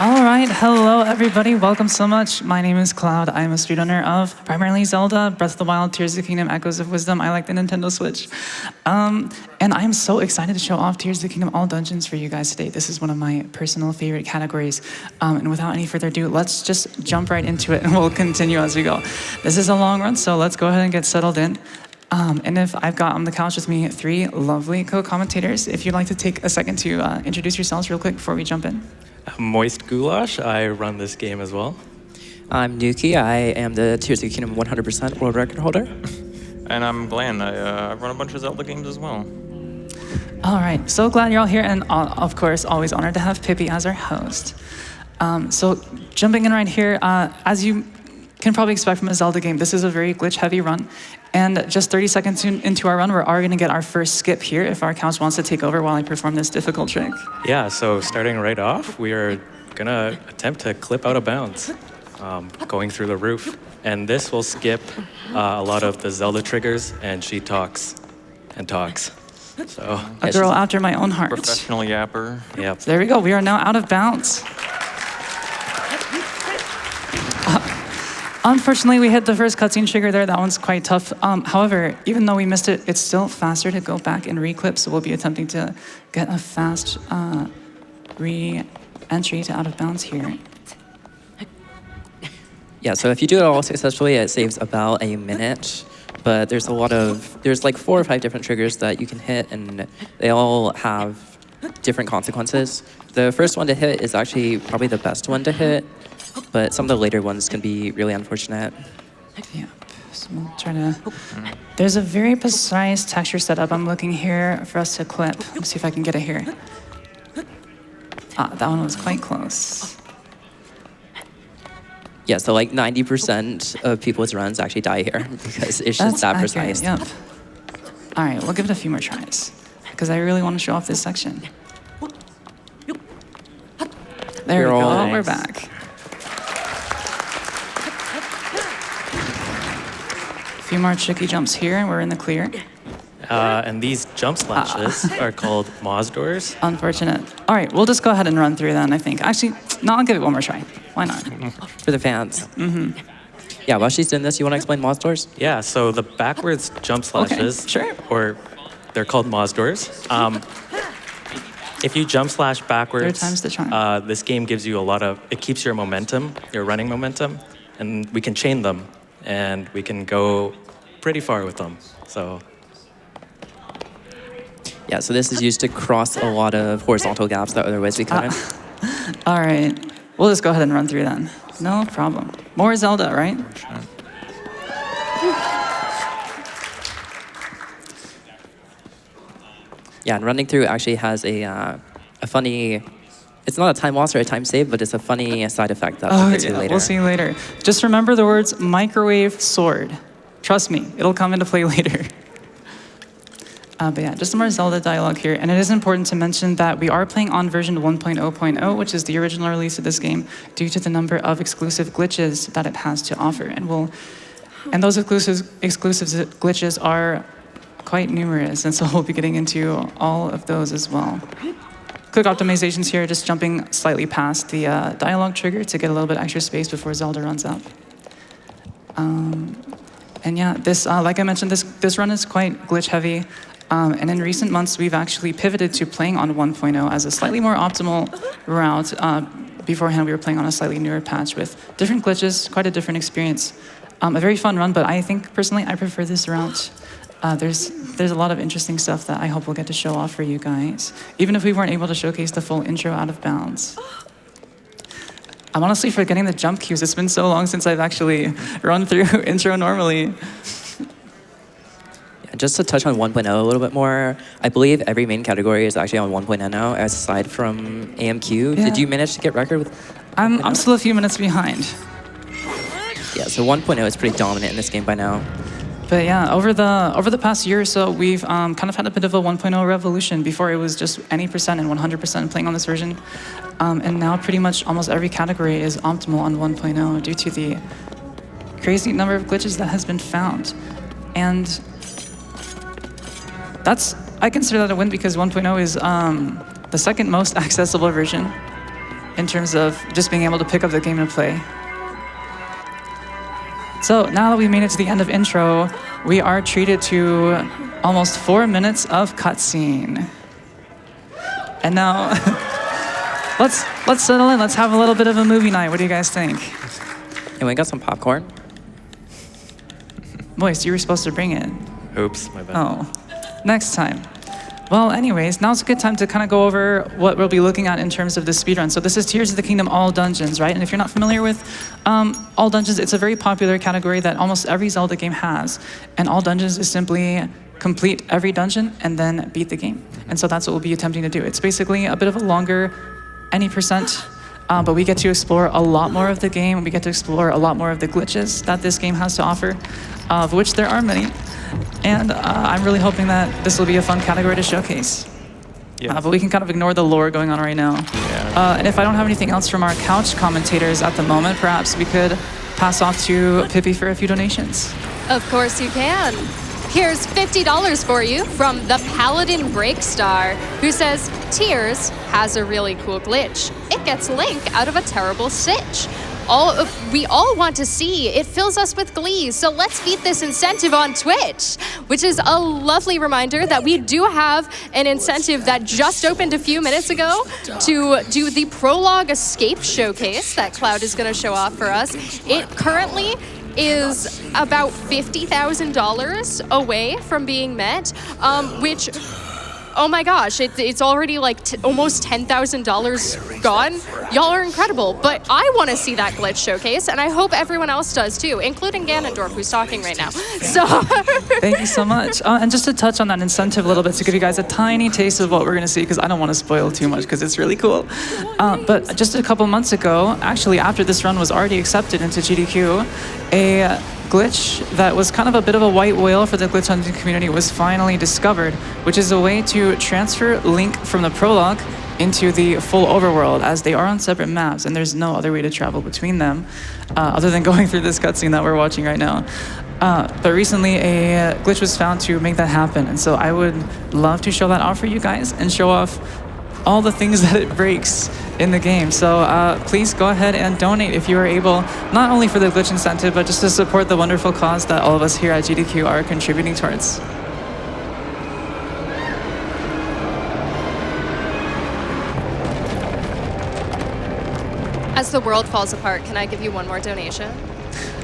All right, hello everybody. Welcome so much. My name is Cloud. I'm a street owner of primarily Zelda, Breath of the Wild, Tears of the Kingdom, Echoes of Wisdom. I like the Nintendo Switch. And I'm so excited to show off Tears of the Kingdom All Dungeons for you guys today. This is one of my personal favorite categories. And without any further ado, let's just jump right into it and we'll continue as we go. This is a long run, so let's go ahead and get settled in. And if I've got on the couch with me three lovely co-commentators, if you'd like to take a second to introduce yourselves real quick before we jump in. Moistgoolash, I run this game as well. I'm Nukie. I am the Tears of the Kingdom 100% world record holder. And I'm Glan. I run a bunch of Zelda games as well. All right, so glad you're all here, and of course, always honored to have Pippi as our host. So jumping in right here, as you can probably expect from a Zelda game, this is a very glitch-heavy run. And just 30 seconds into our run, we're already going to get our first skip here if our couch wants to take over while I perform this difficult trick. Yeah, so starting right off, we are going to attempt to clip out of bounds, going through the roof. And this will skip a lot of the Zelda triggers, and she talks and talks. So A girl after my own heart. Professional yapper. Yep. So there we go. We are now out of bounds. Unfortunately, we hit the first cutscene trigger there. That one's quite tough. However, even though we missed it, it's still faster to go back and reclip, so we'll be attempting to get a fast re-entry to out of bounds here. Yeah, so if you do it all successfully, it saves about a minute. But there's like 4 or 5 different triggers that you can hit, and they all have different consequences. The first one to hit is actually probably the best one to hit, but some of the later ones can be really unfortunate. Yeah, so we'll try to... There's a very precise texture setup I'm looking here for us to clip. Let's see if I can get it here. That one was quite close. Yeah, so like 90% of people's runs actually die here because it's just that accurate, precise. Yep. All right, we'll give it a few more tries because I really want to show off this section. There we go, Nice. We're back. A few more tricky jumps here and we're in the clear. And these jump slashes are called Moz doors. Unfortunate. All right, we'll just go ahead and run through then, I think. Actually, no, I'll give it one more try. Why not? For the fans. Mm-hmm. Yeah, while she's doing this, you want to explain Moz doors? Yeah, so the backwards jump slashes, sure. or they're called Moz doors. If you jump slash backwards, Third time's the charm. this game gives you it keeps your momentum, your running momentum, and we can chain them, and we can go pretty far with them, so. Yeah, so this is used to cross a lot of horizontal gaps that otherwise we couldn't. All right, we'll just go ahead and run through then. No problem. More Zelda, right? Yeah, and running through actually has a funny, it's not a time loss or a time save, but it's a funny side effect that we'll get to later. We'll see later. Just remember the words microwave sword. Trust me, it'll come into play later. But yeah, just some more Zelda dialogue here. And it is important to mention that we are playing on version 1.0.0, which is the original release of this game, due to the number of exclusive glitches that it has to offer. And those exclusive glitches are quite numerous, and so we'll be getting into all of those as well. Quick optimizations here, just jumping slightly past the dialogue trigger to get a little bit extra space before Zelda runs up. And yeah, this, like I mentioned, this run is quite glitch heavy. And in recent months, we've actually pivoted to playing on 1.0 as a slightly more optimal route. Beforehand, we were playing on a slightly newer patch with different glitches, quite a different experience. A very fun run, but I think, personally, I prefer this route. There's a lot of interesting stuff that I hope we'll get to show off for you guys, even if we weren't able to showcase the full intro out of bounds. I'm honestly forgetting the jump cues. It's been so long since I've actually run through intro normally. Just to touch on 1.0 a little bit more, I believe every main category is actually on 1.0 now, aside from AMQ. Yeah. Did you manage to get record with? I'm still a few minutes behind. Yeah, so 1.0 is pretty dominant in this game by now. But yeah, over the past year or so, we've kind of had a bit of a 1.0 revolution. Before it was just any percent and 100% playing on this version. And now pretty much almost every category is optimal on 1.0 due to the crazy number of glitches that has been found. And I consider that a win because 1.0 is the second most accessible version. in terms of just being able to pick up the game and play. So now that we made it to the end of intro, we are treated to almost 4 minutes of cutscene. And now, let's settle in. Let's have a little bit of a movie night. What do you guys think? And we got some popcorn. Moist, you were supposed to bring it. Oops, my bad. Oh, next time. Well, anyways, now's a good time to kind of go over what we'll be looking at in terms of the speedrun. So this is Tears of the Kingdom All Dungeons, right? And if you're not familiar with All Dungeons, it's a very popular category that almost every Zelda game has. And All Dungeons is simply complete every dungeon and then beat the game. And so that's what we'll be attempting to do. It's basically a bit of a longer any percent, but we get to explore a lot more of the game. We get to explore a lot more of the glitches that this game has to offer, of which there are many. And I'm really hoping that this will be a fun category to showcase. Yeah. But we can kind of ignore the lore going on right now. Yeah. And if I don't have anything else from our couch commentators at the moment, perhaps we could pass off to Pippi for a few donations. Of course you can. Here's $50 for you from the Paladin Breakstar, who says, Tears has a really cool glitch. It gets Link out of a terrible stitch. We all want to see. It fills us with glee. So let's beat this incentive on Twitch, which is a lovely reminder that we do have an incentive that just opened a few minutes ago to do the Prologue Escape Showcase that Cloud is going to show off for us. It currently is about $50,000 away from being met, which, oh my gosh, it's already like almost $10,000 gone. Y'all are incredible, but I want to see that glitch showcase, and I hope everyone else does too, including Ganondorf, who's talking right now. So Thank you so much. And just to touch on that incentive a little bit, to give you guys a tiny taste of what we're going to see, because I don't want to spoil too much, because it's really cool. But just a couple months ago, actually after this run was already accepted into GDQ, a glitch that was kind of a bit of a white whale for the glitch hunting community was finally discovered, which is a way to transfer Link from the prologue into the full overworld, as they are on separate maps and there's no other way to travel between them other than going through this cutscene that we're watching right now. But recently a glitch was found to make that happen, and so I would love to show that off for you guys and show off all the things that it breaks in the game. So please go ahead and donate if you are able, not only for the glitch incentive, but just to support the wonderful cause that all of us here at GDQ are contributing towards. as the world falls apart, can I give you one more donation?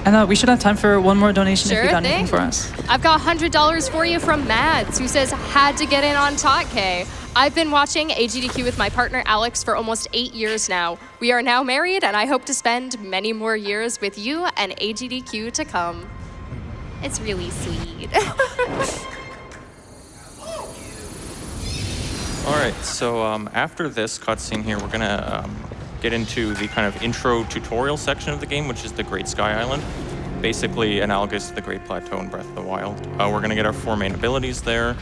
And we should have time for one more donation if Sure you got thing. anything for us. I've got $100 for you from Mads, who says, had to get in on Totke. I've been watching AGDQ with my partner Alex for almost 8 years now. We are now married, and I hope to spend many more years with you and AGDQ to come. It's really sweet. All right, so after this cutscene here, we're gonna get into the kind of intro tutorial section of the game, which is the Great Sky Island. Basically analogous to the Great Plateau in Breath of the Wild. We're gonna get our 4 main abilities there.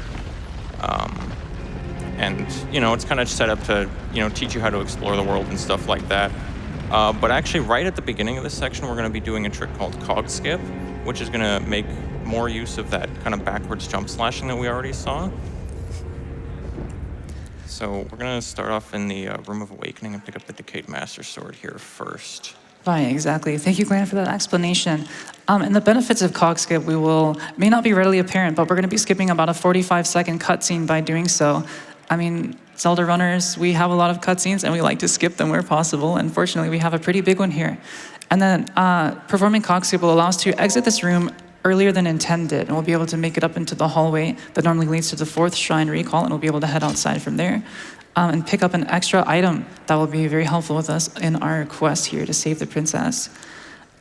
And, you know, it's kind of set up to, you know, teach you how to explore the world and stuff like that. But actually, right at the beginning of this section, we're gonna be doing a trick called Cog Skip, which is gonna make more use of that kind of backwards jump slashing that we already saw. So we're gonna start off in the Room of Awakening and pick up the Decayed Master Sword here first. Right, exactly. Thank you, Glan, for that explanation. And the benefits of Cog Skip may not be readily apparent, but we're going to be skipping about a 45-second cutscene by doing so. I mean, Zelda runners, we have a lot of cutscenes, and we like to skip them where possible. And fortunately, we have a pretty big one here. And then performing Cog Skip will allow us to exit this room earlier than intended, and we'll be able to make it up into the hallway that normally leads to the 4th Shrine Recall, and we'll be able to head outside from there and pick up an extra item that will be very helpful with us in our quest here to save the princess.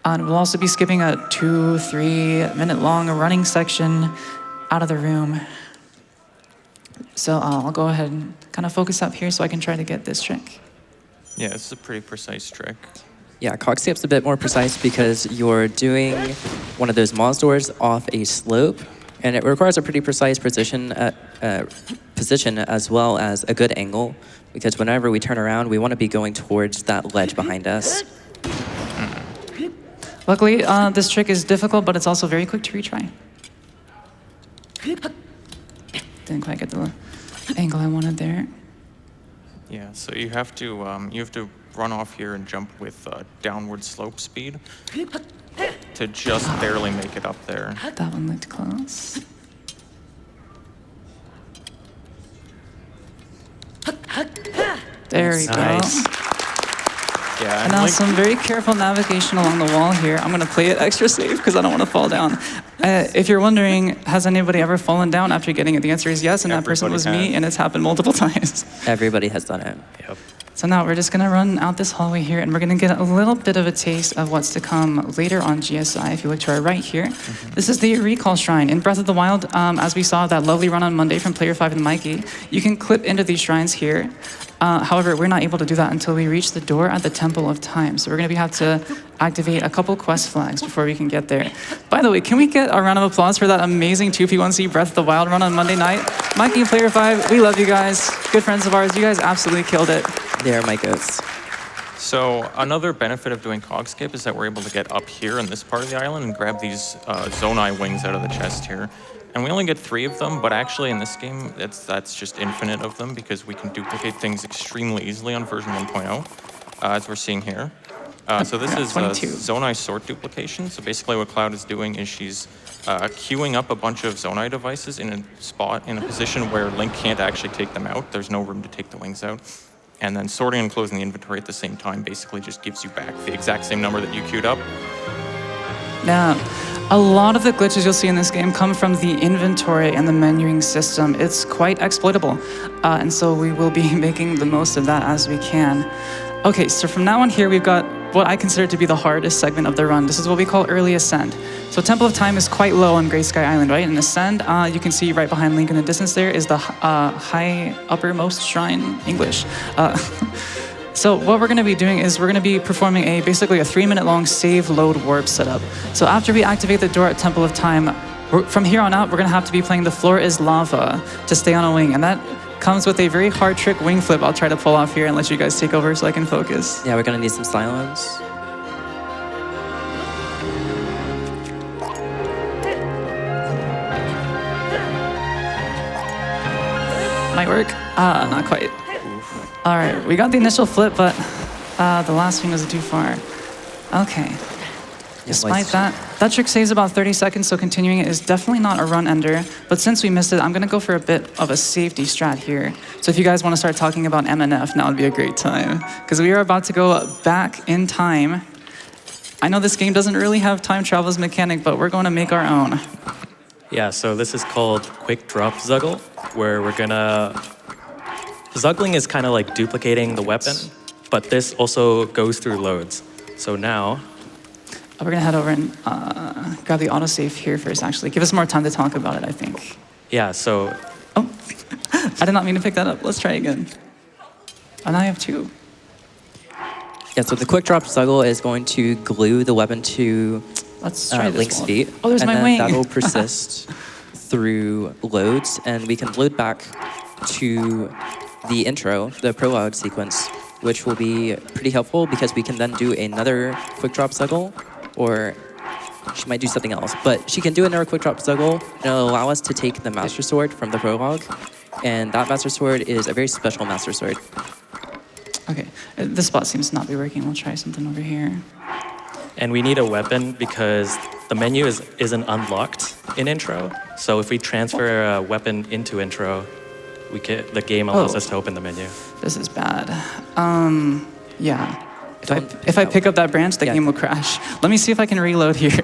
And we'll also be skipping a 2-3 minute long running section out of the room. So I'll go ahead and kind of focus up here so I can try to get this trick. Yeah, this is a pretty precise trick. Yeah, Cog Skip's a bit more precise because you're doing one of those Moz doors off a slope, and it requires a pretty precise position as well as a good angle, because whenever we turn around, we want to be going towards that ledge behind us. Luckily, this trick is difficult, but it's also very quick to retry. Didn't quite get the angle I wanted there. Yeah, so you have to run off here and jump with downward slope speed to just barely make it up there. That one looked close. There we Nice. go. Yeah, And now Link- some very careful navigation along the wall here. I'm gonna play it extra safe because I don't want to fall down. If you're wondering, has anybody ever fallen down after getting it? The answer is yes, and that person was Everybody me, has. and it's happened multiple times. Everybody has done it. Yep. So now we're just gonna run out this hallway here, and we're gonna get a little bit of a taste of what's to come later on GSI. If you look to our right here, this is the Recall Shrine. In Breath of the Wild, as we saw that lovely run on Monday from Player 5 and Mikey, you can clip into these shrines here. However, we're not able to do that until we reach the door at the Temple of Time. So we're gonna have to activate a couple quest flags before we can get there. By the way, can we get a round of applause for that amazing 2P1C Breath of the Wild run on Monday night? Mikey and Player 5, we love you guys. Good friends of ours. You guys absolutely killed it. They are my goats. So another benefit of doing Cogscape is that we're able to get up here in this part of the island and grab these Zonai wings out of the chest here. And we only get 3 of them, but actually in this game, that's just infinite of them because we can duplicate things extremely easily on version 1.0, as we're seeing here. So this is 22. Zonai sort duplication. So basically what Cloud is doing is she's queuing up a bunch of Zonai devices in a spot, in a position where Link can't actually take them out. There's no room to take the wings out. And then sorting and closing the inventory at the same time basically just gives you back the exact same number that you queued up. Now, a lot of the glitches you'll see in this game come from the inventory and the menuing system. It's quite exploitable, and so we will be making the most of that as we can. Okay, so from now on here, we've got what I consider to be the hardest segment of the run. This is what we call Early Ascend. So Temple of Time is quite low on Gray Sky Island, right? And Ascend, you can see right behind Link in the distance there is the high uppermost shrine, English. So what we're gonna be doing is we're gonna be performing basically a 3-minute long save load warp setup. So after we activate the door at Temple of Time, from here on out, we're gonna have to be playing The Floor is Lava to stay on a wing. And that comes with a very hard trick wing flip I'll try to pull off here and let you guys take over so I can focus. Yeah, we're gonna need some silence. Might work? Not quite. All right, we got the initial flip, but the last swing was too far. Okay. Despite that trick saves about 30 seconds, so continuing it is definitely not a run ender. But since we missed it, I'm gonna go for a bit of a safety strat here. So if you guys wanna start talking about MNF, now would be a great time. Because we are about to go back in time. I know this game doesn't really have time travel as a mechanic, but we're going to make our own. Yeah, so this is called Quick Drop Zuggle, where we're gonna... Zuggling is kind of like duplicating the weapon, but this also goes through loads. So now... We're gonna head over and grab the autosave here first, actually. Give us more time to talk about it, I think. Yeah, so... Oh, I did not mean to pick that up. Let's try again. Oh, now I have 2. Yeah, so the quick drop Zuggle is going to glue the weapon to Let's try this Link's one. feet. Oh, there's and my then wing. that'll persist through loads, and we can load back to the intro, the prologue sequence, which will be pretty helpful because we can then do another quick drop Zuggle, or she might do something else. But she can do another quick drop Zuggle, and it'll allow us to take the Master Sword from the prologue, and that Master Sword is a very special Master Sword. Okay, this spot seems to not be working. We'll try something over here. And we need a weapon because the menu isn't unlocked in intro. So if we transfer a weapon into intro, the game allows us to open the menu. This is bad. Yeah. If I pick up that branch, the game will crash. Let me see if I can reload here.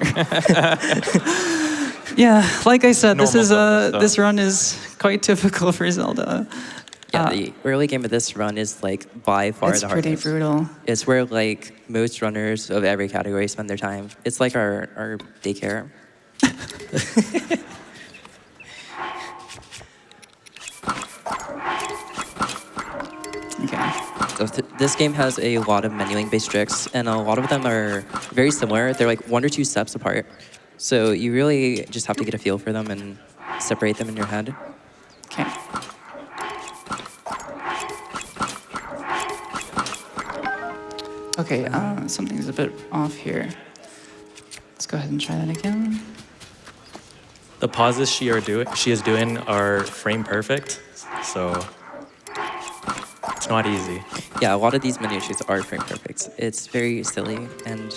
Yeah, like I said, this run is quite typical for Zelda. Yeah, the early game of this run is like by far It's the pretty hardest. brutal. It's where like most runners of every category spend their time. It's like our daycare. Okay. So this game has a lot of menuing based tricks, and a lot of them are very similar. They're like 1 or 2 steps apart. So you really just have to get a feel for them and separate them in your head. Okay. Okay, something's a bit off here. Let's go ahead and try that again. The pauses she is doing are frame perfect, so... not easy. Yeah, a lot of these miniatures are frame perfect. It's very silly, and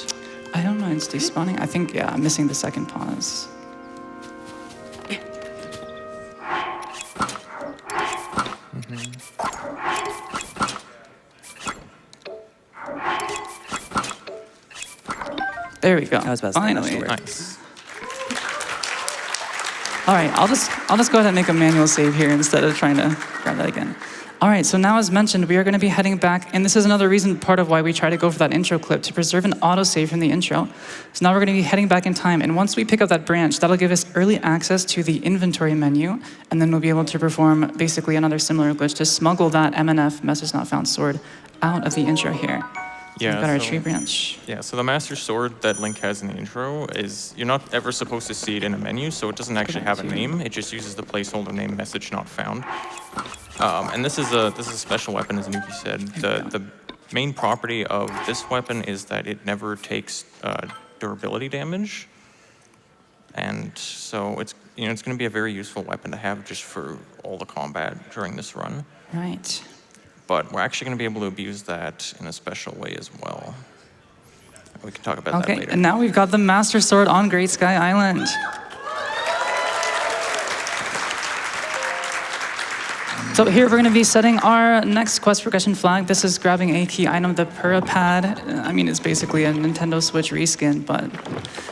I don't mind despawning. I think, yeah, I'm missing the second pause. There we go. that was best. Finally. Nice. All right, I'll just go ahead and make a manual save here instead of trying to grab that again. All right, so now as mentioned, we are going to be heading back, and this is another reason, part of why we try to go for that intro clip, to preserve an autosave from the intro. So now we're going to be heading back in time, and once we pick up that branch, that'll give us early access to the inventory menu, and then we'll be able to perform basically another similar glitch to smuggle that MNF, message not found sword, out of the intro here. So Yeah, we've got our so- tree branch. Yeah, so the Master Sword that Link has in the intro is, you're not ever supposed to see it in a menu, so it doesn't actually have a name. It just uses the placeholder name message not found. And this is a special weapon, as Nuki said. The main property of this weapon is that it never takes durability damage. And so it's going to be a very useful weapon to have just for all the combat during this run. Right. But we're actually going to be able to abuse that in a special way as well. We can talk about that Okay, later. and now we've got the Master Sword on Great Sky Island. So here we're going to be setting our next quest progression flag. This is grabbing a key item, the PippyInATopHat. I mean, it's basically a Nintendo Switch reskin, but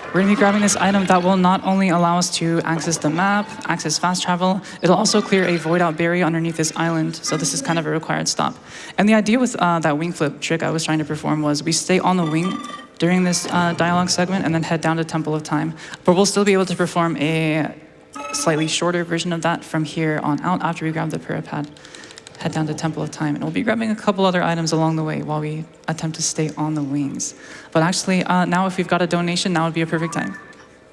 we're going to be grabbing this item that will not only allow us to access the map, access fast travel, it'll also clear a void out barrier underneath this island. So this is kind of a required stop. And the idea with that wing flip trick I was trying to perform was we stay on the wing during this dialogue segment and then head down to Temple of Time. But we'll still be able to perform a slightly shorter version of that from here on out after we grab the PippyInATopHat, head down to Temple of Time, and we'll be grabbing a couple other items along the way while we attempt to stay on the wings. But actually, now if we've got a donation, now would be a perfect time.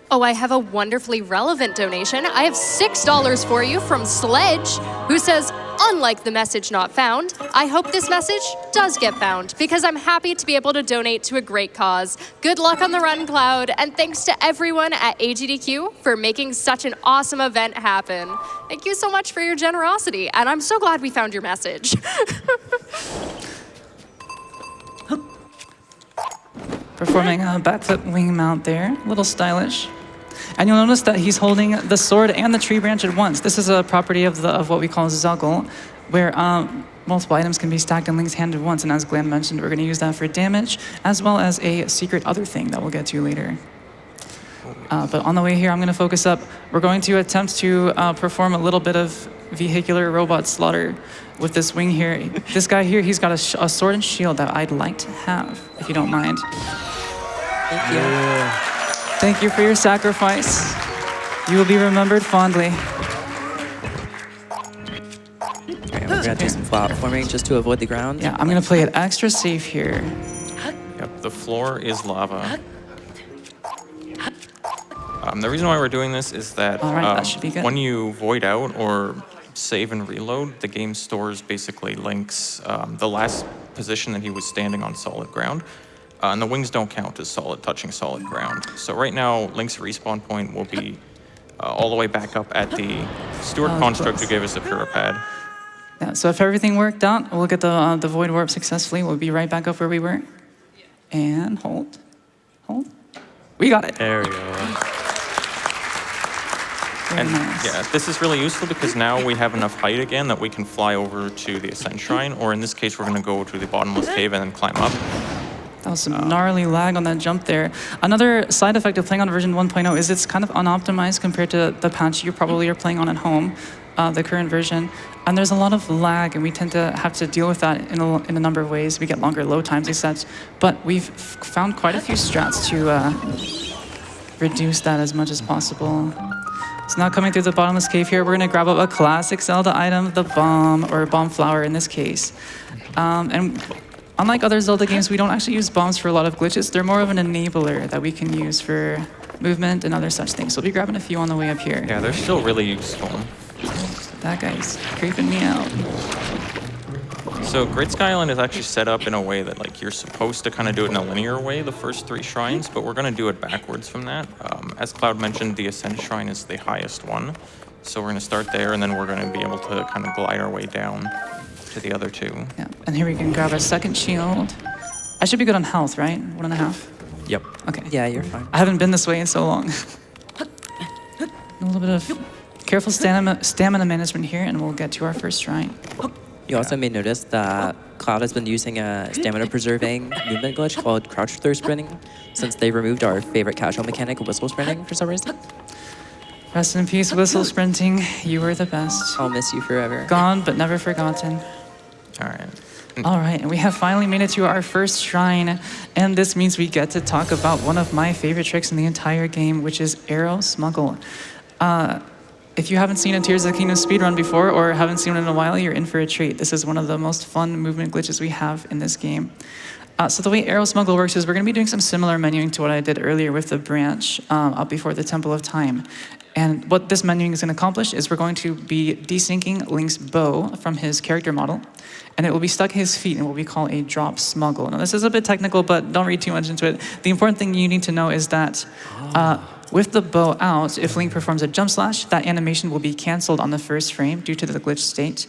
Oh, I have a wonderfully relevant donation. I have $6 for you from Sledge, who says, unlike the message not found, I hope this message does get found because I'm happy to be able to donate to a great cause. Good luck on the run, Cloud, and thanks to everyone at AGDQ for making such an awesome event happen. Thank you so much for your generosity, and I'm so glad we found your message. Performing a backflip wing mount there, a little stylish. And you'll notice that he's holding the sword and the tree branch at once. This is a property of what we call Zelda, where multiple items can be stacked in Link's hand at once. And as Glan mentioned, we're going to use that for damage, as well as a secret other thing that we'll get to later. But on the way here, I'm going to focus up. We're going to attempt to perform a little bit of vehicular robot slaughter with this wing here. This guy here, he's got a sword and shield that I'd like to have, if you don't mind. thank you. Thank you for your sacrifice. You will be remembered fondly. Alright, we're gonna do some platforming just to avoid the ground. Yeah, I'm gonna play it extra safe here. Yep, the floor is lava. The reason why we're doing this is that, All right, that should be good. when you void out or save and reload, the game stores basically Link's the last position that he was standing on solid ground. And the wings don't count as touching solid ground. So right now, Link's respawn point will be all the way back up at the Steward construct who gave us the PippyInATopHat. Yeah, so if everything worked out, we'll get the void warp successfully. We'll be right back up where we were. And hold. We got it. There we go. Very And nice. yeah, this is really useful because now we have enough height again that we can fly over to the Ascent Shrine, or in this case, we're going to go to the bottomless cave and then climb up. That was some gnarly lag on that jump there. Another side effect of playing on version 1.0 is it's kind of unoptimized compared to the patch you probably are playing on at home, the current version. And there's a lot of lag, and we tend to have to deal with that in a number of ways. We get longer load times, etc. But we've found quite a few strats to reduce that as much as possible. So now coming through the bottomless cave here, we're gonna grab up a classic Zelda item, the bomb, or bomb flower in this case. And unlike other Zelda games, we don't actually use bombs for a lot of glitches. They're more of an enabler that we can use for movement and other such things. So we'll be grabbing a few on the way up here. Yeah, they're still really useful. That guy's creeping me out. So Great Sky Island is actually set up in a way that like you're supposed to kind of do it in a linear way, the first 3 shrines, but we're going to do it backwards from that. As Cloud mentioned, the Ascent Shrine is the highest one. So we're going to start there, and then we're going to be able to kind of glide our way down. to the other two. Yeah, and here we can grab our second shield. I should be good on health, right? 1.5? Yep. Okay. Yeah, you're fine. I haven't been this way in so long. A little bit of careful stamina management here, and we'll get to our first shrine. You also may notice that Cloud has been using a stamina-preserving movement glitch called crouch throw sprinting, since they removed our favorite casual mechanic, whistle sprinting, for some reason. Rest in peace, whistle sprinting. You were the best. I'll miss you forever. Gone, but never forgotten. All right. All right, and we have finally made it to our first shrine, and this means we get to talk about one of my favorite tricks in the entire game, which is arrow smuggle. If you haven't seen a Tears of the Kingdom speedrun before or haven't seen it in a while, you're in for a treat. This is one of the most fun movement glitches we have in this game. So the way arrow smuggle works is we're going to be doing some similar menuing to what I did earlier with the branch up before the Temple of Time. And what this menuing is going to accomplish is we're going to be desyncing Link's bow from his character model, and it will be stuck at his feet in what we call a drop smuggle. Now this is a bit technical, but don't read too much into it. The important thing you need to know is that with the bow out, if Link performs a jump slash, that animation will be canceled on the first frame due to the glitch state.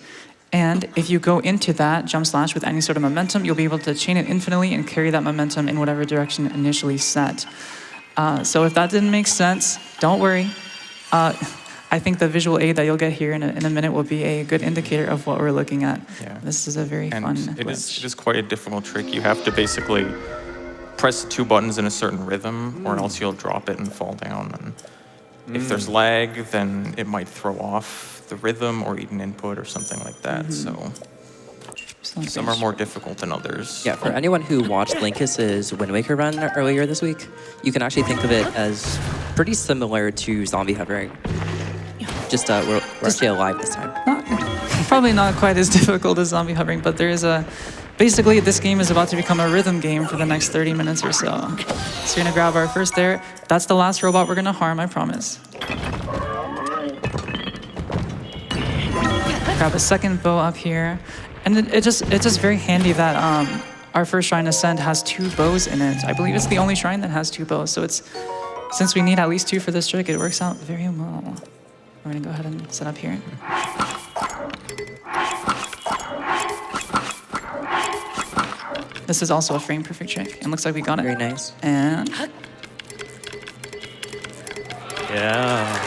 And if you go into that jump slash with any sort of momentum, you'll be able to chain it infinitely and carry that momentum in whatever direction initially set. So if that didn't make sense, don't worry. I think the visual aid that you'll get here in a minute will be a good indicator of what we're looking at. Yeah. This is a very And fun it glitch. is quite a difficult trick. You have to basically press 2 buttons in a certain rhythm, or else you'll drop it and fall down. And if there's lag, then it might throw off the rhythm or eat an input or something like that. So some are more difficult than others. Yeah, for anyone who watched Linkus's Wind Waker run earlier this week, you can actually think of it as pretty similar to zombie hovering. Just we're actually alive this time. Probably not quite as difficult as zombie hovering, but there is a... Basically, this game is about to become a rhythm game for the next 30 minutes or so. So we're gonna grab our first there. That's the last robot we're gonna harm, I promise. Grab a second bow up here. And it's just very handy that our first shrine Ascend has 2 bows in it. I believe it's the only shrine that has 2 bows, so since we need at least 2 for this trick, it works out very well. We're gonna go ahead and set up here. This is also a frame perfect trick, and looks like we got it. Very nice. And Yeah.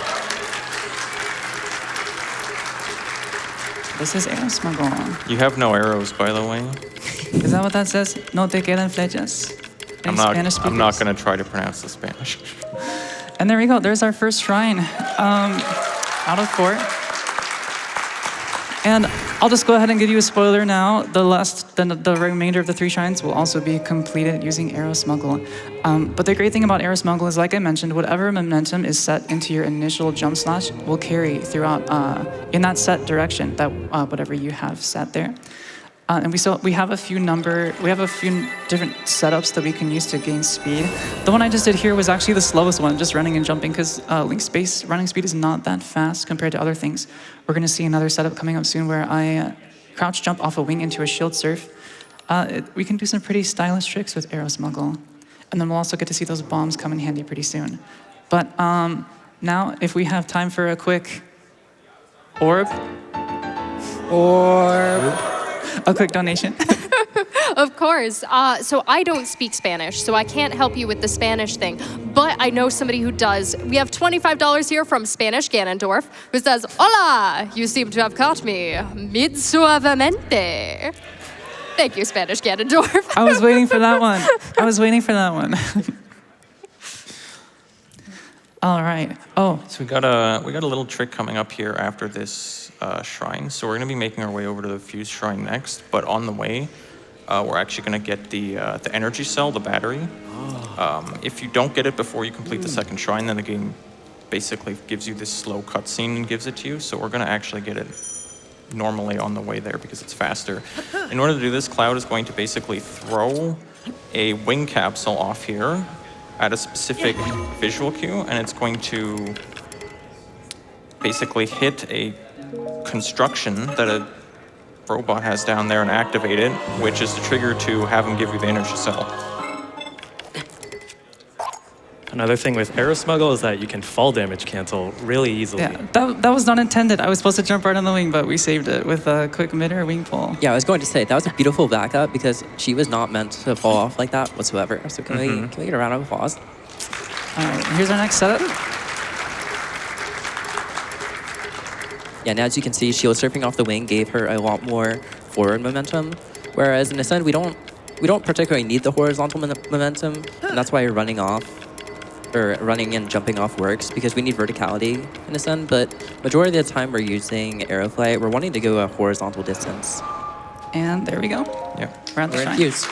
this is arrow smuggle. You have no arrows, by the way. Is that what that says? No te quedan flechas. I'm not going to try to pronounce the Spanish. And there we go. There's our first shrine out of 4. And I'll just go ahead and give you a spoiler now. The remainder of the 3 shrines will also be completed using arrow smuggle. But the great thing about arrow smuggle is, like I mentioned, whatever momentum is set into your initial jump slash will carry throughout in that set direction that whatever you have set there. And we have a few different setups that we can use to gain speed. The one I just did here was actually the slowest one, just running and jumping, because Link's running speed is not that fast compared to other things. We're going to see another setup coming up soon where I crouch jump off a wing into a shield surf. We can do some pretty stylish tricks with arrow smuggle. And then we'll also get to see those bombs come in handy pretty soon. But now, if we have time for a quick orb. A quick donation. Of course. So I don't speak Spanish, so I can't help you with the Spanish thing. But I know somebody who does. We have $25 here from Spanish Ganondorf, who says, "Hola, you seem to have caught me. Mid suavemente." Thank you, Spanish Ganondorf. I was waiting for that one. All right. Oh. So we got a little trick coming up here after this shrine. So we're going to be making our way over to the Fuse Shrine next. But on the way, we're actually going to get the energy cell, the battery. If you don't get it before you complete the second shrine, then the game basically gives you this slow cutscene and gives it to you. So we're going to actually get it normally on the way there because it's faster. In order to do this, Cloud is going to basically throw a wing capsule off here at a specific visual cue, and it's going to basically hit a construction that a robot has down there and activate it, which is the trigger to have him give you the energy cell. Another thing with arrow smuggle is that you can fall damage cancel really easily. Yeah, that was not intended. I was supposed to jump right on the wing, but we saved it with a quick mid-air wing pull. Yeah, I was going to say, that was a beautiful backup because she was not meant to fall off like that whatsoever. So can we get a round of applause? All right, here's our next setup. Yeah, and as you can see, shield surfing off the wing gave her a lot more forward momentum, whereas in Ascend, we don't particularly need the horizontal momentum, and that's why running and jumping off works, because we need verticality in Ascend, but majority of the time we're using Aeroflight. We're wanting to go a horizontal distance. And there we go. Yeah. We're at the We're in shrine. fuse.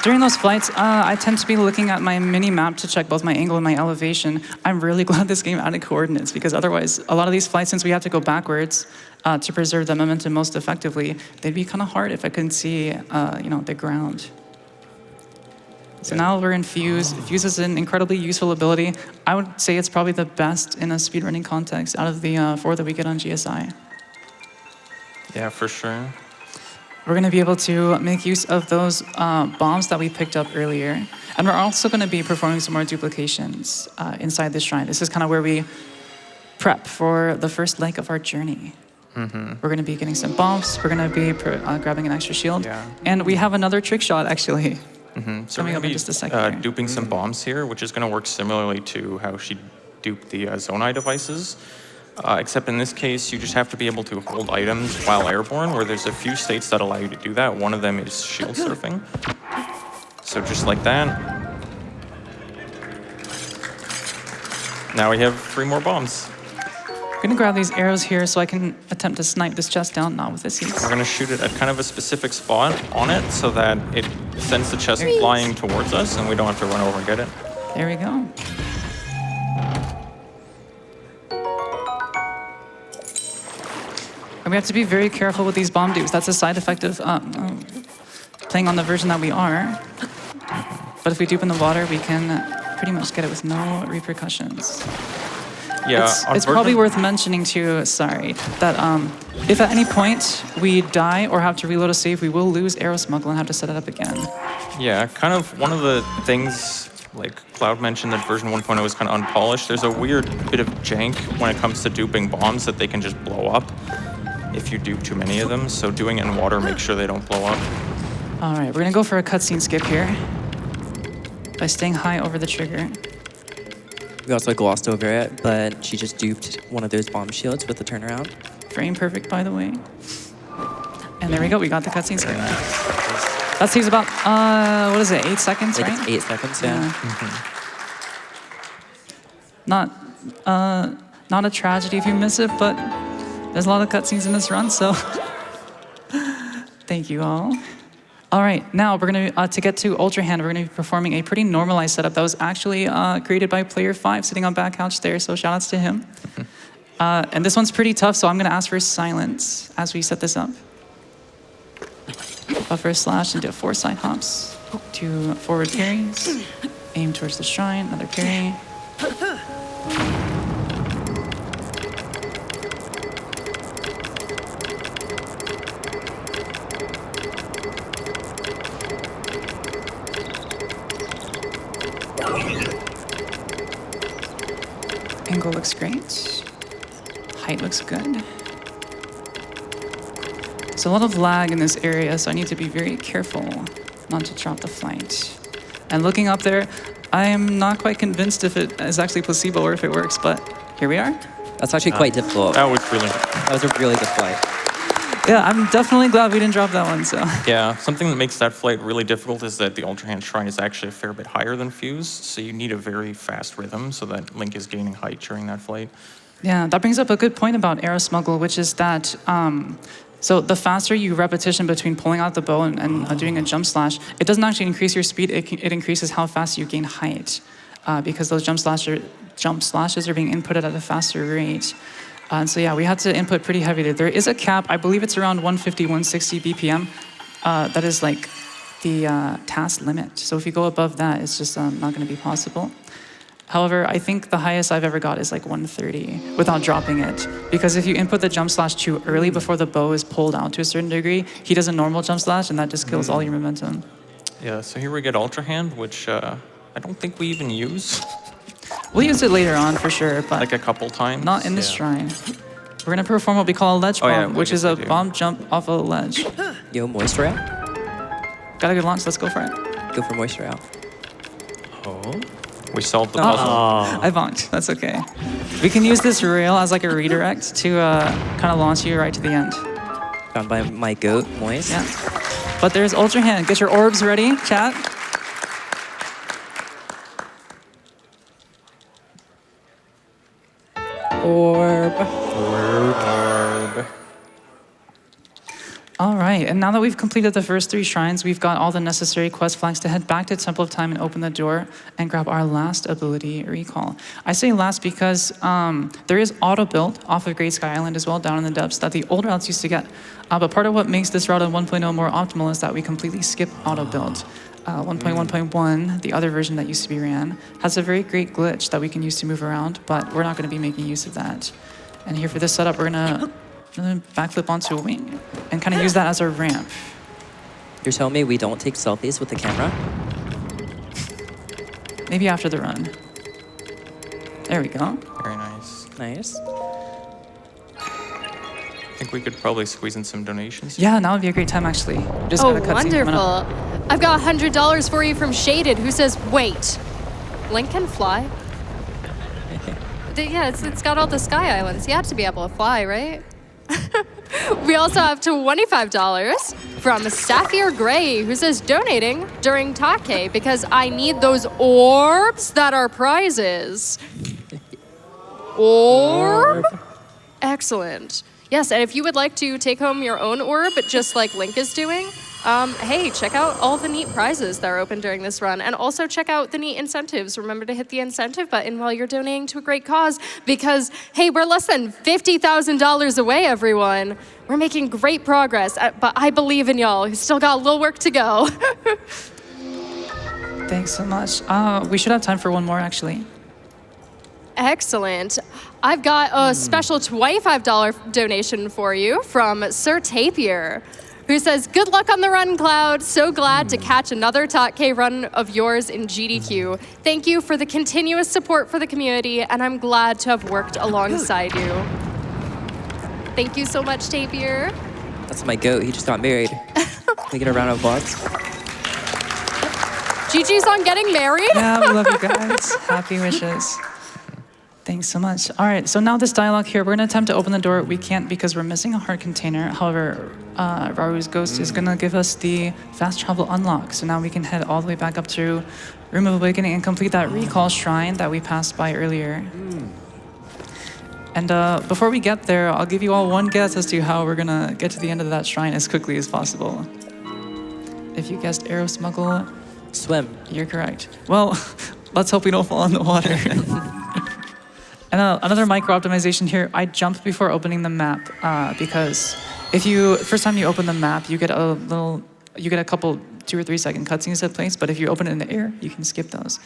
During those flights, I tend to be looking at my mini map to check both my angle and my elevation. I'm really glad this game added coordinates, because otherwise, a lot of these flights, since we have to go backwards to preserve the momentum most effectively, they'd be kind of hard if I couldn't see, the ground. So now we're in Fuse. Fuse is an incredibly useful ability. I would say it's probably the best in a speedrunning context out of the 4 that we get on GSI. Yeah, for sure. We're going to be able to make use of those bombs that we picked up earlier. And we're also going to be performing some more duplications inside this shrine. This is kind of where we prep for the first leg of our journey. We're going to be getting some bombs. We're going to be grabbing an extra shield. Yeah. And we have another trick shot, actually. So we're Coming going up to in be just a second here. duping some bombs here, which is going to work similarly to how she duped the Zonai devices. Except in this case, you just have to be able to hold items while airborne, where there's a few states that allow you to do that. One of them is shield surfing. So just like that. Now we have 3 more bombs. I'm going to grab these arrows here so I can attempt to snipe this chest down, not with this heat. We're going to shoot it at kind of a specific spot on it so that it sends the chest flying towards us and we don't have to run over and get it. There we go. And we have to be very careful with these bomb dupes. That's a side effect of playing on the version that we are. But if we dupe in the water, we can pretty much get it with no repercussions. Yeah, It's probably worth mentioning too, sorry, that if at any point we die or have to reload a save, we will lose arrow smuggle and have to set it up again. Yeah, kind of one of the things, like Cloud mentioned that version 1.0 is kind of unpolished. There's a weird bit of jank when it comes to duping bombs that they can just blow up if you dupe too many of them. So doing it in water, make sure they don't blow up. All right, we're gonna go for a cutscene skip here by staying high over the trigger. We also glossed over it, but she just duped one of those bomb shields with the turnaround. Frame perfect, by the way. And there we go, we got the cutscene skip. That saves about, 8 seconds, I think right? it's 8 seconds, yeah. Not a tragedy if you miss it, but there's a lot of cutscenes in this run, so thank you all. All right, now we're gonna, to get to Ultra Hand, we're gonna be performing a pretty normalized setup that was actually created by Player 5 sitting on back couch there, so shout outs to him. And this one's pretty tough, so I'm gonna ask for silence as we set this up. Buffer slash into 4 side hops, 2 forward parries, aim towards the shrine, another parry. Angle looks great. Height looks good. There's a lot of lag in this area, so I need to be very careful not to drop the flight. And looking up there, I am not quite convinced if it is actually placebo or if it works, but here we are. That's actually quite difficult. That was a really good flight. Yeah, I'm definitely glad we didn't drop that one, so. Yeah, something that makes that flight really difficult is that the Ultra Hand Shrine is actually a fair bit higher than Fuse, so you need a very fast rhythm so that Link is gaining height during that flight. Yeah, that brings up a good point about arrow smuggle, which is that, so the faster you repetition between pulling out the bow and doing a jump slash, it doesn't actually increase your speed, it increases how fast you gain height, because those jump slashes are being inputted at a faster rate. And so yeah, we had to input pretty heavy there. There is a cap, I believe it's around 150, 160 BPM. That is like the task limit. So if you go above that, it's just not gonna be possible. However, I think the highest I've ever got is like 130 without dropping it. Because if you input the jump slash too early before the bow is pulled out to a certain degree, he does a normal jump slash and that just kills all your momentum. Yeah, so here we get Ultra Hand, which I I don't think we even use We'll use it later on for sure, but like a couple times. not in this shrine. We're gonna perform what we call a ledge bomb, yeah, which I is guess a we do. bomb jump off a ledge. Yo, moist rail. Got a good launch, let's go for it. Go for moist rail. Oh. We solved the puzzle. I bonked, that's okay. We can use this rail as like a redirect to kind of launch you right to the end. Found by my goat, moist. Yeah. But there's Ultra Hand. Get your orbs ready, chat. Orb. All right, and now that we've completed the first 3 shrines, we've got all the necessary quest flags to head back to Temple of Time and open the door and grab our last ability, Recall. I say last because there is auto build off of Great Sky Island as well, down in the depths, that the old routes used to get. But part of what makes this route in 1.0 more optimal is that we completely skip auto build. 1.1.1, the other version that used to be ran, has a very great glitch that we can use to move around, but we're not going to be making use of that. And here for this setup, we're going to backflip onto a wing and kind of use that as our ramp. You're telling me we don't take selfies with the camera? Maybe after the run. There we go. Very nice. Nice. I think we could probably squeeze in some donations. Yeah, now would be a great time actually. Just Oh, got a cutscene coming up. wonderful. I've got $100 for you from Shaded, who says, wait, Link can fly? Yeah, it's got all the sky islands. You have to be able to fly, right? We also have $25 from Sapphire Gray, who says donating during Take because I need those orbs that are prizes. Orb? Excellent. Yes, and if you would like to take home your own orb, just like Link is doing, hey, check out all the neat prizes that are open during this run. And also check out the neat incentives. Remember to hit the incentive button while you're donating to a great cause because, hey, we're less than $50,000 away, everyone. We're making great progress, but I believe in y'all. We still got a little work to go. Thanks so much. We should have time for one more actually. Excellent. I've got a special $25 donation for you from Sir Tapier, who says, good luck on the run, Cloud. So glad to catch another Top-K run of yours in GDQ. Thank you for the continuous support for the community, and I'm glad to have worked alongside you. Thank you so much, Tapier. That's my goat. He just got married. Can we get a round of applause? GG's on getting married? Yeah, we love you guys. Happy wishes. Thanks so much. All right, so now this dialogue here, we're gonna attempt to open the door. We can't because we're missing a heart container. However, Raru's ghost is gonna give us the fast travel unlock. So now we can head all the way back up to Room of Awakening and complete that recall shrine that we passed by earlier. And before we get there, I'll give you all one guess as to how we're gonna get to the end of that shrine as quickly as possible. If you guessed arrow smuggle, Swim. you're correct. Well, let's hope we don't fall in the water. And another micro optimization here, I jump before opening the map because if you, first time you open the map, you get a couple 2 or 3 second cutscenes that place, but if you open it in the air, you can skip those.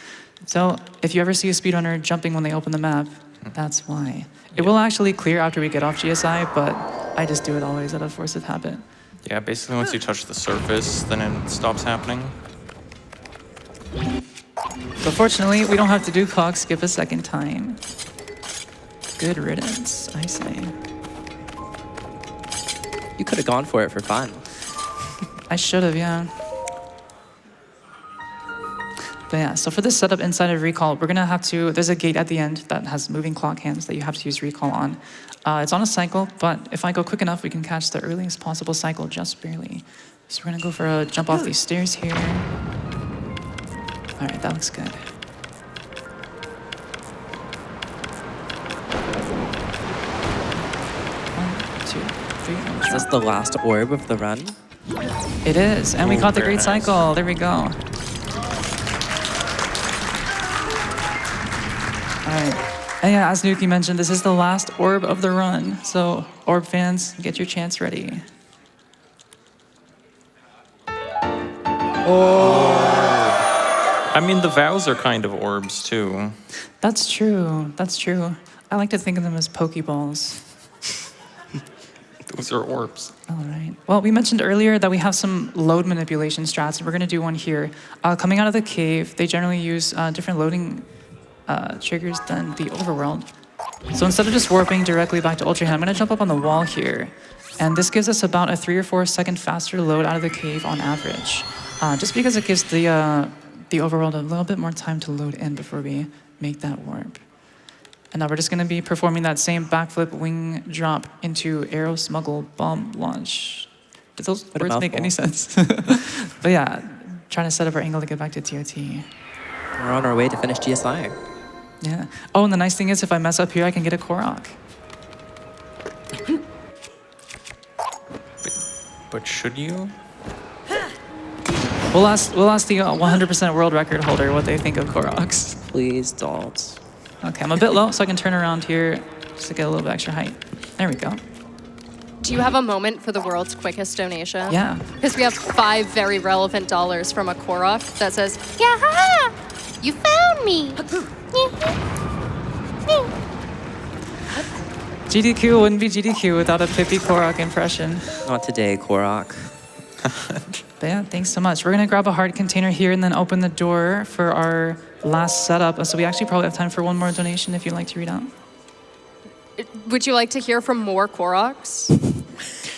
So if you ever see a speedrunner jumping when they open the map, that's why. It will actually clear after we get off GSI, but I just do it always out of force of habit. Yeah, basically once you touch the surface, then it stops happening. So fortunately, we don't have to do cog skip a second time. Good riddance, I say. You could have gone for it for fun. I should have, yeah. But yeah, so for this setup inside of Recall, we're gonna have to, there's a gate at the end that has moving clock hands that you have to use Recall on. It's on a cycle, but if I go quick enough, we can catch the earliest possible cycle just barely. So we're gonna go for a jump off these stairs here. All right, that looks good. Is this the last orb of the run? It is, and we Ooh, caught the very great nice. cycle. There we go. All right. And yeah, as Nukie mentioned, this is the last orb of the run. So, orb fans, get your chance ready. I mean, the vows are kind of orbs too. That's true. That's true. I like to think of them as Pokeballs. Those are orbs. All right. Well, we mentioned earlier that we have some load manipulation strats, and we're going to do one here. Coming out of the cave, they generally use different loading triggers than the overworld. So instead of just warping directly back to Ultra Hand, I'm going to jump up on the wall here. And this gives us about a 3 or 4 second faster load out of the cave on average. Just because it gives the overworld a little bit more time to load in before we make that warp. And now we're just going to be performing that same backflip wing drop into arrow smuggle bomb launch. Did those words make any sense? But yeah, trying to set up our angle to get back to TOT. We're on our way to finish GSI. Yeah. Oh, and the nice thing is if I mess up here, I can get a Korok. But should you? We'll ask the 100% world record holder what they think of Koroks. Please don't. Okay, I'm a bit low, so I can turn around here just to get a little bit extra height. There we go. Do you have a moment for the world's quickest donation? Yeah. Because we have 5 very relevant dollars from a Korok that says, "Yaha! You found me!" GDQ wouldn't be GDQ without a Pippi Korok impression. Not today, Korok. But yeah, thanks so much. We're gonna grab a hard container here and then open the door for our last setup. So we actually probably have time for one more donation if you'd like to read out. Would you like to hear from more Koroks?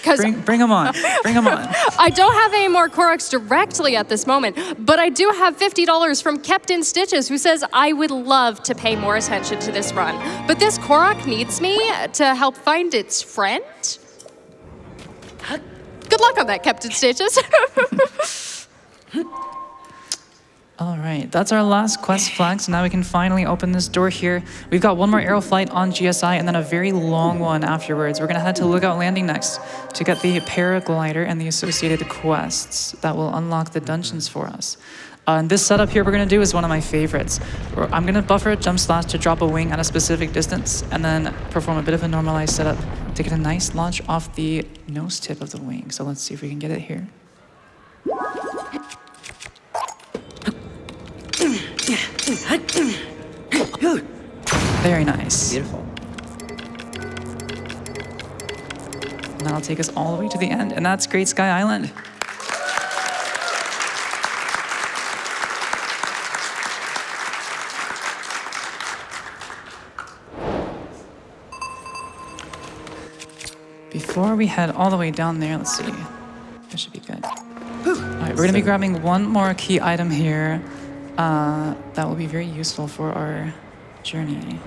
Because Bring them on. Bring them on. I don't have any more Koroks directly at this moment, but I do have $50 from Captain Stitches, who says, "I would love to pay more attention to this run, but this Korok needs me to help find its friend." Good luck on that, Captain Stitches. All right, that's our last quest flag, so now we can finally open this door here. We've got one more arrow flight on GSI and then a very long one afterwards. We're gonna head to Lookout Landing next to get the paraglider and the associated quests that will unlock the dungeons for us. And this setup here we're gonna do is one of my favorites. I'm gonna buffer a jump slash to drop a wing at a specific distance and then perform a bit of a normalized setup to get a nice launch off the nose tip of the wing. So let's see if we can get it here. Very nice. Beautiful. And that'll take us all the way to the end, and that's Great Sky Island. Before we head all the way down there, let's see. That should be good. All right, we're gonna be grabbing one more key item here that will be very useful for our journey.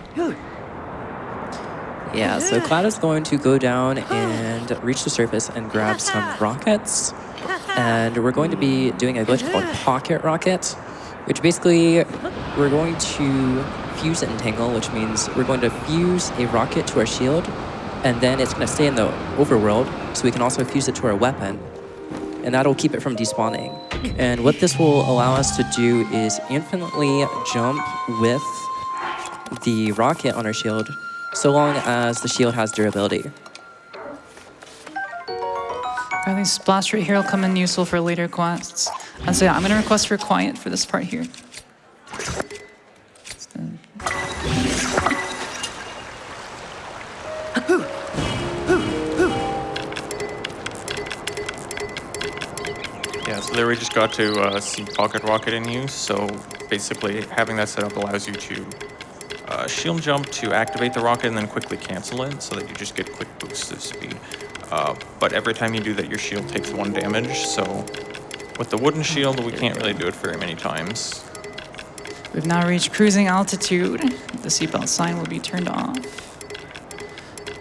Yeah, so Cloud is going to go down and reach the surface and grab some rockets. And we're going to be doing a glitch called Pocket Rocket, which basically we're going to fuse entangle, which means we're going to fuse a rocket to our shield, and then it's going to stay in the overworld, so we can also fuse it to our weapon. And that'll keep it from despawning. And what this will allow us to do is infinitely jump with the rocket on our shield, so long as the shield has durability. I think splash right here will come in useful for later quests. And so yeah, I'm gonna request for quiet for this part here. Yeah, so there we just got to see Pocket Rocket in use. So basically, having that set up allows you to shield jump to activate the rocket and then quickly cancel it so that you just get quick boosts of speed. But every time you do that, your shield takes 1 damage. So with the wooden shield, we can't really do it very many times. We've now reached cruising altitude. The seatbelt sign will be turned off.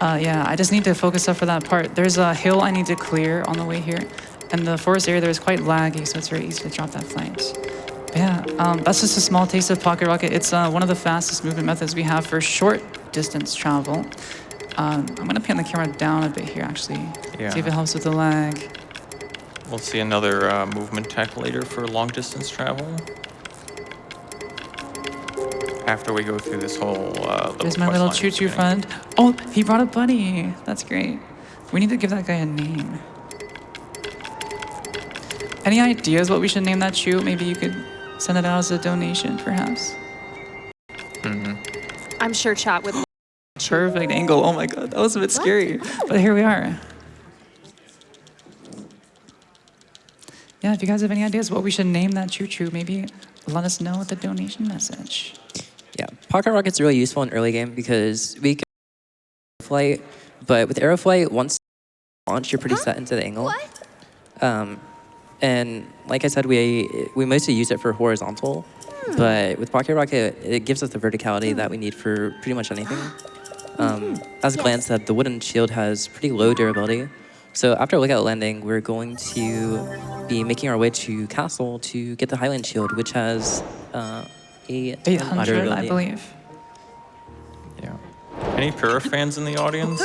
Yeah, I just need to focus up for that part. There's a hill I need to clear on the way here. And the forest area there is quite laggy, so it's very easy to drop that flight. But yeah, that's just a small taste of Pocket Rocket. It's one of the fastest movement methods we have for short distance travel. I'm gonna pan the camera down a bit here, actually. Yeah. See if it helps with the lag. We'll see another movement tech later for long distance travel. After we go through this whole There's my little choo-choo friend. Oh, he brought a buddy. That's great. We need to give that guy a name. Any ideas what we should name that chew? Maybe you could send it out as a donation, perhaps. I'm sure chat would. Perfect angle. Oh my god, that was a bit scary. But here we are. Yeah, if you guys have any ideas what we should name that choo-choo, maybe let us know with the donation message. Yeah, pocket rocket's really useful in early game because we can flight, but with arrow flight, once you launch, you're pretty set into the angle. And like I said, we mostly use it for horizontal, but with pocket rocket, it gives us the verticality that we need for pretty much anything. As Glan said, the wooden shield has pretty low durability. So after Lookout Landing, we're going to be making our way to Castle to get the Highland Shield, which has 800, durability. I believe. Yeah. Any Pyrrha fans in the audience?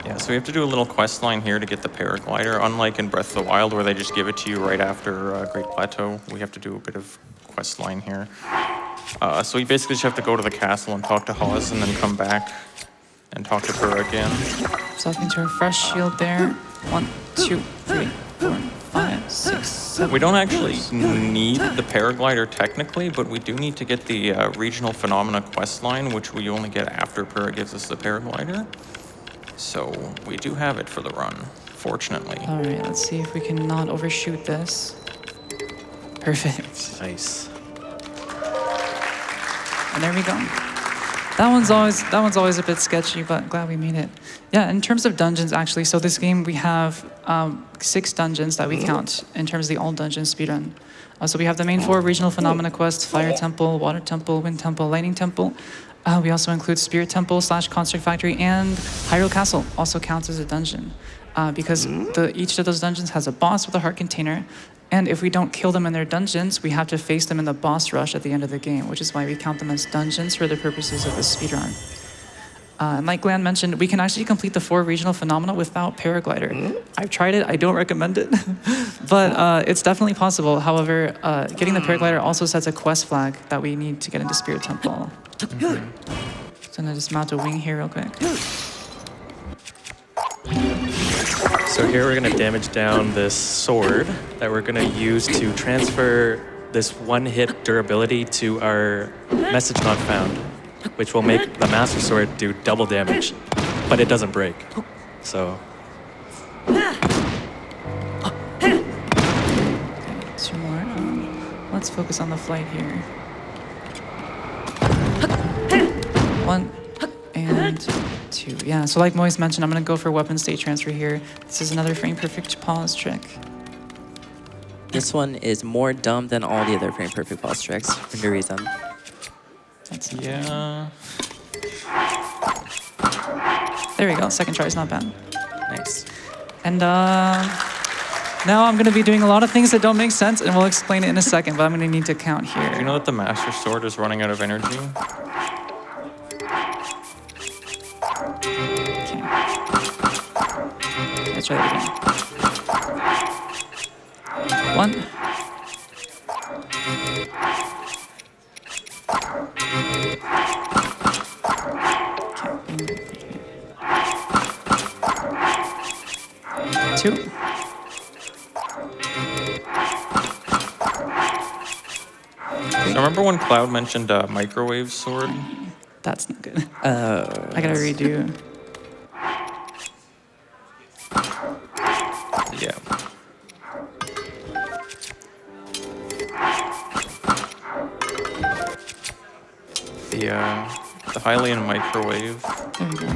Yeah, so we have to do a little quest line here to get the paraglider. Unlike in Breath of the Wild, where they just give it to you right after Great Plateau, we have to do a bit of quest line here. So we basically just have to go to the castle and talk to Hawes and then come back and talk to Pyrrha again. So I think to refresh shield there. 1, 2, 3, 4, 5, 6, 7. We don't actually need the paraglider technically, but we do need to get the regional phenomena quest line, which we only get after Pyrrha gives us the paraglider. So we do have it for the run, fortunately. All right, let's see if we can not overshoot this. Perfect. Nice. And there we go. That one's always a bit sketchy, but glad we made it. Yeah, in terms of dungeons, actually, so this game we have 6 dungeons that we count in terms of the all dungeon speedrun. So we have the main 4 regional phenomena quests: Fire Temple, Water Temple, Wind Temple, Lightning Temple. We also include Spirit Temple / Construct Factory, and Hyrule Castle also counts as a dungeon because each of those dungeons has a boss with a heart container. And if we don't kill them in their dungeons, we have to face them in the boss rush at the end of the game, which is why we count them as dungeons for the purposes of the speedrun. And like Glan mentioned, we can actually complete the 4 regional phenomena without paraglider. I've tried it, I don't recommend it, but it's definitely possible. However, getting the paraglider also sets a quest flag that we need to get into Spirit Temple. So I'm gonna just mount a wing here real quick. So here we're gonna damage down this sword that we're gonna use to transfer this one-hit durability to our message not found, which will make the Master Sword do double damage, but it doesn't break. So. Okay, 2 more. Let's focus on the flight here. 1 and 2. Yeah, so like Moist mentioned, I'm gonna go for weapon state transfer here. This is another frame perfect pause trick. This one is more dumb than all the other frame perfect pause tricks for no reason. That's Yeah. There we go. Second try is not bad. Nice. And now I'm gonna be doing a lot of things that don't make sense, and we'll explain it in a second. But I'm gonna need to count here. Do you know that the Master Sword is running out of energy? Okay. Let's try that again. 1. Okay. 2. So remember when Cloud mentioned microwave sword? That's not good. I gotta redo. Yeah. The Hylian microwave There we go.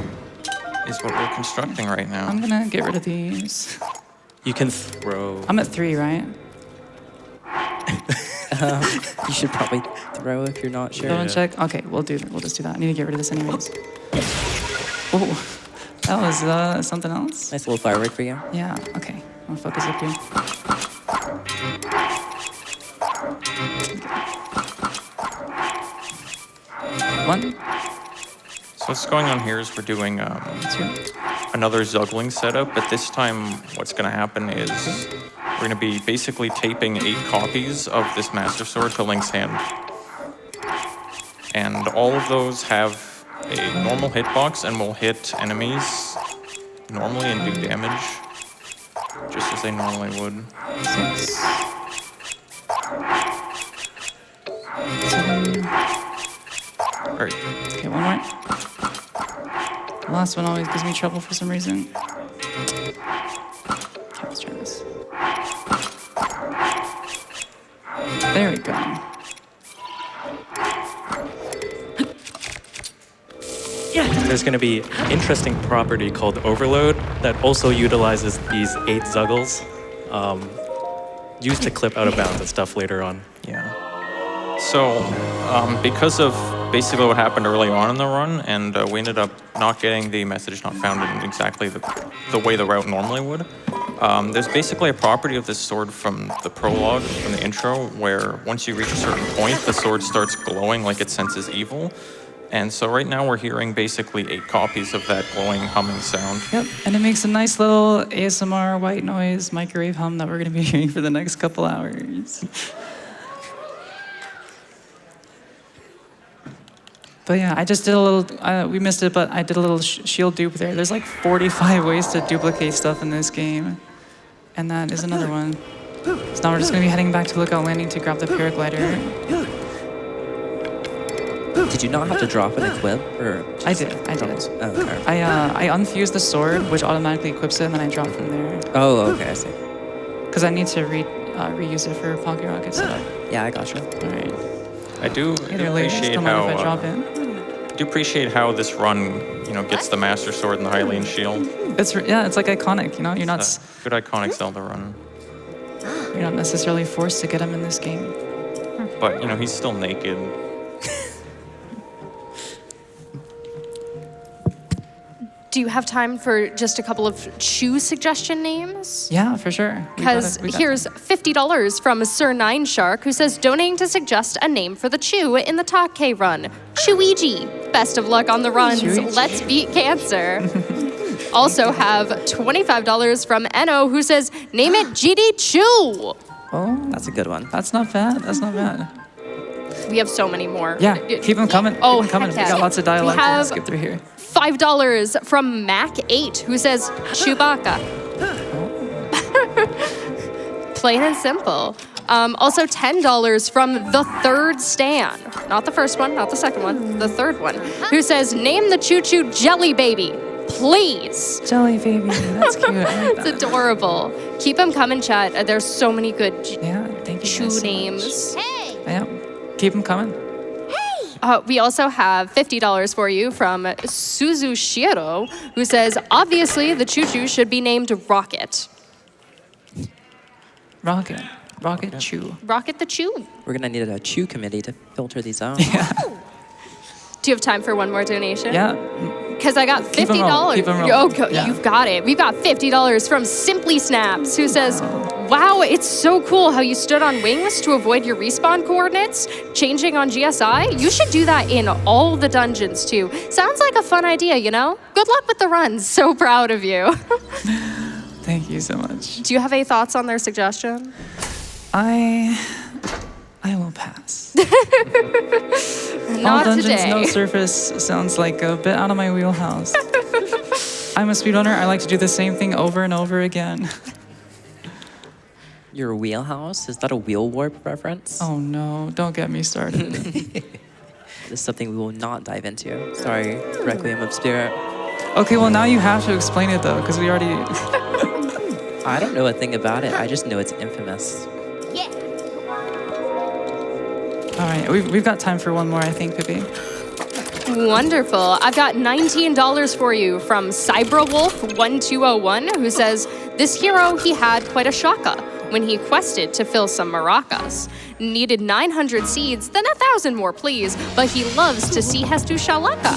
is what we're constructing right now. I'm gonna get rid of these. You can throw. I'm at 3, right? You should probably throw if you're not sure. Throw and check. Okay, we'll just do that. I need to get rid of this anyways. Oh, that was something else. Nice little firework for you. Yeah. Okay. I'm gonna focus up here. One, So what's going on here is we're doing 2. another Zuggling setup, but this time what's going to happen is we're going to be basically taping 8 copies of this Master Sword to Link's hand. And all of those have a normal hitbox and will hit enemies normally and do damage, just as they normally would. 6, 7, All right. Okay, one more. The last one always gives me trouble for some reason. Okay, let's try this. There we go. There's going to be an interesting property called overload that also utilizes these 8 zuggles used to clip out of bounds and stuff later on. Yeah. So, because of basically what happened early on in the run, and we ended up not getting the message not found in exactly the way the route normally would, there's basically a property of this sword from the prologue, from the intro, where once you reach a certain point, the sword starts glowing like it senses evil. And so right now we're hearing basically 8 copies of that glowing, humming sound. Yep, and it makes a nice little ASMR white noise microwave hum that we're going to be hearing for the next couple hours. But yeah, I just did a little, we missed it, but I did a little shield dupe there. There's like 45 ways to duplicate stuff in this game. And that is another one. So now we're just going to be heading back to Lookout Landing to grab the paraglider. Did you not have to drop an equip? Or I did. Oh, okay. I unfused the sword, which automatically equips it, and then I drop from there. Oh, okay, I see. Because I need to reuse it for pocket rocket setup. Yeah, I gotcha. All right. I do Either ladies, appreciate don't mind if I how drop in. I do appreciate how this run, gets the Master Sword and the Hylian Shield. It's like iconic. You're not Good iconic Zelda run. you're not necessarily forced to get him in this game. But he's still naked. Do you have time for just a couple of shoe suggestion names? Yeah, for sure. Because here's $50 from Sir Nine Shark, who says donating to suggest a name for the Chew in the Take run. Chewiigi. Best of luck on the runs. Chewiigi. Let's beat cancer. Also have $25 from Eno, who says name it GD Chew. Oh, That's a good one. that's not bad. That's not bad. We have so many more. Yeah, keep them coming. Oh, keep them coming. heck We got yeah. lots of dialogue We have to skip through here. $5 from Mac8, who says Chewbacca. Plain and simple. Also $10 from the third Stan. Not the first one, not the second one, the third one. Who says, name the Choo Choo Jelly Baby, please. Jelly baby, that's cute. I like It's that. adorable. Keep them coming, chat. There's so many good Yeah, thank you Chew guys so names. much. Yeah, keep them coming. We also have $50 for you from Suzushiro, who says, obviously the Choo Choo should be named Rocket. Rocket Chew. Rocket the Chew. We're gonna need a chew committee to filter these out. Do you have time for one more donation? Yeah, Because I got Keep 'em $50. rolling, keep 'em rolling. Oh, Yeah. you've got it. We've got $50 from Simply Snaps, who says, wow, it's so cool how you stood on wings to avoid your respawn coordinates, changing on GSI. You should do that in all the dungeons, too. Sounds like a fun idea, Good luck with the runs. So proud of you. thank you so much. Do you have any thoughts on their suggestion? I will pass. Not All dungeons, today. no surface sounds like a bit out of my wheelhouse. I'm a speedrunner. I like to do the same thing over and over again. Your wheelhouse? Is that a wheel warp reference? Oh no, don't get me started. This is something we will not dive into. Sorry, Requiem of Spirit. Okay, well now you have to explain it though, because we already... I don't know a thing about it. I just know it's infamous. All right, we've got time for one more, I think, Pippi. Wonderful. I've got $19 for you from Cyberwolf1201, who says, this hero, he had quite a shaka when he quested to fill some maracas. Needed 900 seeds, then 1,000 more, please. But he loves to see Hestu Shalaka.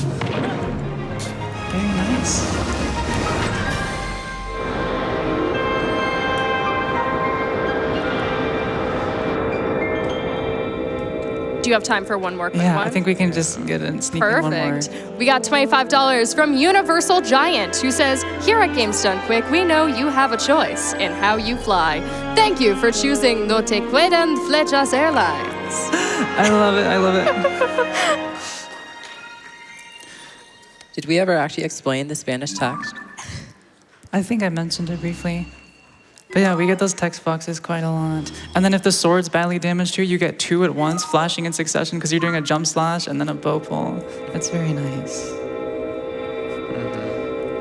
Very nice. Do you have time for one more quick Yeah, one? I think we can just get in sneak in one more. Perfect. We got $25 from Universal Giant, who says, here at Games Done Quick, we know you have a choice in how you fly. Thank you for choosing No Te Quedan Flechas Airlines. I love it. I love it. Did we ever actually explain the Spanish text? I think I mentioned it briefly. But yeah, we get those text boxes quite a lot. And then if the sword's badly damaged here, you get 2 at once, flashing in succession because you're doing a jump slash and then a bow pull. That's very nice.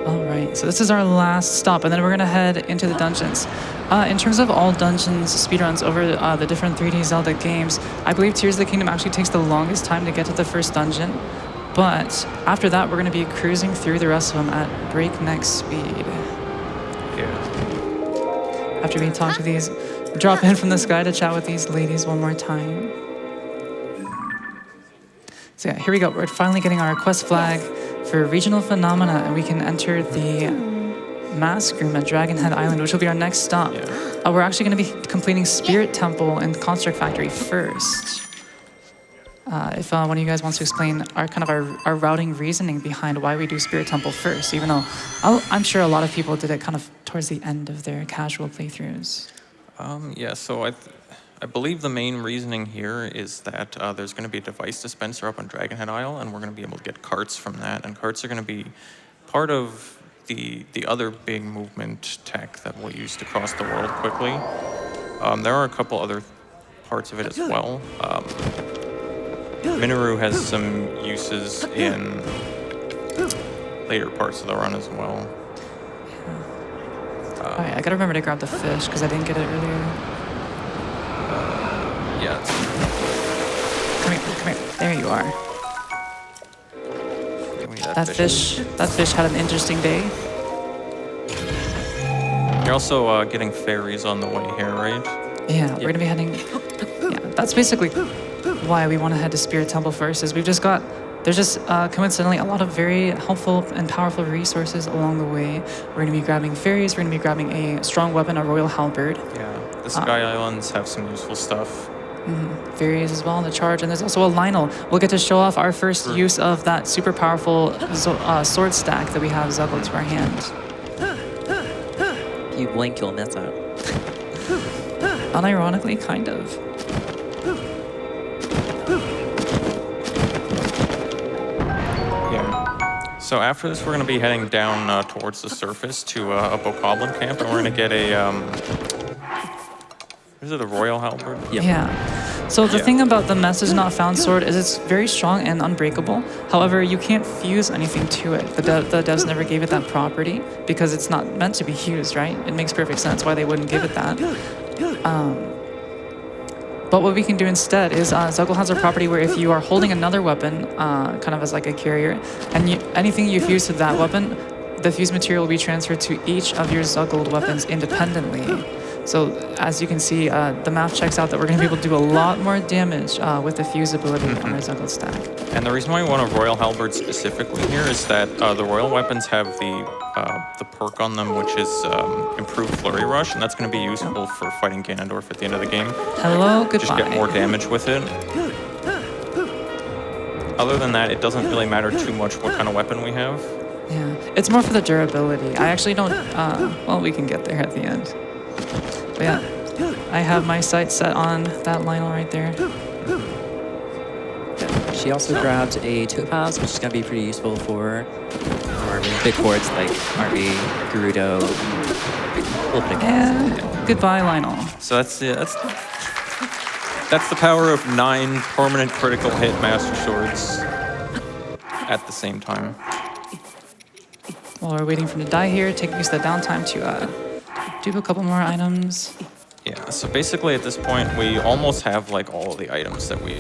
All right, so this is our last stop, and then we're gonna head into the dungeons. In terms of all dungeons speedruns over the different 3D Zelda games, I believe Tears of the Kingdom actually takes the longest time to get to the first dungeon. But after that, we're gonna be cruising through the rest of them at breakneck speed. Yeah. After we talk to these, drop in from the sky to chat with these ladies one more time. So yeah, here we go. We're finally getting our quest flag for regional phenomena, and we can enter the mask room at Dragonhead Island, which will be our next stop. Yeah. We're actually going to be completing Spirit Temple and Construct Factory first. If one of you guys wants to explain our routing reasoning behind why we do Spirit Temple first, even though I'm sure a lot of people did it kind of towards the end of their casual playthroughs. Yeah, so I believe the main reasoning here is that there's going to be a device dispenser up on Dragonhead Isle, and we're going to be able to get carts from that. And carts are going to be part of the other big movement tech that we'll use to cross the world quickly. There are a couple other parts of it as well. Minoru has some uses in later parts of the run as well. Alright, I gotta remember to grab the fish because I didn't get it earlier. Yeah. Come here. There you are. Give me That fish had an interesting day. You're also getting fairies on the way here, right? Yeah, we're gonna be heading. Yeah, that's basically why we want to head to Spirit Temple first. Is there's just coincidentally a lot of very helpful and powerful resources along the way. We're gonna be grabbing fairies. We're gonna be grabbing a strong weapon, a royal halberd. Yeah. The Sky Islands have some useful stuff. Fairies as well on the charge, and there's also a Lionel. We'll get to show off our first use of that super powerful sword stack that we have Zelda to our hand. If you blink, you'll miss out. Unironically, kind of. Yeah. So after this, we're going to be heading down towards the surface to a Bokoblin camp, and we're going to get a... is it a royal halberd? Yep. Yeah. So the thing about the message not found sword is it's very strong and unbreakable. However, you can't fuse anything to it. The devs never gave it that property because it's not meant to be fused, right? It makes perfect sense why they wouldn't give it that. But what we can do instead is Zuggle has a property where if you are holding another weapon, kind of as like a carrier, and anything you fuse to that weapon, the fused material will be transferred to each of your Zuggled weapons independently. So as you can see, the math checks out that we're going to be able to do a lot more damage with the fuse ability on our Zuggled stack. And the reason why we want a royal halberd specifically here is that the royal weapons have the perk on them, which is improved flurry rush, and that's going to be useful for fighting Ganondorf at the end of the game. Hello, goodbye. Just get more damage with it. Other than that, it doesn't really matter too much what kind of weapon we have. Yeah, it's more for the durability. I actually don't, well, we can get there at the end. But yeah, I have my sights set on that Lionel right there. She also grabbed a topaz, which is going to be pretty useful for big boards like RB, Gerudo, And goodbye, Lionel. So that's the power of 9 permanent critical hit Master Swords at the same time. While we're waiting for him to die here, use the downtime to do a couple more items. Yeah, so basically at this point, we almost have like all of the items that we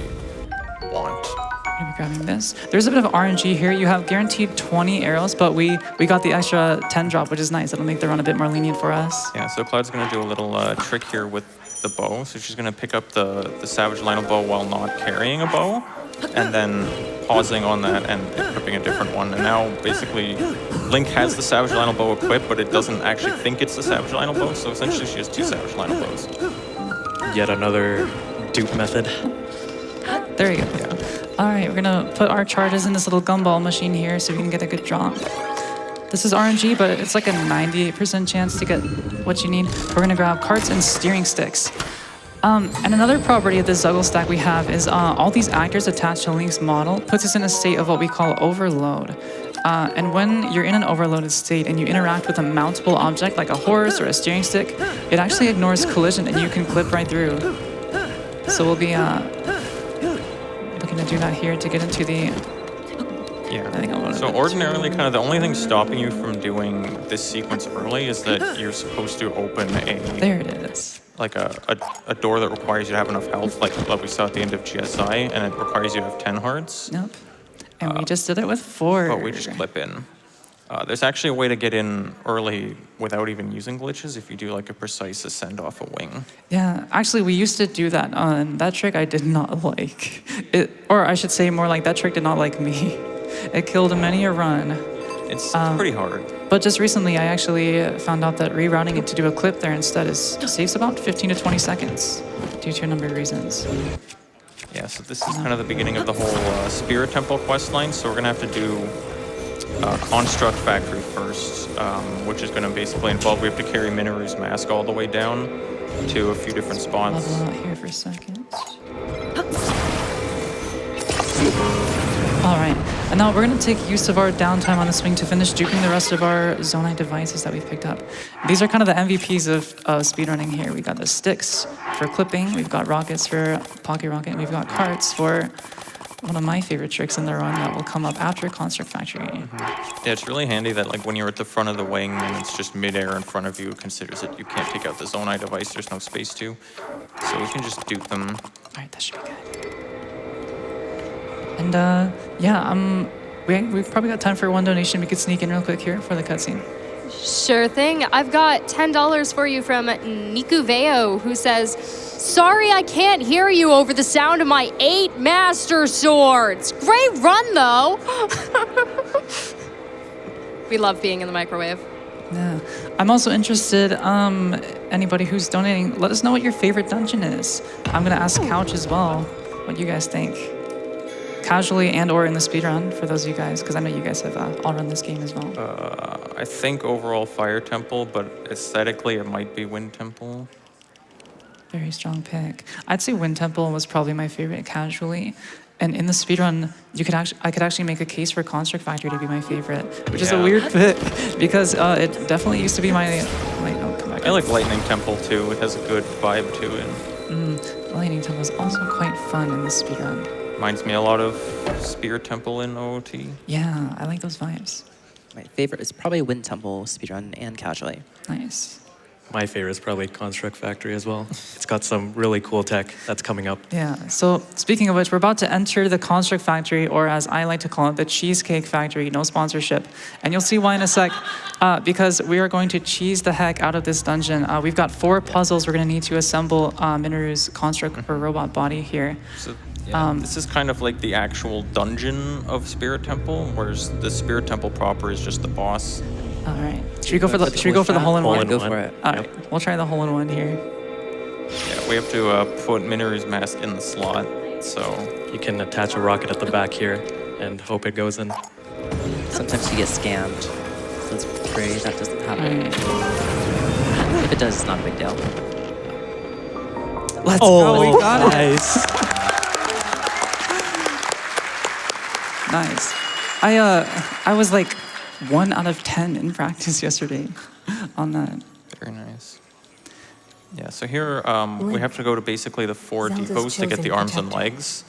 want. I'm gonna be grabbing this. There's a bit of RNG here. You have guaranteed 20 arrows, but we got the extra 10 drop, which is nice. It'll make the run a bit more lenient for us. Yeah, so Cloud's gonna do a little trick here with the bow. So she's gonna pick up the Savage Lionel bow while not carrying a bow, and then pausing on that and equipping a different one. And now basically Link has the Savage Lionel bow equipped, but it doesn't actually think it's the Savage Lionel bow, so essentially she has 2 Savage Lionel bows. Yet another dupe method. There you go. Yeah. All right, we're gonna put our charges in this little gumball machine here so we can get a good drop. This is RNG, but it's like a 98% chance to get what you need. We're gonna grab carts and steering sticks. And another property of the Zuggle stack we have is all these actors attached to Link's model puts us in a state of what we call overload. And when you're in an overloaded state and you interact with a mountable object like a horse or a steering stick, it actually ignores collision and you can clip right through. So we'll be looking to do that here to get into the... Yeah. I think I'll So ordinarily, kind of the only thing stopping you from doing this sequence early is that you're supposed to open There it is. like a door that requires you to have enough health, like we saw at the end of GSI, and it requires you to have 10 hearts. Nope. And we just did it with 4. But we just clip in. There's actually a way to get in early without even using glitches if you do like a precise ascend off a wing. Yeah, actually, we used to do that. That trick I did not like. Or I should say more like that trick did not like me. It killed many a run. It's pretty hard. But just recently, I actually found out that rerouting it to do a clip there instead saves about 15 to 20 seconds due to a number of reasons. Yeah, so this is kind of the beginning of the whole Spirit Temple quest line. So we're gonna have to do Construct Factory first, which is gonna basically involve we have to carry Minoru's mask all the way down to a few different spots. Level out here for a second. All right, and now we're gonna take use of our downtime on the swing to finish duping the rest of our Zonite devices that we've picked up. These are kind of the MVPs of speedrunning here. We got the sticks for clipping, we've got rockets for Pocket Rocket, and we've got carts for one of my favorite tricks in the run that will come up after Construct Factory. Yeah, it's really handy that like when you're at the front of the wing and it's just midair in front of you, it considers that you can't take out the Zonite device, there's no space to. So we can just dupe them. All right, that should be good. And yeah, we've probably got time for one donation. We could sneak in real quick here for the cutscene. Sure thing. I've got $10 for you from Nikuveo, who says, "Sorry I can't hear you over the sound of my 8 Master Swords. Great run, though." We love being in the microwave. Yeah. I'm also interested, anybody who's donating, let us know what your favorite dungeon is. I'm gonna ask Couch as well, what you guys think. Casually and or in the speedrun, for those of you guys, because I know you guys have all run this game as well. I think overall Fire Temple, but aesthetically it might be Wind Temple. Very strong pick. I'd say Wind Temple was probably my favorite casually. And in the speedrun, I could actually make a case for Construct Factory to be my favorite, which is a weird pick because it definitely used to be my oh, come back. I like Lightning Temple too. It has a good vibe to it. Lightning Temple is also quite fun in the speedrun. Reminds me a lot of Spirit Temple in OOT. Yeah, I like those vibes. My favorite is probably Wind Temple speedrun and casually. Nice. My favorite is probably Construct Factory as well. It's got some really cool tech that's coming up. Yeah, so speaking of which, we're about to enter the Construct Factory, or as I like to call it, the Cheesecake Factory, no sponsorship. And you'll see why in a sec, because we are going to cheese the heck out of this dungeon. We've got 4 puzzles we're gonna need to assemble Minoru's construct or robot body here. So, yeah, this is kind of like the actual dungeon of Spirit Temple, whereas the Spirit Temple proper is just the boss. All right, should we go for the hole-in-one? Go for it. All right, we'll try the hole-in-one here. Yeah, we have to put Minoru's mask in the slot, so... You can attach a rocket at the back here and hope it goes in. Sometimes you get scammed. So let's pray that doesn't happen. If it does, it's not a big deal. Let's go, we got it. Nice. Nice. I was like 1 out of 10 in practice yesterday on that. Very nice. Yeah, so here we have to go to basically the 4 Zelda's depots to get the arms and protector. legs.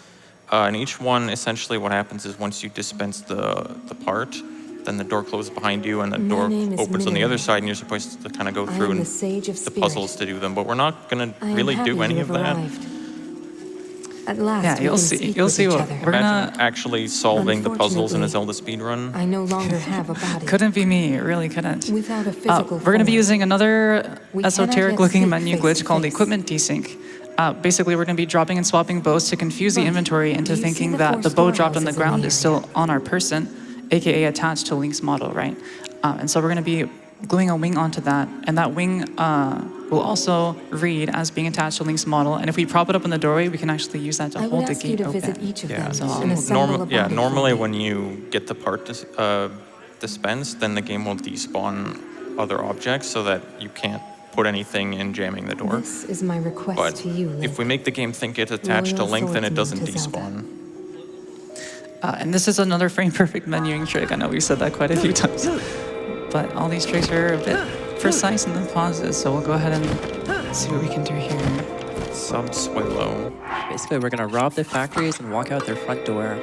And each one, essentially what happens is once you dispense the part, then the door closes behind you and the door name is opens on the other Minoru. side and you're supposed to kind of go I through am and the Sage of the Spirit. puzzles to do them, but we're not going to I am really happy do any you of have that. arrived. At last, Yeah, we you'll can see. speak You'll with see each what other. we're Imagine gonna. actually solving the puzzles in a Zelda speedrun. I no longer have a body. Couldn't be me. It really couldn't. Without a physical We're going to be form. using another We cannot esoteric-looking yet menu speak glitch face to called face. equipment desync. Basically, we're going to be dropping and swapping bows to confuse the Right. inventory Do into you see thinking the that 4 the bow dropped on the storehouses in ground the is area? still on our person, aka attached to Link's model, right? And so we're going to be gluing a wing onto that, and that wing will also read as being attached to Link's model. And if we prop it up in the doorway, we can actually use that to I hold would the ask you gate to open. visit each of them So, and assemble a body Normally for me. when you get the part dispensed, then the game will despawn other objects so that you can't put anything in jamming the door. This is my request But to you, Link. if we make the game think it's attached to Loyal Link, then it doesn't swordsman to Zelda. despawn. And this is another frame-perfect menuing trick. I know we've said that quite a few times. But all these tricks are a bit precise in the pauses, so we'll go ahead and see what we can do here. Subsuelo. Basically, we're gonna rob the factories and walk out their front door.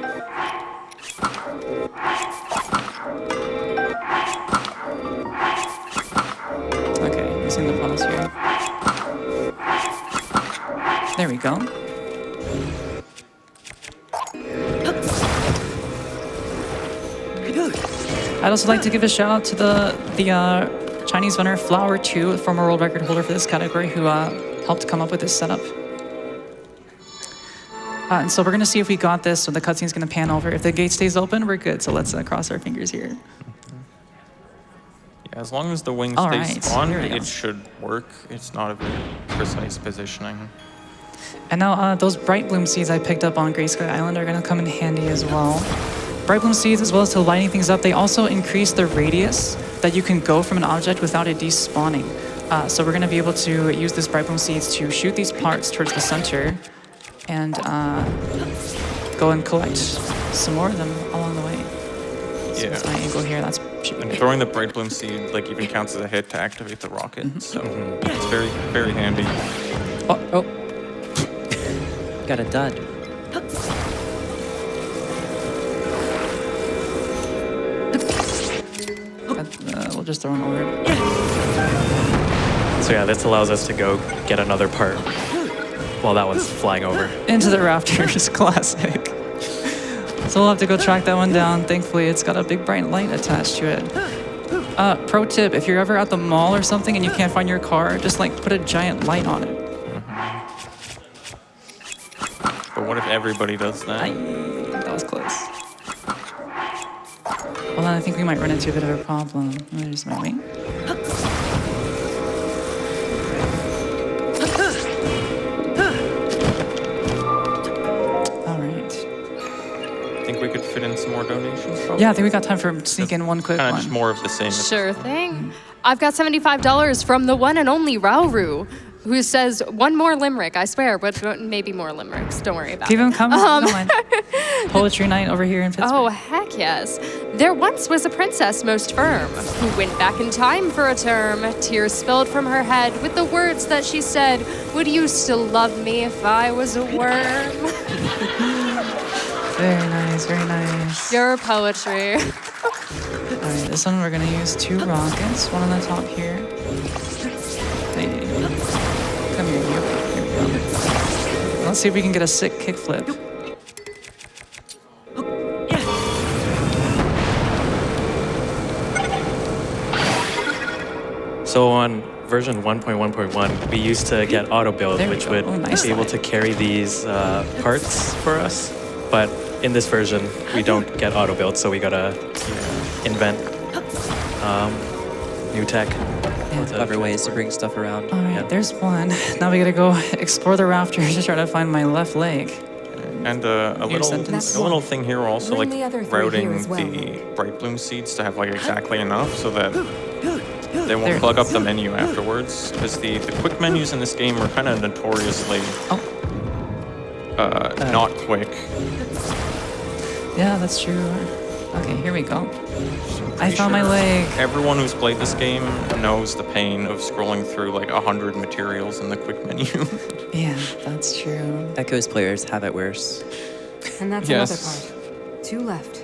Okay, missing the pause here. There we go. I'd also like to give a shout out to the Chinese winner Flower 2, former world record holder for this category, who helped come up with this setup. And so we're gonna see if we got this. So the cutscene's gonna pan over. If the gate stays open, we're good. So let's cross our fingers here. Yeah, as long as the wings All stay right, spawned, here we go. it should work. It's not a very precise positioning. And now those bright bloom seeds I picked up on Gray Sky Island are gonna come in handy as well. Bright bloom seeds, as well as to lighting things up, they also increase the radius that you can go from an object without it despawning. So we're gonna be able to use this bright bloom seeds to shoot these parts towards the center and go and collect some more of them along the way. So Yeah. that's my angle here. That's should be And good. throwing the bright bloom seed like even counts as a hit to activate the rocket. So it's very, very handy. Oh. Got a dud. We'll just throw it over. So yeah, this allows us to go get another part while that one's flying over. Into the rafters, classic. So we'll have to go track that one down. Thankfully, it's got a big bright light attached to it. Pro tip, if you're ever at the mall or something and you can't find your car, just like put a giant light on it. But what if everybody does that? That was close. Well, then I think we might run into a bit of a problem. There's my wing. All right. Think we could fit in some more donations? Probably? Yeah, I think we got time for sneak in one quick Kind of one. just more of the same. Sure thing. I've got $75 from the one and only Rauru, who says, one more limerick, I swear, but maybe more limericks. Don't worry about Keep it. them coming. Don't mind. Poetry night over here in Pittsburgh. Oh, heck yes. There once was a princess most firm who went back in time for a term. Tears spilled from her head with the words that she said, would you still love me if I was a worm? Very nice, very nice. Your poetry. All right, this one we're gonna use 2 rockets, one on the top here. Hey, come here, you. Here we go. Let's see if we can get a sick kickflip. So on version 1.1.1, we used to get auto build, There we which go. would Oh, nice be able slide. to carry these parts for us. But in this version, we don't get auto build, so we gotta invent new tech. Clever ways to bring stuff around. All right, there's one. Now we gotta go explore the rafters to try to find my left leg. And Your sentence. a little thing here also, Bring like the other 3 routing here as well. the bright bloom seeds to have like exactly enough so that they There won't it plug up is. the menu afterwards. Because the quick menus in this game are kind of notoriously not quick. Yeah, that's true. Okay, here we go. I found my leg. Everyone who's played this game knows the pain of scrolling through like 100 materials in the quick menu. Yeah, that's true. Echo's players have it worse. And that's Yes. another part. 2 left.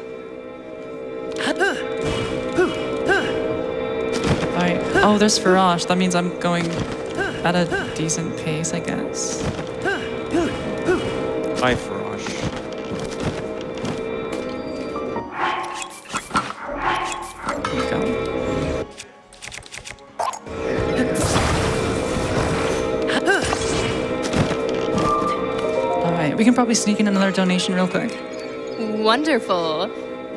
All right. Oh, there's Farash. That means I'm going at a decent pace, I guess. Hi, Farash. Here we go. All right, we can probably sneak in another donation real quick. Wonderful.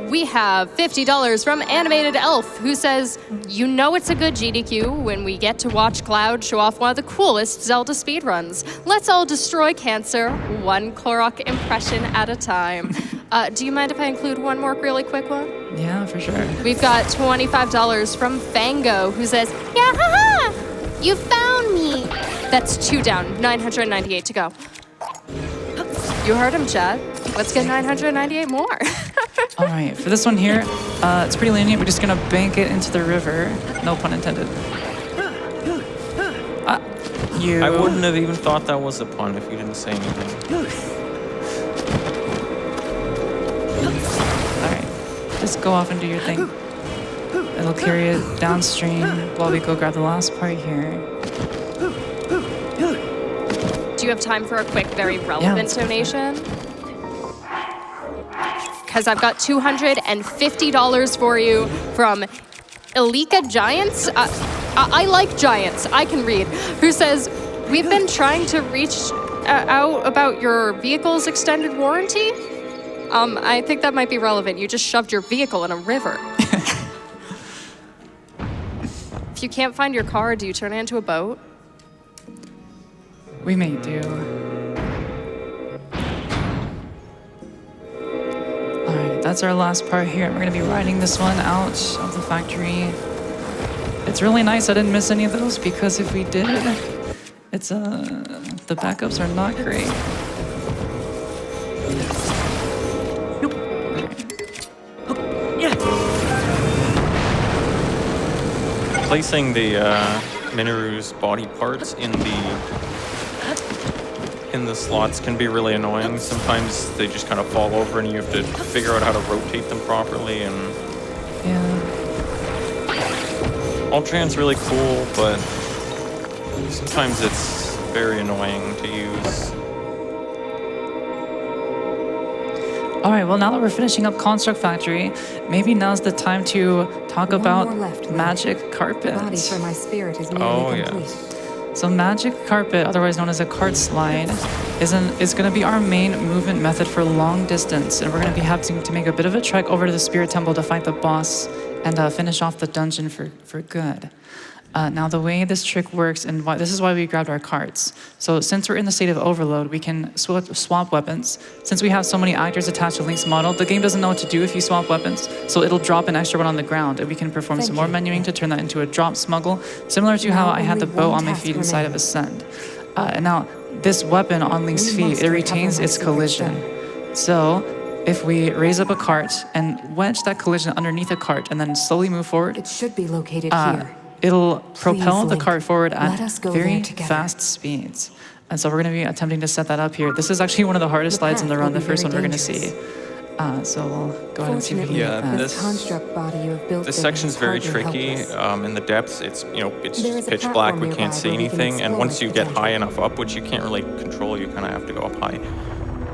We have $50 from Animated Elf, who says, you know it's a good GDQ when we get to watch Cloud show off one of the coolest Zelda speedruns. Let's all destroy cancer, one Korok impression at a time. Do you mind if I include one more really quick one? Yeah, for sure. We've got $25 from Fango, who says, yeah, haha, you found me. That's 2 down, 998 to go. You heard him, Chad. Let's get 998 more. All right, for this one here, it's pretty lenient. We're just gonna bank it into the river. No pun intended. You. I wouldn't have even thought that was a pun if you didn't say anything. All right, just go off and do your thing. It'll carry it downstream while we go grab the last part here. Do you have time for a quick, very relevant let's go for it. donation? Because I've got $250 for you from Elika Giants. I like giants. I can read. Who says, we've been trying to reach out about your vehicle's extended warranty. I think that might be relevant. You just shoved your vehicle in a river. If you can't find your car, do you turn it into a boat? We may do. All right, that's our last part here. We're gonna be riding this one out of the factory. It's really nice I didn't miss any of those because if we did, it's the backups are not great. Placing the Minoru's body parts in the slots can be really annoying. Sometimes they just kind of fall over and you have to figure out how to rotate them properly. And Yeah. Ultraman's really cool, but sometimes it's very annoying to use. All right, well, now that we're finishing up Construct Factory, maybe now's the time to talk about more left, magic The body carpet. for my spirit is nearly Oh, yeah. complete. So magic carpet, otherwise known as a cart slide, is going to be our main movement method for long distance, and we're going to be having to make a bit of a trek over to the Spirit Temple to fight the boss and finish off the dungeon for good. Now the way this trick works, and this is why we grabbed our carts. So since we're in the state of overload, we can swap weapons. Since we have so many actors attached to Link's model, the game doesn't know what to do if you swap weapons. So it'll drop an extra one on the ground, and we can perform some more menuing to turn that into a drop smuggle, similar to how I had the bow on my feet inside of Ascend. And now this weapon on Link's feet, it retains its collision. So if we raise up a cart and wedge that collision underneath a cart and then slowly move forward, It should be located here. it'll propel the Link, cart forward let at us go very there together. fast speeds. And so we're going to be attempting to set that up here. This is actually one of the hardest slides in the path run, will the be first very one we're going to see. dangerous. So we'll go ahead and see if we can Fortunately, Yeah, get that. this this- construct body you have built This there section's is very hardly tricky. helpless. In the depths, it's it's There just is a pitch black. platform We can't nearby see where we can anything, and explore once its you get high potential. enough up, which you can't really control, you kind of have to go up high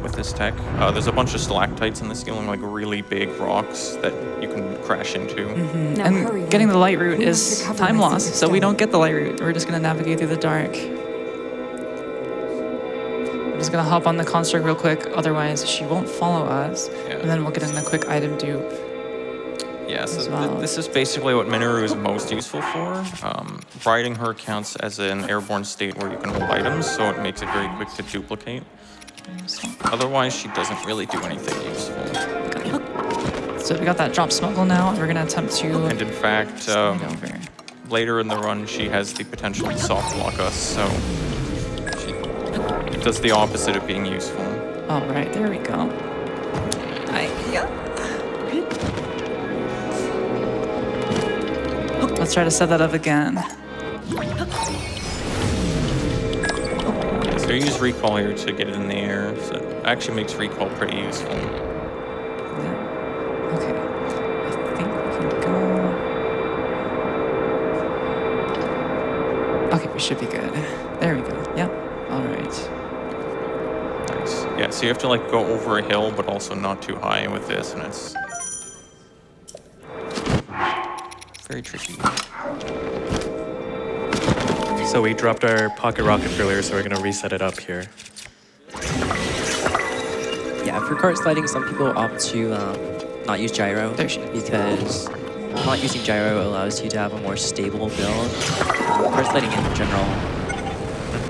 with this tech. There's a bunch of stalactites in the ceiling, like really big rocks that you can crash into. Now And hurry, getting Link. the light route We must is recover time my loss, secret so we stone. don't get the light route. We're just going to navigate through the dark. I'm just going to hop on the construct real quick, otherwise she won't follow us. Yeah. And then we'll get in a quick item dupe. Yeah, so as well. this is basically what Minoru is most useful for. Riding her counts as an airborne state where you can hold items, so it makes it very quick to duplicate. Otherwise, she doesn't really do anything useful. So we got that drop smuggle now, and we're going to attempt to And in fact, slide over. later in the run, she has the potential to soft lock us, so it does the opposite of being useful. All right, there we go. Let's try to set that up again. So you use recall here to get it in the air, so it actually makes recall pretty useful. Yeah. Okay. I think we can go. Okay, we should be good. There we go. Yep. All right. Nice. Yeah, so you have to like go over a hill, but also not too high with this, and it's very tricky. So we dropped our pocket rocket earlier, so we're gonna reset it up here. Yeah, for cart sliding, some people opt to not use gyro There she is. because not using gyro allows you to have a more stable build. Cart sliding in general,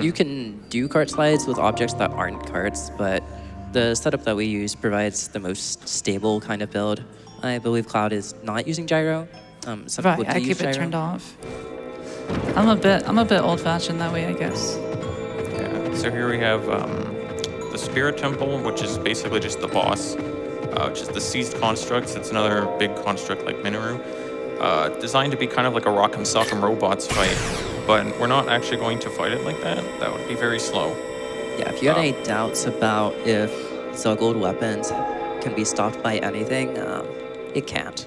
you can do cart slides with objects that aren't carts, but the setup that we use provides the most stable kind of build. I believe Cloud is not using gyro. Some Right, people do I use keep it gyro. turned off. I'm a bit old-fashioned that way, I guess. Yeah. So here we have the Spirit Temple, which is basically just the boss, which is the Seized Constructs. It's another big construct like Minoru, designed to be kind of like a Rock'em Sock'em Robots fight, but we're not actually going to fight it like that. That would be very slow. Yeah, if you had any doubts about if Zuggled weapons can be stopped by anything, it can't.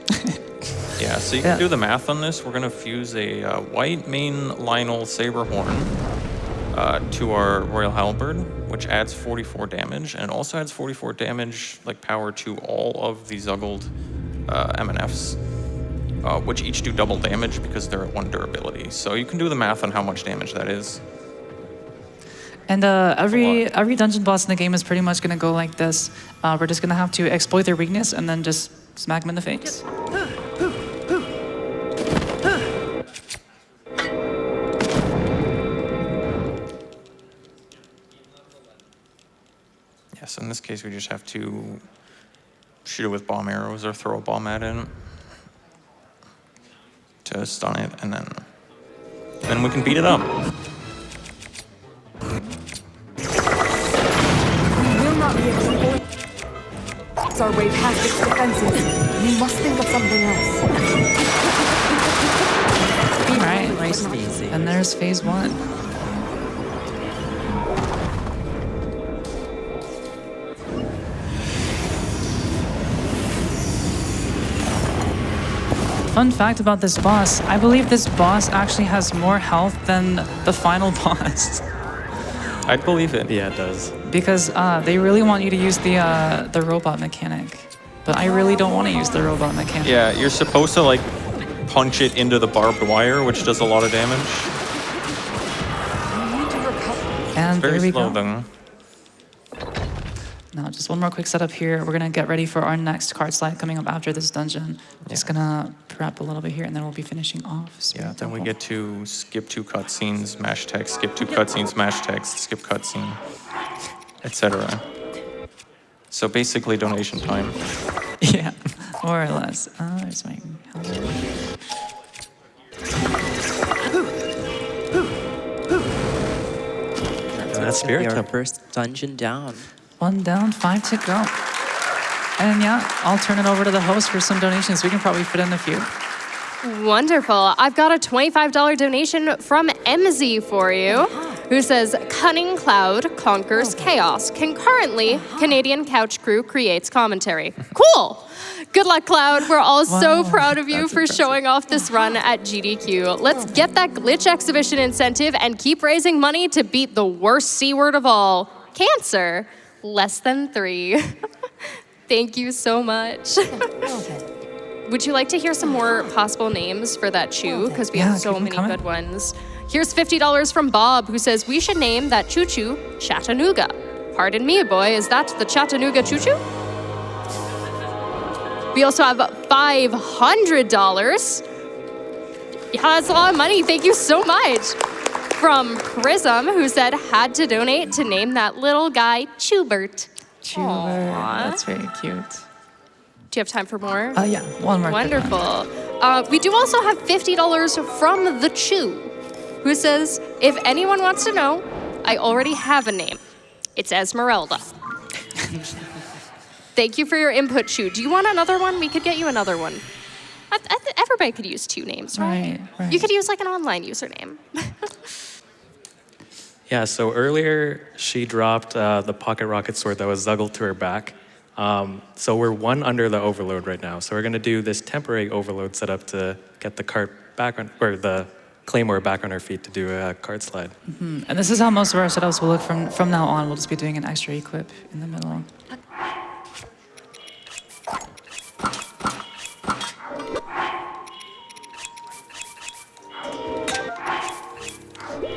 Yeah, so you can do the math on this. We're going to fuse a white main Lionel Saber Horn to our Royal Halberd, which adds 44 damage, and it also adds 44 damage, like power to all of the Zuggled MNFs, which each do double damage because they're at 1 durability. So you can do the math on how much damage that is. And every dungeon boss in the game is pretty much going to go like this. We're just going to have to exploit their weakness and then just smack them in the face. Yes, in this case, we just have to shoot it with bomb arrows or throw a bomb at it to stun it, and then we can beat it up. We will not be able to hold our way past its defenses. We must think of something else. All right, Nice and easy. and there's phase 1. Fun fact about this boss, I believe this boss actually has more health than the final boss. I'd believe it. Yeah, it does. Because they really want you to use the robot mechanic. But I really don't want to use the robot mechanic. Yeah, you're supposed to like punch it into the barbed wire, which does a lot of damage. We need to recover. And Very there we slow go. though. Now, just one more quick setup here. We're gonna get ready for our next card slide coming up after this dungeon. Just gonna prep a little bit here, and then we'll be finishing off. Yeah, Spirit then we Temple. get to skip 2 cutscenes, mash text, skip 2 cutscenes, mash text, skip cutscene, etc. So basically donation time. Yeah, more or less. There's my helmet. And that's Gonna be Spirit our Temple. first dungeon down. 1 down, 5 to go. And yeah, I'll turn it over to the host for some donations. We can probably fit in a few. Wonderful. I've got a $25 donation from MZ for you, who says, Cunning Cloud conquers chaos. Concurrently, Canadian Couch Crew creates commentary. Cool! Good luck, Cloud. We're all so Wow, proud of you that's for impressive. showing off this run at GDQ. Let's get that glitch exhibition incentive and keep raising money to beat the worst C word of all, cancer. Less than 3. Thank you so much. Would you like to hear some more possible names for that chew? Because we Yeah, have so keep 'em many coming. good ones. Here's $50 from Bob, who says, we should name that choo-choo Chattanooga. Pardon me, boy, is that the Chattanooga choo-choo? We also have $500. Yeah, that's a lot of money. Thank you so much. From Prism, who said, had to donate to name that little guy Chubert. Chewer. Aw. That's very cute. Do you have time for more? Yeah, one more. quick one. Wonderful. We do also have $50 from the Chew, who says, if anyone wants to know, I already have a name. It's Esmeralda. Thank you for your input, Chew. Do you want another one? We could get you another one. Everybody could use 2 names, right? Right. You could use like an online username. Yeah, so earlier she dropped the pocket rocket sword that was zuggled to her back. So we're 1 under the overload right now. So we're gonna do this temporary overload setup to get the cart back on, or the claymore back on her feet to do a card slide. And this is how most of our setups will look from now on. We'll just be doing an extra equip in the middle.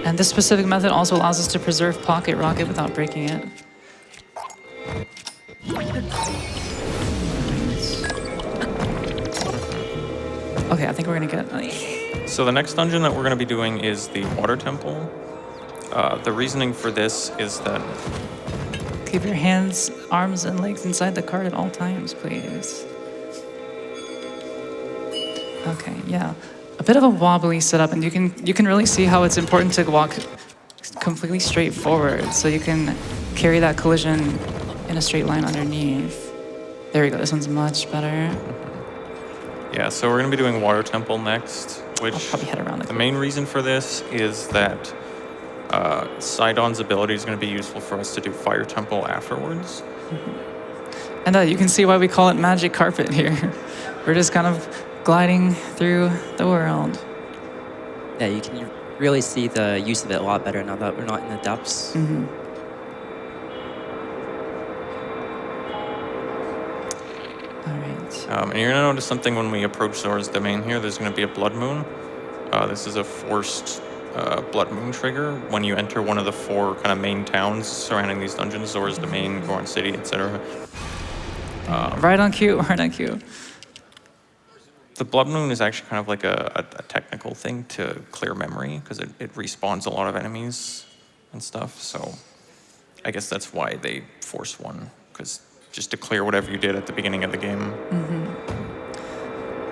And this specific method also allows us to preserve pocket rocket without breaking it. Okay, I think we're gonna get. So the next dungeon that we're going to be doing is the Water Temple. The reasoning for this is that Keep your hands, arms, and legs inside the cart at all times, please. Okay, yeah. A bit of a wobbly setup, and you can really see how it's important to walk completely straight forward, so you can carry that collision in a straight line underneath. There we go. This one's much better. Yeah, so we're going to be doing Water Temple next, which I'll probably head around the main reason for this is that Sidon's ability is going to be useful for us to do Fire Temple afterwards. And you can see why we call it magic carpet here. We're just kind of gliding through the world. Yeah, you can really see the use of it a lot better now that we're not in the depths. All right. And you're going to notice something when we approach Zora's domain here. There's going to be a blood moon. This is a forced blood moon trigger when you enter one of the 4 kind of main towns surrounding these dungeons: Zora's domain, Goron City, etc. Right on cue, right on cue. The blood moon is actually kind of like a technical thing to clear memory, because it respawns a lot of enemies and stuff. So I guess that's why they force one, because just to clear whatever you did at the beginning of the game.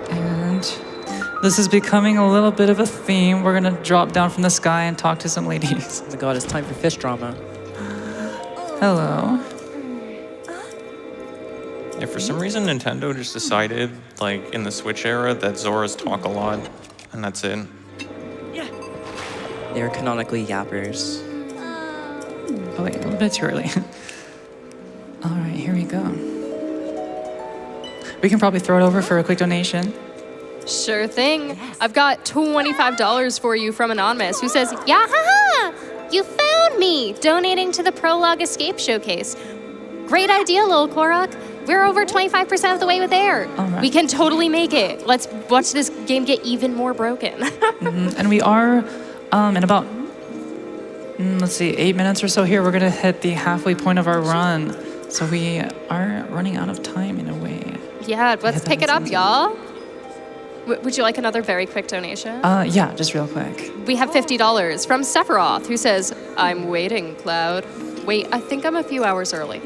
And this is becoming a little bit of a theme. We're gonna drop down from the sky and talk to some ladies. Oh my god, it's time for fish drama. Hello. Yeah, for some reason, Nintendo just decided, like, in the Switch era, that Zoras talk a lot, and that's it. They're canonically yappers. Oh wait, a little bit too early. All right, here we go. We can probably throw it over for a quick donation. Sure thing. I've got $25 for you from Anonymous, who says, "Yeah, haha! You found me! Donating to the Prologue Escape Showcase. Great idea, Lil Korok. We're over 25% of the way with there. All right. We can totally make it. Let's watch this game get even more broken." And we are in about, let's see, 8 minutes or so here. We're gonna hit the halfway point of our run. So we are running out of time in a way. Yeah, let's that pick it up, sounds y'all. Would you like another very quick donation? Yeah, just real quick. We have $50 from Sephiroth, who says, "I'm waiting, Cloud. Wait, I think I'm a few hours early."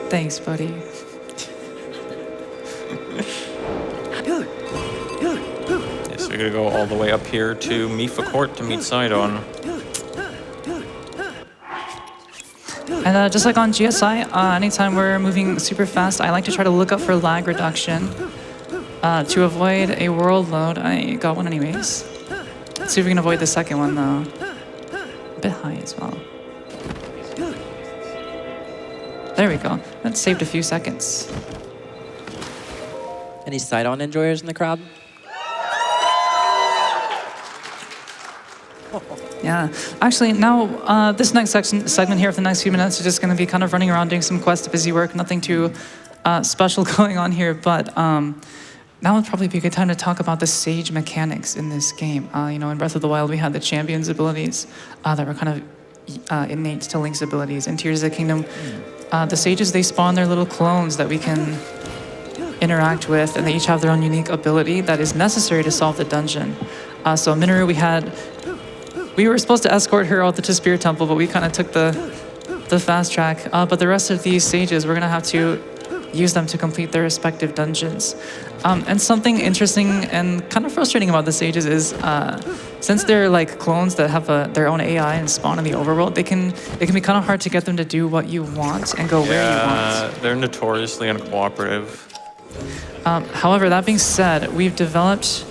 Thanks, buddy. So we're gonna go all the way up here to Mifa Court to meet Sidon. And just like on GSI, anytime we're moving super fast, I like to try to look up for lag reduction to avoid a world load. I got one anyways. Let's see if we can avoid the second one though. A bit high as well. There we go. That saved a few seconds. Any Sidon enjoyers in the crowd? Yeah, actually now this next segment here for the next few minutes is just going to be kind of running around doing some quest busy work, nothing too special going on here, but now would probably be a good time to talk about the sage mechanics in this game. You know, in Breath of the Wild we had the champion's abilities that were kind of innate to Link's abilities. In Tears of the Kingdom, the sages, they spawn their little clones that we can interact with, and they each have their own unique ability that is necessary to solve the dungeon. So Minoru, we were supposed to escort her out to Spear Temple, but we kind of took the fast track. But the rest of these sages, we're gonna have to use them to complete their respective dungeons. And something interesting and kind of frustrating about the sages is, since they're like clones that have their own AI and spawn in the overworld, it can be kind of hard to get them to do what you want and go where you want. They're notoriously uncooperative. However, that being said, we've developed,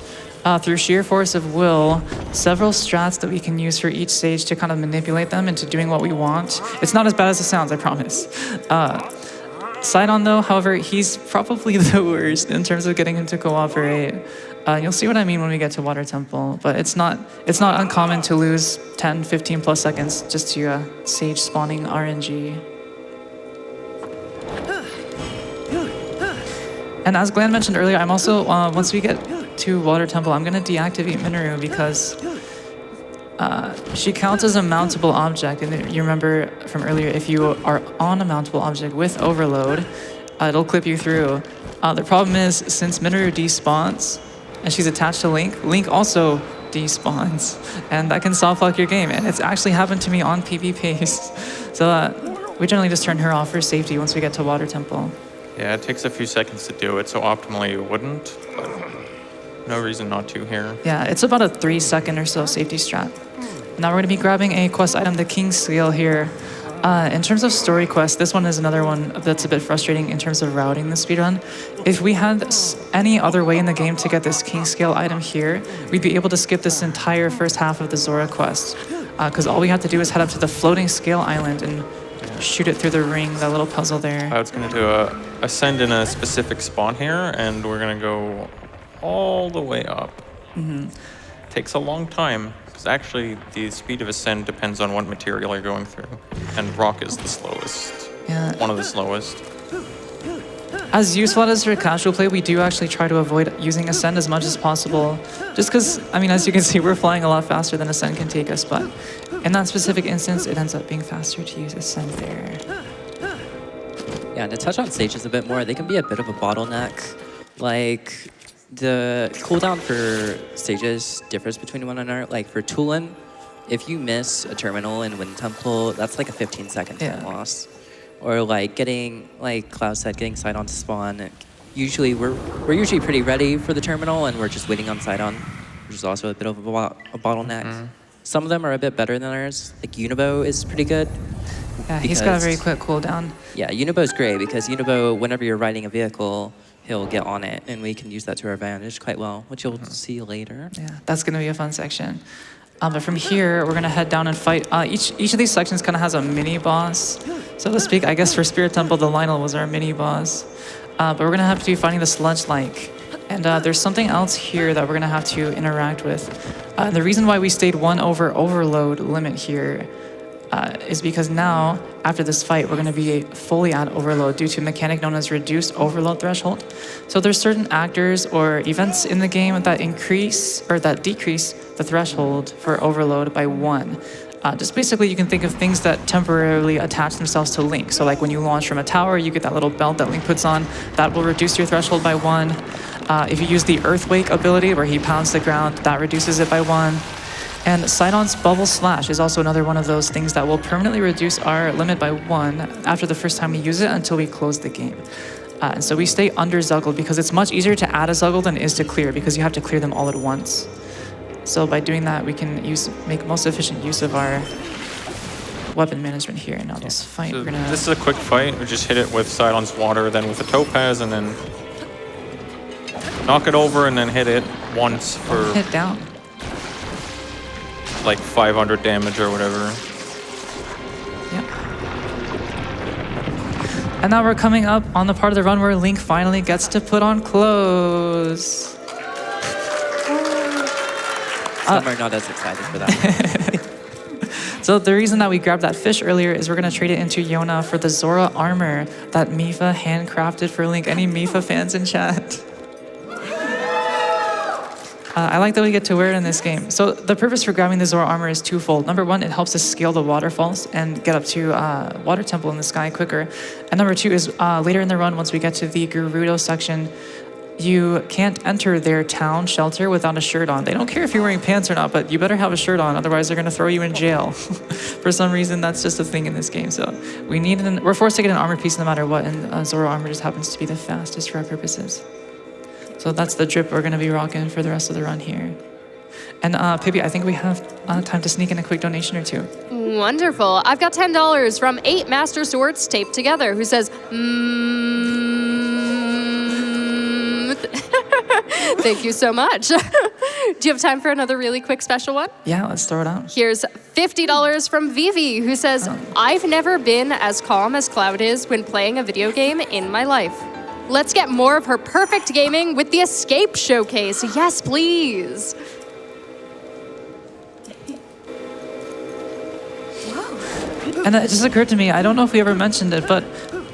through sheer force of will, several strats that we can use for each sage to kind of manipulate them into doing what we want. It's not as bad as it sounds, I promise. Sidon, though, however, he's probably the worst in terms of getting him to cooperate. You'll see what I mean when we get to Water Temple, but it's not uncommon to lose 10, 15 plus seconds just to sage spawning RNG. And as Glan mentioned earlier, I'm also, once we get to Water Temple, I'm gonna deactivate Minoru because she counts as a mountable object. And you remember from earlier, if you are on a mountable object with overload, it'll clip you through. The problem is, since Minoru despawns and she's attached to Link, Link also despawns, and that can soft lock your game. And it's actually happened to me on PvPs. So we generally just turn her off for safety once we get to Water Temple. Yeah, it takes a few seconds to do it, so optimally it wouldn't, but no reason not to here. Yeah, it's about a 3-second or so safety strat. Now we're going to be grabbing a quest item, the King's Scale here. In terms of story quests, this one is another one that's a bit frustrating in terms of routing the speedrun. If we had any other way in the game to get this King's Scale item here, we'd be able to skip this entire first half of the Zora quest. Because all we have to do is head up to the floating scale island and shoot it through the ring, that little puzzle there. Cloud's going to do ascend in a specific spot here, and we're going to go all the way up. Takes a long time. Actually, the speed of ascent depends on what material you're going through, and rock is the slowest. Yeah. One of the slowest. As useful as for casual play, we do actually try to avoid using ascend as much as possible. Just because, I mean, as you can see, we're flying a lot faster than ascend can take us, but in that specific instance, it ends up being faster to use ascend there. Yeah, and to touch on stages a bit more, they can be a bit of a bottleneck. Like, the cooldown for stages differs between one another. Like for Tulin, if you miss a terminal in Wind Temple, that's like a 15-second time loss. Or like getting, like Cloud said, getting Sidon to spawn. Usually we're usually pretty ready for the terminal, and we're just waiting on Sidon, which is also a bit of a bottleneck. Some of them are a bit better than others. Like Unibo is pretty good. Yeah, he's got a very quick cooldown. Yeah, Unibo's great because Unibo, whenever you're riding a vehicle, he'll get on it, and we can use that to our advantage quite well, which you'll see later. Yeah, that's going to be a fun section. But from here, we're going to head down and fight. Each of these sections kind of has a mini-boss, so to speak. I guess for Spirit Temple, the Lionel was our mini-boss. But we're going to have to be fighting the Sludge-like. And there's something else here that we're going to have to interact with. The reason why we stayed 1 over overload limit here is because now, after this fight, we're going to be fully at overload due to a mechanic known as reduced overload threshold. So there's certain actors or events in the game that increase or that decrease the threshold for overload by 1. Just basically, you can think of things that temporarily attach themselves to Link. So like when you launch from a tower, you get that little belt that Link puts on. That will reduce your threshold by 1. If you use the Earthquake ability, where he pounds the ground, that reduces it by 1. And Sidon's Bubble Slash is also another one of those things that will permanently reduce our limit by 1 after the first time we use it until we close the game. And so we stay under Zuggled because it's much easier to add a Zuggle than it is to clear because you have to clear them all at once. So by doing that, we can make most efficient use of our weapon management here. Now this fight, So we're gonna... this is a quick fight. We just hit it with Sidon's water, then with a topaz, and then knock it over, and then hit it once for hit down. like 500 damage or whatever. Yep. And now we're coming up on the part of the run where Link finally gets to put on clothes. Some are not as excited for that. So the reason that we grabbed that fish earlier is we're going to trade it into Yona for the Zora armor that Mifa handcrafted for Link. Any Mifa fans in chat? I like that we get to wear it in this game. So the purpose for grabbing the Zora armor is twofold. Number 1, it helps us scale the waterfalls and get up to Water Temple in the sky quicker. And number 2 is later in the run, once we get to the Gerudo section, you can't enter their town shelter without a shirt on. They don't care if you're wearing pants or not, but you better have a shirt on, otherwise they're gonna throw you in jail. For some reason, that's just a thing in this game. So we're forced to get an armor piece no matter what, and Zora armor just happens to be the fastest for our purposes. So that's the drip we're gonna be rocking for the rest of the run here. And Pippi, I think we have time to sneak in a quick donation or two. Wonderful. I've got $10 from 8 Master Swords taped together, who says, Thank you so much. Do you have time for another really quick special one? Yeah, let's throw it out. Here's $50 from Vivi, who says, I've never been as calm as Cloud is when playing a video game in my life. Let's get more of her perfect gaming with the Escape Showcase. Yes, please. And it just occurred to me, I don't know if we ever mentioned it, but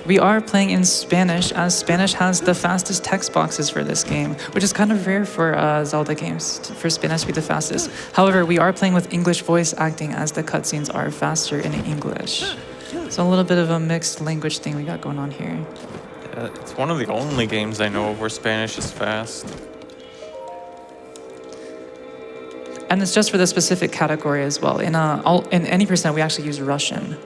we are playing in Spanish, as Spanish has the fastest text boxes for this game, which is kind of rare for Zelda games, for Spanish to be the fastest. However, we are playing with English voice acting, as the cutscenes are faster in English. So a little bit of a mixed language thing we got going on here. It's one of the only games I know of where Spanish is fast. And it's just for the specific category as well. In any percent, we actually use Russian.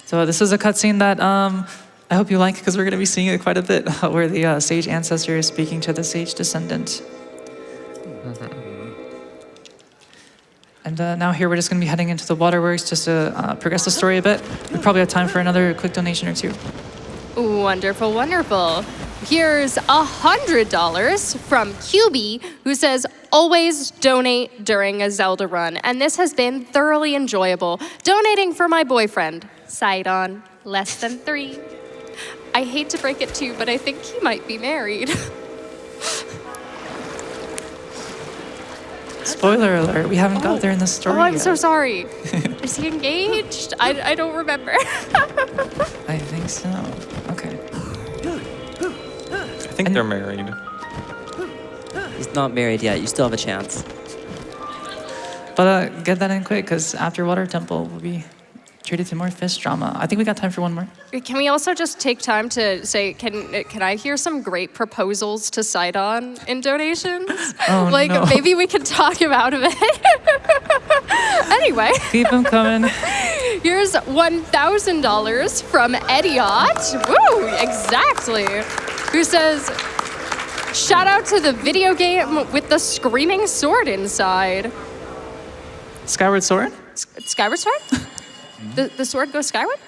So this is a cutscene that I hope you like, because we're going to be seeing it quite a bit, where the Sage Ancestor is speaking to the Sage Descendant. And now here we're just going to be heading into the waterworks just to progress the story a bit. We probably have time for another quick donation or two. Wonderful, wonderful. Here's $100 from QB, who says, always donate during a Zelda run. And this has been thoroughly enjoyable. Donating for my boyfriend, Sidon, less than 3. I hate to break it to you, but I think he might be married. Spoiler alert, we haven't got there in the story Oh, I'm yet. so sorry. Is he engaged? I don't remember. I think so. Okay. I think they're married. He's not married yet. You still have a chance. But get that in quick, because after Water Temple, we'll be treated to more fish drama. I think we got time for one more. Can we also just take time to say, can I hear some great proposals to Sidon in donations? Oh, like, no. maybe we can talk him out of it. Anyway, Keep them coming. here's $1,000 from Ediot. Woo, exactly. Who says, shout out to the video game with the screaming sword inside. Skyward Sword? Skyward Sword? The sword goes skyward?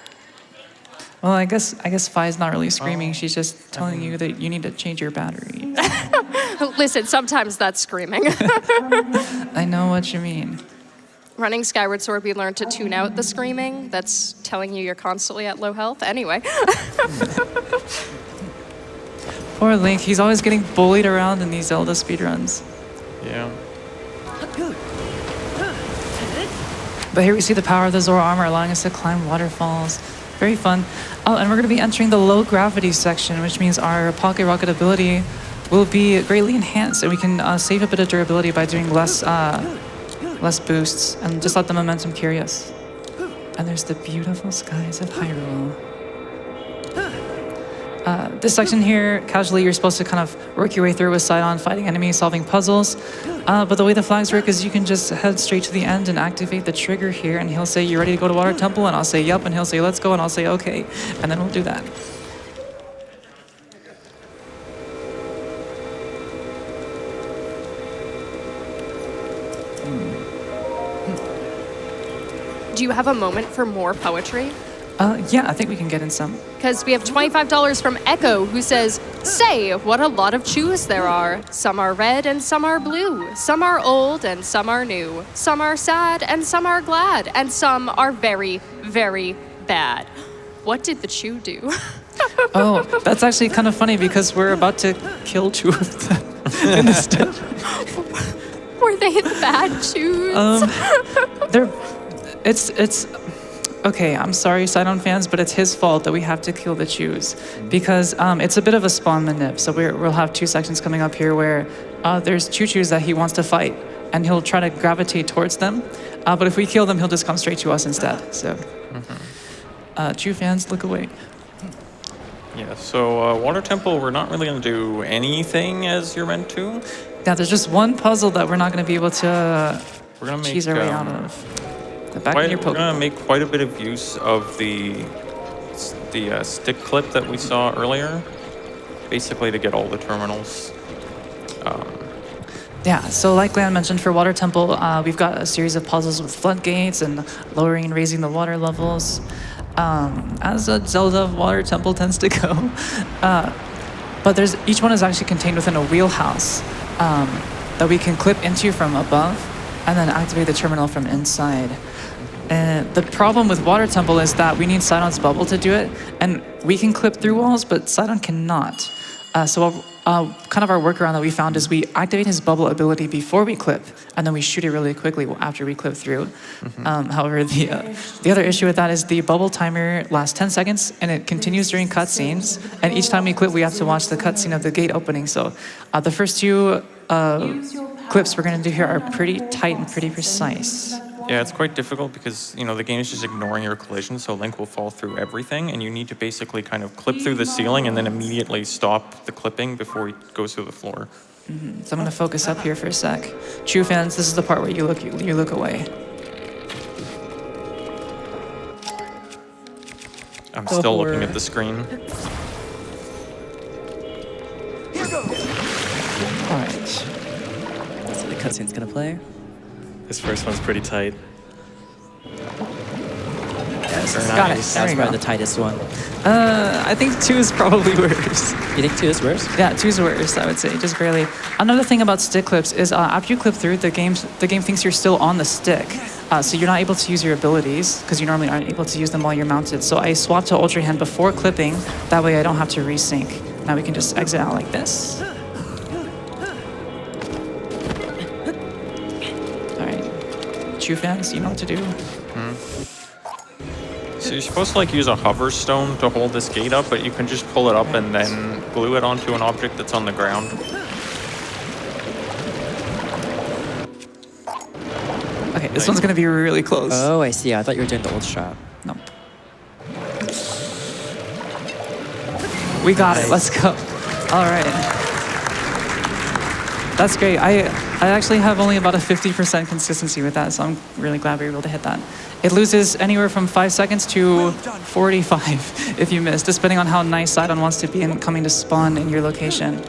Well, I guess Fi's not really screaming. She's just telling you that you need to change your battery. Listen, sometimes that's screaming. I know what you mean. Running Skyward Sword, we learned to tune out the screaming. That's telling you you're constantly at low health. Anyway. Poor Link, he's always getting bullied around in these Zelda speedruns. Yeah. But here we see the power of the Zora armor allowing us to climb waterfalls. Very fun. Oh, and we're going to be entering the low gravity section, which means our pocket rocket ability will be greatly enhanced, and we can save a bit of durability by doing less boosts and just let the momentum carry us. And there's the beautiful skies of Hyrule. This section here, casually, you're supposed to kind of work your way through with Sidon, fighting enemies, solving puzzles. But the way the flags work is you can just head straight to the end and activate the trigger here, and he'll say, you ready to go to Water Temple? And I'll say, yep, and he'll say, let's go, and I'll say, okay. And then we'll do that. Do you have a moment for more poetry? Yeah, I think we can get in some. Because we have $25 from Echo, who says, say, what a lot of chews there are. Some are red and some are blue. Some are old and some are new. Some are sad and some are glad. And some are very, very bad. What did the chew do? Oh, that's actually kind of funny because we're about to kill 2 of them in this step. Were they the bad chews? It's okay, I'm sorry, Sidon fans, but it's his fault that we have to kill the chews because it's a bit of a spawn manip. So we'll have 2 sections coming up here where there's chews that he wants to fight, and he'll try to gravitate towards them. But if we kill them, he'll just come straight to us instead. So, chew fans, look away. Yeah, so Water Temple, we're not really going to do anything as you're meant to. Yeah, there's just one puzzle that we're not going to be able to We're going to make cheese our way out of. The back in your we're poke. going to make quite a bit of use of the stick clip that we saw earlier, basically to get all the terminals. Yeah, so like Glan mentioned, for Water Temple, we've got a series of puzzles with floodgates and lowering and raising the water levels, as a Zelda Water Temple tends to go. But each one is actually contained within a wheelhouse that we can clip into from above and then activate the terminal from inside. And the problem with Water Temple is that we need Sidon's bubble to do it, and we can clip through walls, but Sidon cannot. So kind of our workaround that we found is we activate his bubble ability before we clip, and then we shoot it really quickly after we clip through. However, the other issue with that is the bubble timer lasts 10 seconds, and it continues during cutscenes. And each time we clip, we have to watch the cutscene of the gate opening. So the first 2 clips we're going to do here are pretty tight and pretty precise. Yeah, it's quite difficult because, the game is just ignoring your collision, so Link will fall through everything, and you need to basically kind of clip through the ceiling and then immediately stop the clipping before he goes through the floor. So I'm going to focus up here for a sec. True fans, this is the part where you look away. I'm still looking at the screen. All right. cutscene's gonna play. This first one's pretty tight. Yes, Very got it. nice. There That's we probably go. the tightest one. I think 2 is probably worse. You think 2 is worse? Yeah, 2's worse, I would say, just barely. Another thing about stick clips is after you clip through, the game thinks you're still on the stick. So you're not able to use your abilities, because you normally aren't able to use them while you're mounted. So I swapped to Ultra Hand before clipping, that way I don't have to resync. Now we can just exit out like this. All right, Chew fans, you know what to do. So you're supposed to like use a hover stone to hold this gate up, but you can just pull it up and then glue it onto an object that's on the ground. Okay, this one's gonna be really close. Oh, I see. I thought you were doing the old strat. No. We got it. Let's go. All right. That's great. I actually have only about a 50% consistency with that, so I'm really glad we were able to hit that. It loses anywhere from 5 seconds to 45 if you miss, depending on how nice Sidon wants to be and coming to spawn in your location.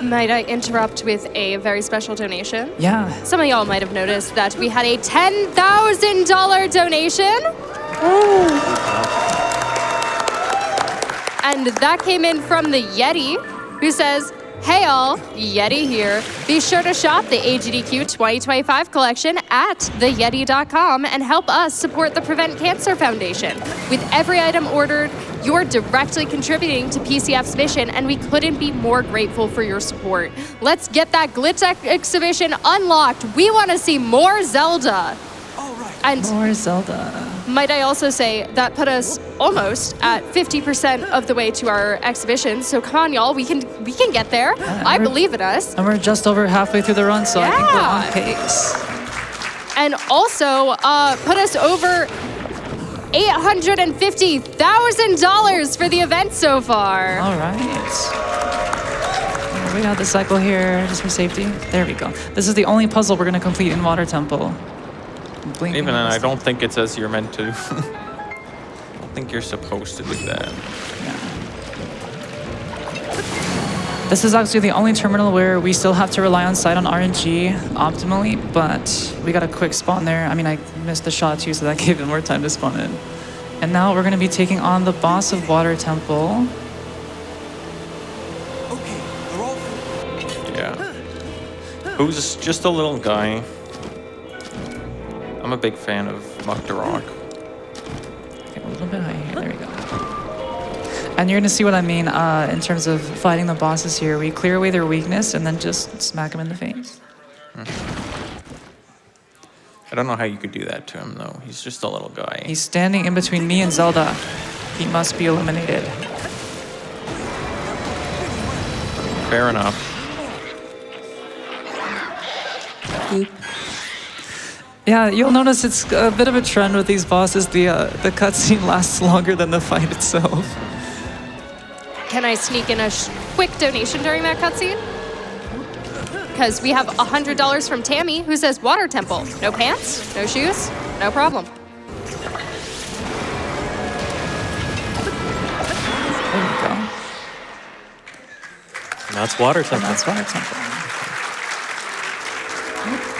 Might I interrupt with a very special donation? Yeah. Some of y'all might have noticed that we had a $10,000 donation. And that came in from the Yeti, who says, "Hey all, Yeti here. Be sure to shop the AGDQ 2025 collection at theyeti.com and help us support the Prevent Cancer Foundation. With every item ordered, you're directly contributing to PCF's mission, and we couldn't be more grateful for your support. Let's get that glitch exhibition unlocked. We want to see more Zelda." And More Zelda. might I also say that put us almost at 50% of the way to our exhibition. So come on, y'all, we can get there. I we're- believe in us. And we're just over halfway through the run, so I think we're on Yeah. pace. And also put us over $850,000 for the event so far. All right. We got the cycle here just for safety. There we go. This is the only puzzle we're going to complete in Water Temple. Blinking Even then, I this- don't think it says you're meant to. I don't think you're supposed to do that. This is actually the only terminal where we still have to rely on Sidon RNG optimally, but we got a quick spawn there. I mean, I missed the shot too, so that gave it more time to spawn in. And now we're going to be taking on the boss of Water Temple. Yeah. Who's just a little guy. I'm a big fan of Mukdarok. Okay, a little bit high here. There we go. And you're going to see what I mean in terms of fighting the bosses here. We clear away their weakness and then just smack them in the face. I don't know how you could do that to him, though. He's just a little guy. He's standing in between me and Zelda. He must be eliminated. Fair enough. Yeah, you'll notice it's a bit of a trend with these bosses. The cutscene lasts longer than the fight itself. Can I sneak in a quick donation during that cutscene? Because we have $100 from Tammy, who says, "Water Temple. No pants, no shoes, no problem." There we go. And that's Water And Temple. that's Water Temple.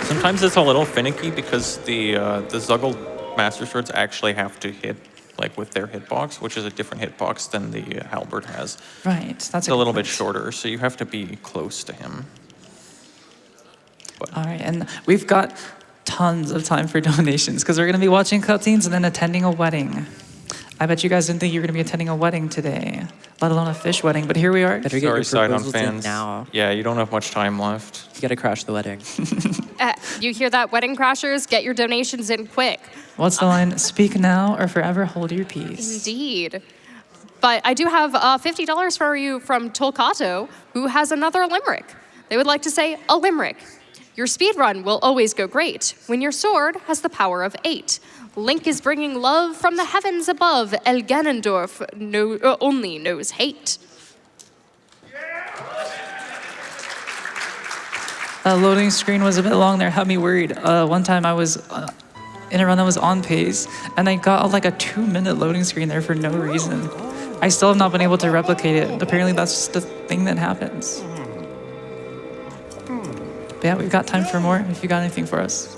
Sometimes it's a little finicky because the Zuggle Master Swords actually have to hit like with their hitbox, which is a different hitbox than the Halberd has. Right, that's It's a little bit shorter, so you have to be close to him. All right, and we've got tons of time for donations because we're going to be watching cutscenes and then attending a wedding. I bet you guys didn't think you were going to be attending a wedding today, let alone a fish wedding, but here we are. Better get your Sorry, Sidon proposals in fans. now. Yeah, you don't have much time left. You gotta crash the wedding. You hear that, wedding crashers? Get your donations in quick. What's the line? Speak now or forever hold your peace. Indeed. But I do have $50 for you from Tolkato, who has another limerick. They would like to say a limerick. Your speed run will always go great when your sword has the power of 8. Link is bringing love from the heavens above. El Ganondorf only knows hate. Loading screen was a bit long there, had me worried. One time I was in a run that was on pace, and I got like a 2-minute loading screen there for no reason. I still have not been able to replicate it. Apparently that's just the thing that happens. But yeah, we've got time for more if you got anything for us.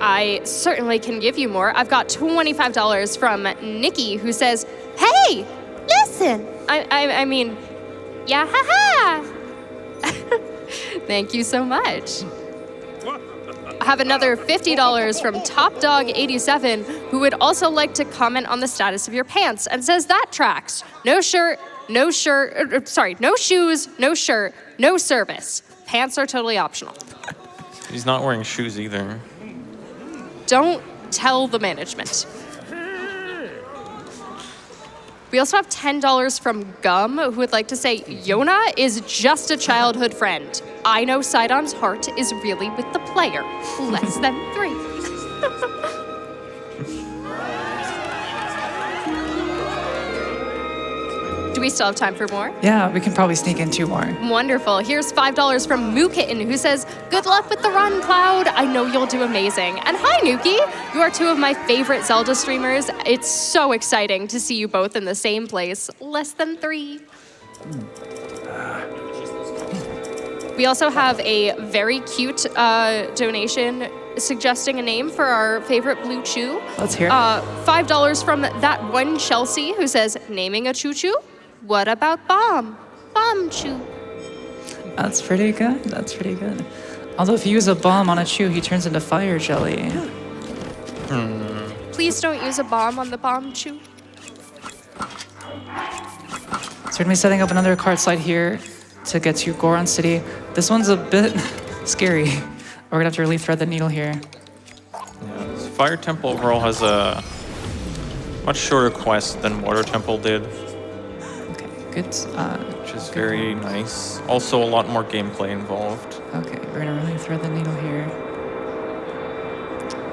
I certainly can give you more. I've got $25 from Nikki, who says, "Hey, listen." I mean, yeah, haha. Thank you so much. I have another $50 from Top Dog 87, who would also like to comment on the status of your pants and says that tracks. No shirt, no shoes, no shirt, no service. Pants are totally optional. He's not wearing shoes either. Don't tell the management. We also have $10 from Gum, who would like to say, Yona is just a childhood friend. I know Sidon's heart is really with the player. Less than 3. Do we still have time for more? Yeah, we can probably sneak in 2 more. Wonderful. Here's $5 from Moo Kitten, who says, "Good luck with the run, Cloud. I know you'll do amazing." And hi, Nukie. You are 2 of my favorite Zelda streamers. It's so exciting to see you both in the same place. Less than 3. We also have a very cute donation suggesting a name for our favorite blue chew. Let's hear it. $5 from that one Chelsea, who says, "Naming a choo-choo? What about bomb? Bomb chew." That's pretty good. That's pretty good. Although if you use a bomb on a chew, he turns into fire jelly. Please don't use a bomb on the bomb chew. So we're gonna be setting up another cart slide here to get to Goron City. This one's a bit scary. We're gonna have to really thread the needle here. Yeah, this Fire Temple overall has a much shorter quest than Water Temple did, Okay, good. which is very nice. Also, a lot more gameplay involved. Okay, we're gonna really thread the needle here.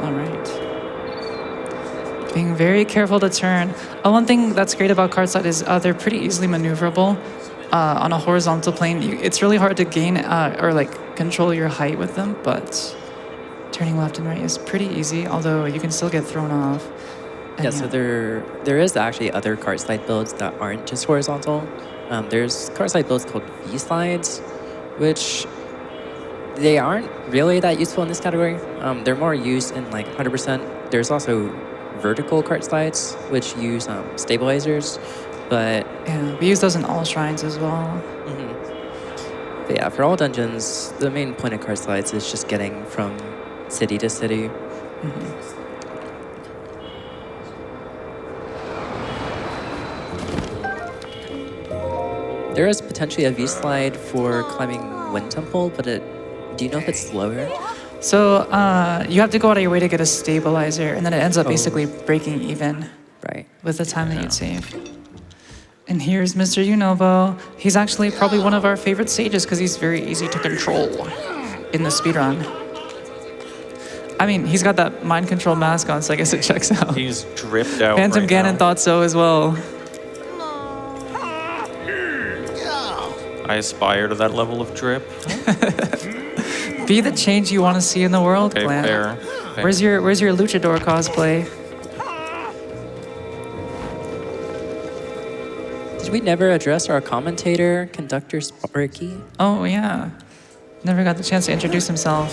All right. Being very careful to turn. One thing that's great about cart slide is they're pretty easily maneuverable. On a horizontal plane, it's really hard to gain or like control your height with them, but turning left and right is pretty easy, although you can still get thrown off. And Yeah, so there is actually other cart slide builds that aren't just horizontal. There's cart slide builds called V-slides, which they aren't really that useful in this category. They're more used in like 100%. There's also vertical cart slides, which use stabilizers, but yeah, we use those in all shrines as well. But yeah, for all dungeons, the main point of cart slides is just getting from city to city. There is potentially a V-slide for climbing Wind Temple, but do you know if it's slower? So you have to go out of your way to get a stabilizer, and then it ends up basically breaking even Right. with the time that you'd save. And here's Mr. Unobo. He's actually probably one of our favorite sages because he's very easy to control in the speedrun. I mean, he's got that mind control mask on, so I guess it checks out. He's dripped out. Phantom right Ganon now. thought so as well. I aspire to that level of drip. Be the change you want to see in the world, Okay, Glan. fair. Where's your luchador cosplay? Did we never address our commentator, Conductor Sparky? Oh yeah, never got the chance to introduce himself.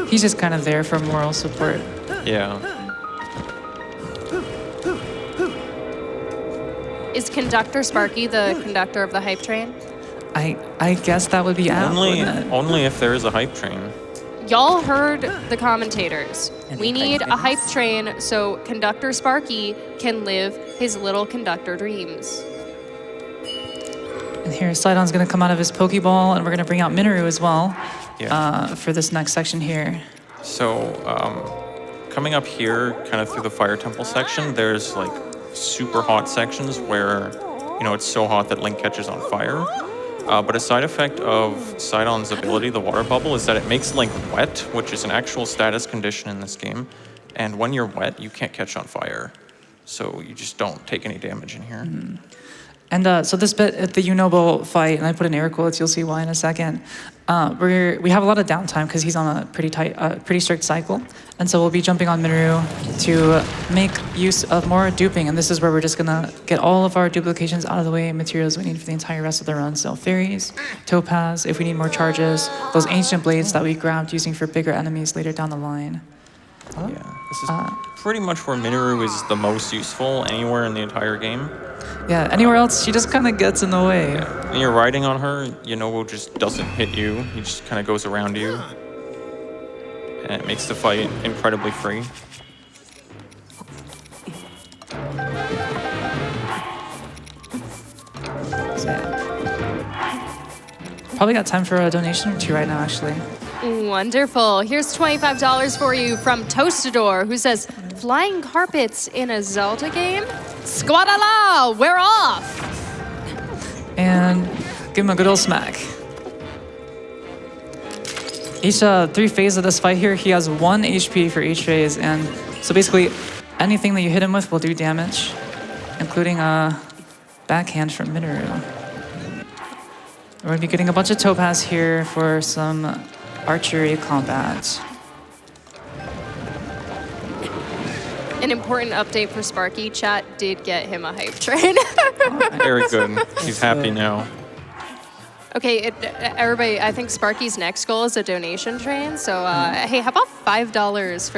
He's just kind of there for moral support. Yeah. Is Conductor Sparky the conductor of the hype train? I guess that would be out. wouldn't it? Only if there is a hype train. Y'all heard the commentators. Any We need hype a hype train so Conductor Sparky can live his little conductor dreams. And here, Sidon's gonna come out of his Pokeball, and we're gonna bring out Minoru as well for this next section here. So, coming up here, kind of through the Fire Temple section, there's like super hot sections where, it's so hot that Link catches on fire. But a side effect of Sidon's ability, the water bubble, is that it makes Link wet, which is an actual status condition in this game. And when you're wet, you can't catch on fire. So you just don't take any damage in here. And so this bit at the Unobo fight, and I put in air quotes, you'll see why in a second. We have a lot of downtime because he's on a pretty strict cycle, and so we'll be jumping on Minoru to make use of more duping, and this is where we're just gonna get all of our duplications out of the way, materials we need for the entire rest of the run. So fairies, topaz, if we need more charges, those ancient blades that we grabbed using for bigger enemies later down the line. Yeah, this is pretty much where Minoru is the most useful anywhere in the entire game. Yeah, anywhere else, she just kind of gets in the way. When you're riding on her, Yunobo just doesn't hit you. He just kind of goes around you. And it makes the fight incredibly free. Probably got time for a donation or two right now, actually. Wonderful. Here's $25 for you from Toastador, who says, flying carpets in a Zelda game? Squadala, we're off! And give him a good old smack. Each 3 phases of this fight here, he has 1 HP for each phase, and so basically anything that you hit him with will do damage, including a backhand from Minoru. We're gonna be getting a bunch of topaz here for some archery combat. An important update for Sparky. Chat did get him a hype train. Very good. He's happy now. Okay, everybody, I think Sparky's next goal is a donation train. So, hey, how about $5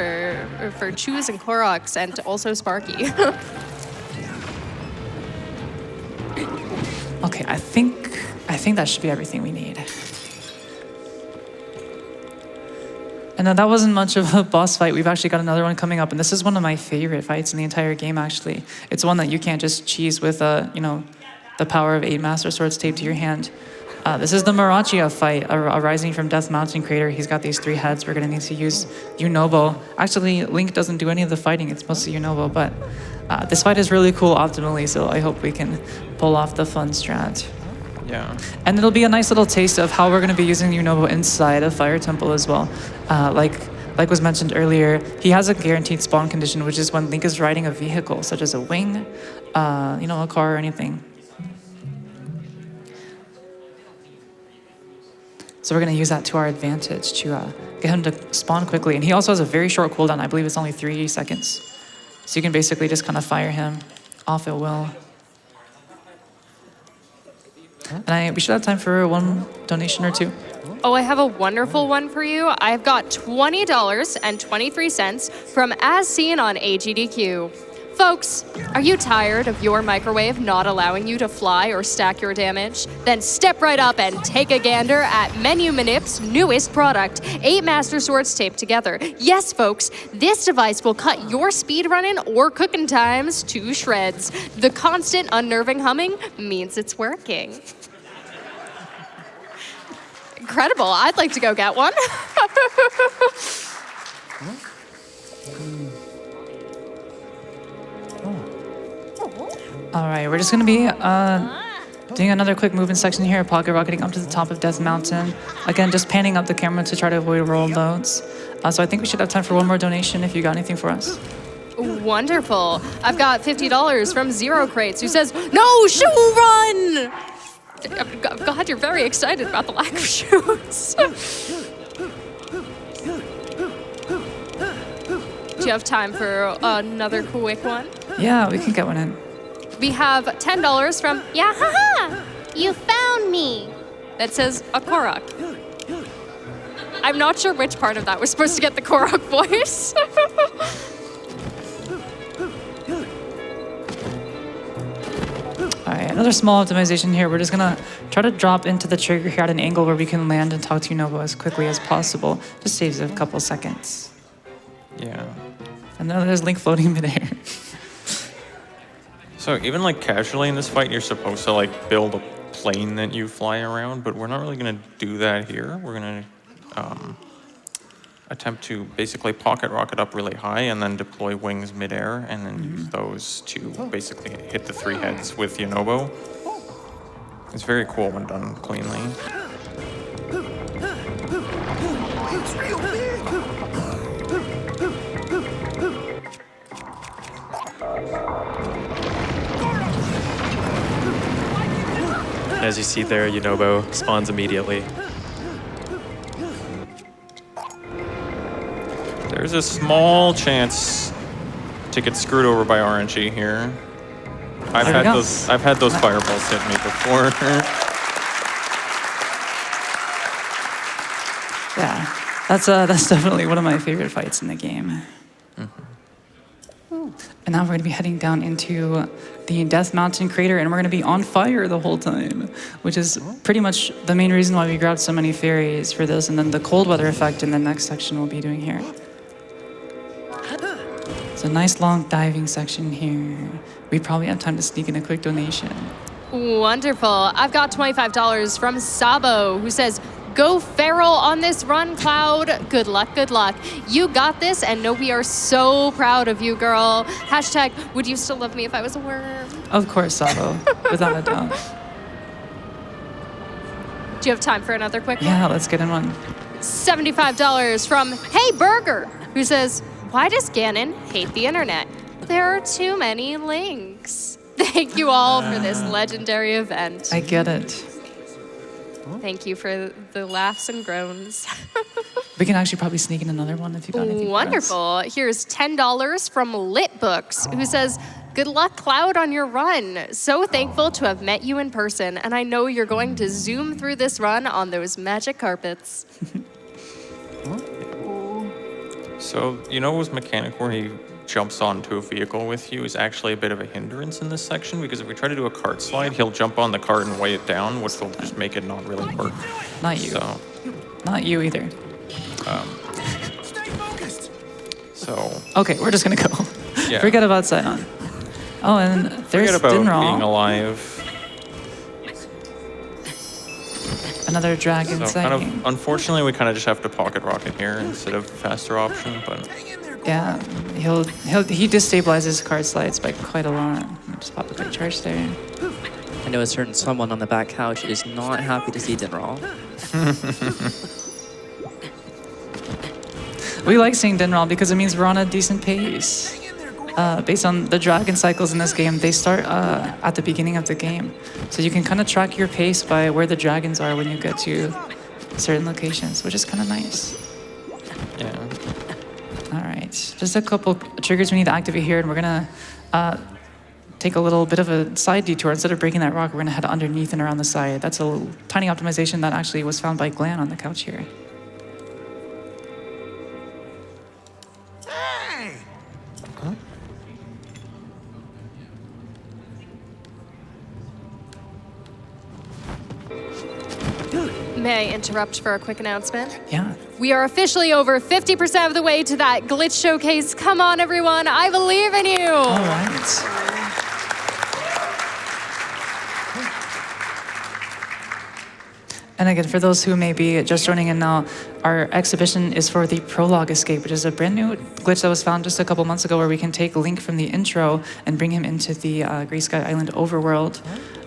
for Chews and Koroks and also Sparky? Okay, I think that should be everything we need. And that wasn't much of a boss fight. We've actually got another one coming up, and this is one of my favorite fights in the entire game, actually. It's one that you can't just cheese with, the power of 8 Master Swords taped to your hand. This is the Marachia fight, arising from Death Mountain Crater. He's got these 3 heads. We're gonna need to use Yunobo. Actually, Link doesn't do any of the fighting. It's mostly Yunobo, but this fight is really cool optimally, so I hope we can pull off the fun strat. Yeah. And it'll be a nice little taste of how we're going to be using Yunobo inside a Fire Temple as well. Like was mentioned earlier, he has a guaranteed spawn condition, which is when Link is riding a vehicle, such as a wing, a car or anything. So we're going to use that to our advantage to get him to spawn quickly. And he also has a very short cooldown. I believe it's only 3 seconds. So you can basically just kind of fire him off at will. And we should have time for 1 donation or 2. Oh, I have a wonderful one for you. I've got $20.23 from As Seen on AGDQ. Folks, are you tired of your microwave not allowing you to fly or stack your damage? Then step right up and take a gander at Menu Manip's newest product, 8 Master Swords taped together. Yes, folks, this device will cut your speedrunning or cooking times to shreds. The constant unnerving humming means it's working. Incredible. I'd like to go get one. All right, we're just going to be doing another quick movement section here, pocket rocketing up to the top of Death Mountain. Again, just panning up the camera to try to avoid roll loads. So I think we should have time for 1 more donation if you got anything for us. Wonderful. I've got $50 from Zero Crates, who says, "No shoe run!" God, you're very excited about the lack of shoes. Do you have time for another quick one? Yeah, we can get one in. We have $10 from Yahaha! You found me! That says a Korok. I'm not sure which part of that was supposed to get the Korok voice. All right, another small optimization here. We're just gonna try to drop into the trigger here at an angle where we can land and talk to Yunobo as quickly as possible. Just saves a couple seconds. Yeah. And then there's Link floating midair. So even casually in this fight, you're supposed to build a plane that you fly around, but we're not really gonna do that here. We're gonna attempt to basically pocket rocket up really high and then deploy wings midair and then use those to basically hit the 3 heads with Yunobo. It's very cool when done cleanly. as you see there, Yunobo spawns immediately. There's a small chance to get screwed over by RNG here. I've had those fireballs hit me before. Yeah, that's definitely one of my favorite fights in the game. And now we're going to be heading down into the Death Mountain crater, and we're going to be on fire the whole time, which is pretty much the main reason why we grabbed so many fairies for this, and then the cold weather effect in the next section we'll be doing here. It's a nice long diving section here. We probably have time to sneak in a quick donation. Wonderful. I've got $25 from Sabo, who says, "Go feral on this run, Cloud. Good luck, good luck. You got this, and know we are so proud of you, girl. Hashtag, would you still love me if I was a worm?" Of course, Sabo, without a doubt. Do you have time for another quick one? Yeah, let's get in one. $75 from Hey Burger, who says, "Why does Ganon hate the internet? There are too many links. Thank you all for this legendary event." I get it. Thank you for the laughs and groans. We can actually probably sneak in another one if you got anything. for us. Wonderful. Here's $10 from Lit Books, who says, "Good luck, Cloud, on your run. So thankful to have met you in person, and I know you're going to zoom through this run on those magic carpets." So, Yunobo's mechanic where he jumps onto a vehicle with you is actually a bit of a hindrance in this section, because if we try to do a cart slide, he'll jump on the cart and weigh it down, which will just make it not really work. Not you. So, Not you either. so Okay, we're just gonna go. Yeah. Forget about Sion. Oh, and there's forget about being Dinral, alive. another dragon So sighting. unfortunately, we kind of just have to pocket rocket here instead of faster option, but Yeah, he destabilizes card slides by quite a lot. Just pop a quick charge there. I know a certain someone on the back couch is not happy to see Dinral. We like seeing Dinral because it means we're on a decent pace. Based on the dragon cycles in this game, they start at the beginning of the game. So you can kind of track your pace by where the dragons are when you get to certain locations, which is kind of nice. yeah. All right, just a couple triggers we need to activate here, and we're gonna take a little bit of a side detour. Instead of breaking that rock, we're gonna head underneath and around the side. That's a little tiny optimization that actually was found by Glan on the couch here. May I interrupt for a quick announcement? Yeah. We are officially over 50% of the way to that glitch showcase. Come on, everyone. I believe in you. All right. And again, for those who may be just joining in now, our exhibition is for the Prologue Escape, which is a brand new glitch that was found just a couple months ago, where we can take Link from the intro and bring him into the Grey Sky Island overworld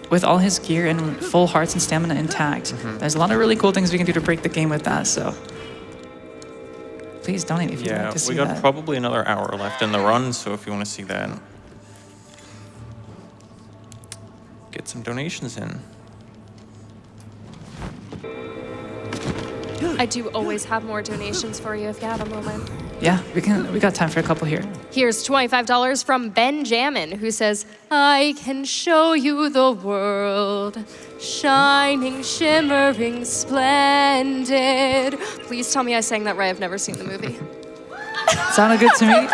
with all his gear and full hearts and stamina intact. There's a lot of really cool things we can do to break the game with that, so please donate if you'd like to see We got that. probably another hour left in the run, so if you want to see that, get some donations in. I do always have more donations for you if you have a moment. Yeah, we got time for a couple here. Here's $25 from Benjamin, who says, "I can show you the world, shining, shimmering, splendid." Please tell me I sang that right. I've never seen the movie. Sounded good to me.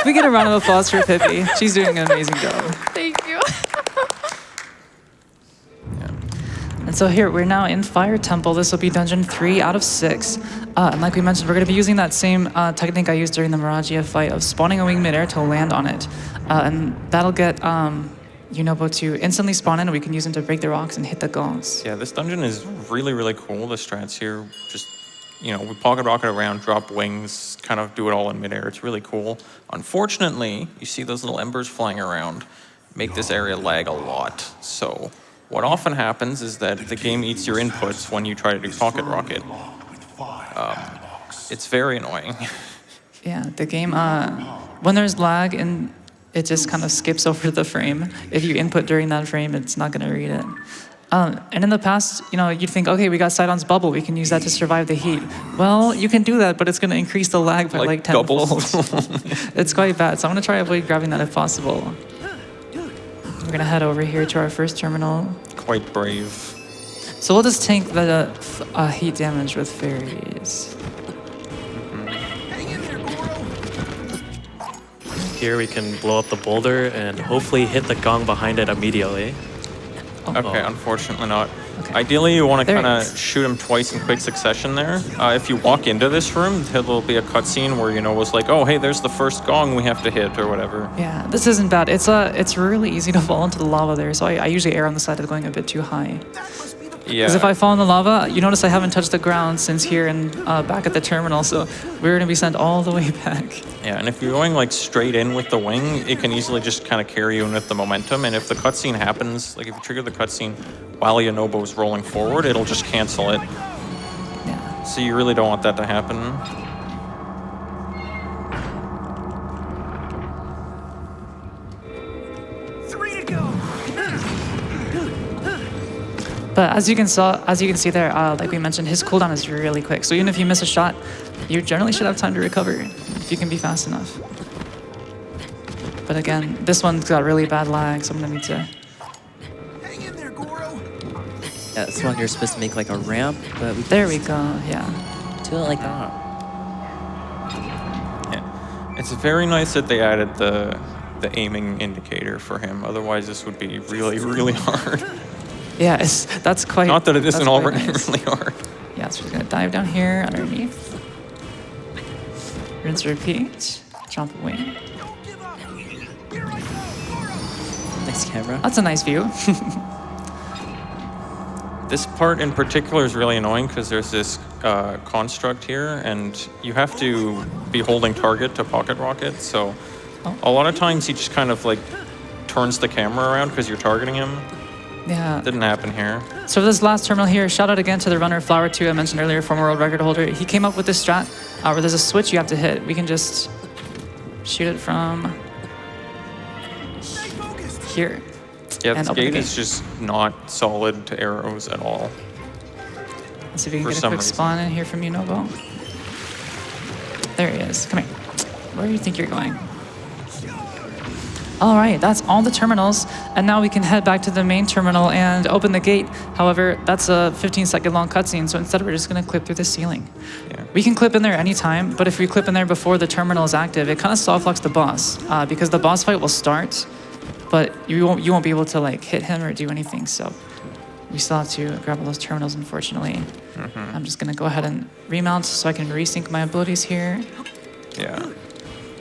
We get a round of applause for Pippi. She's doing an amazing job. Thank you. And so here, we're now in Fire Temple. This will be dungeon 3 out of 6. And like we mentioned, we're going to be using that same technique I used during the Miragia fight of spawning a wing midair to land on it. And that'll get Yunobo to instantly spawn in, and we can use him to break the rocks and hit the gongs. Yeah, this dungeon is really, really cool. The strats here, just, we pocket rocket around, drop wings, kind of do it all in midair. It's really cool. Unfortunately, you see those little embers flying around, make this area lag a lot. So what often happens is that the game eats your inputs when you try to do pocket rocket. It's very annoying. Yeah, the game, when there's lag, and it just kind of skips over the frame. If you input during that frame, it's not going to read it. And in the past, you'd think, okay, we got Sidon's bubble. We can use that to survive the heat. Well, you can do that, but it's going to increase the lag by like 10 double. volts. It's quite bad. So I'm going to try to avoid grabbing that if possible. We're going to head over here to our first terminal. Quite brave. So we'll just tank the heat damage with fairies. Here we can blow up the boulder and hopefully hit the gong behind it immediately. Okay, unfortunately not. Okay. Ideally, you want to There kind it of is. shoot him twice in quick succession there. If you walk into this room, there'll be a cutscene where, it's like, oh, hey, there's the first gong we have to hit or whatever. Yeah, this isn't bad. It's really easy to fall into the lava there. So I usually err on the side of going a bit too high. Yeah. Because if I fall in the lava, you notice I haven't touched the ground since here and back at the terminal, so we're going to be sent all the way back. Yeah, and if you're going like straight in with the wing, it can easily just kind of carry you in with the momentum. And if the cutscene happens, like if you trigger the cutscene while Yonobo's rolling forward, it'll just cancel it. Yeah. So you really don't want that to happen. But as you can see there, like we mentioned, his cooldown is really quick. So even if you miss a shot, you generally should have time to recover if you can be fast enough. But again, this one's got really bad lag, so I'm gonna need to. Yeah, this one you're supposed to make like a ramp, but There we go. Yeah. do it like that. Yeah. It's very nice that they added the aiming indicator for him. Otherwise, this would be really, really hard. Yeah, that's quite. Not that it that's isn't quite already nice. really hard. Yeah, so we're gonna dive down here underneath. Rinse, repeat. Jump away. Nice camera. That's a nice view. This part in particular is really annoying because there's this construct here, and you have to be holding target to pocket rocket. So a lot of times he just kind of like turns the camera around because you're targeting him. Yeah. Didn't happen here. So for this last terminal here, shout out again to the runner Flower 2 I mentioned earlier, former world record holder. He came up with this strat where there's a switch you have to hit. We can just shoot it from here. Yeah, And this open the gate gate. is just not solid to arrows at all. Let's see if we can For get a some quick reason. spawn in here from Yunobo. There he is. Come here. Where do you think you're going? All right, that's all the terminals. And now we can head back to the main terminal and open the gate. However, that's a 15-second long cutscene, so instead we're just gonna clip through the ceiling. Yeah. We can clip in there anytime, but if we clip in there before the terminal is active, it kind of soft locks the boss because the boss fight will start, but you won't be able to like hit him or do anything. So we still have to grab all those terminals, unfortunately. I'm just gonna go ahead and remount so I can resync my abilities here. Yeah.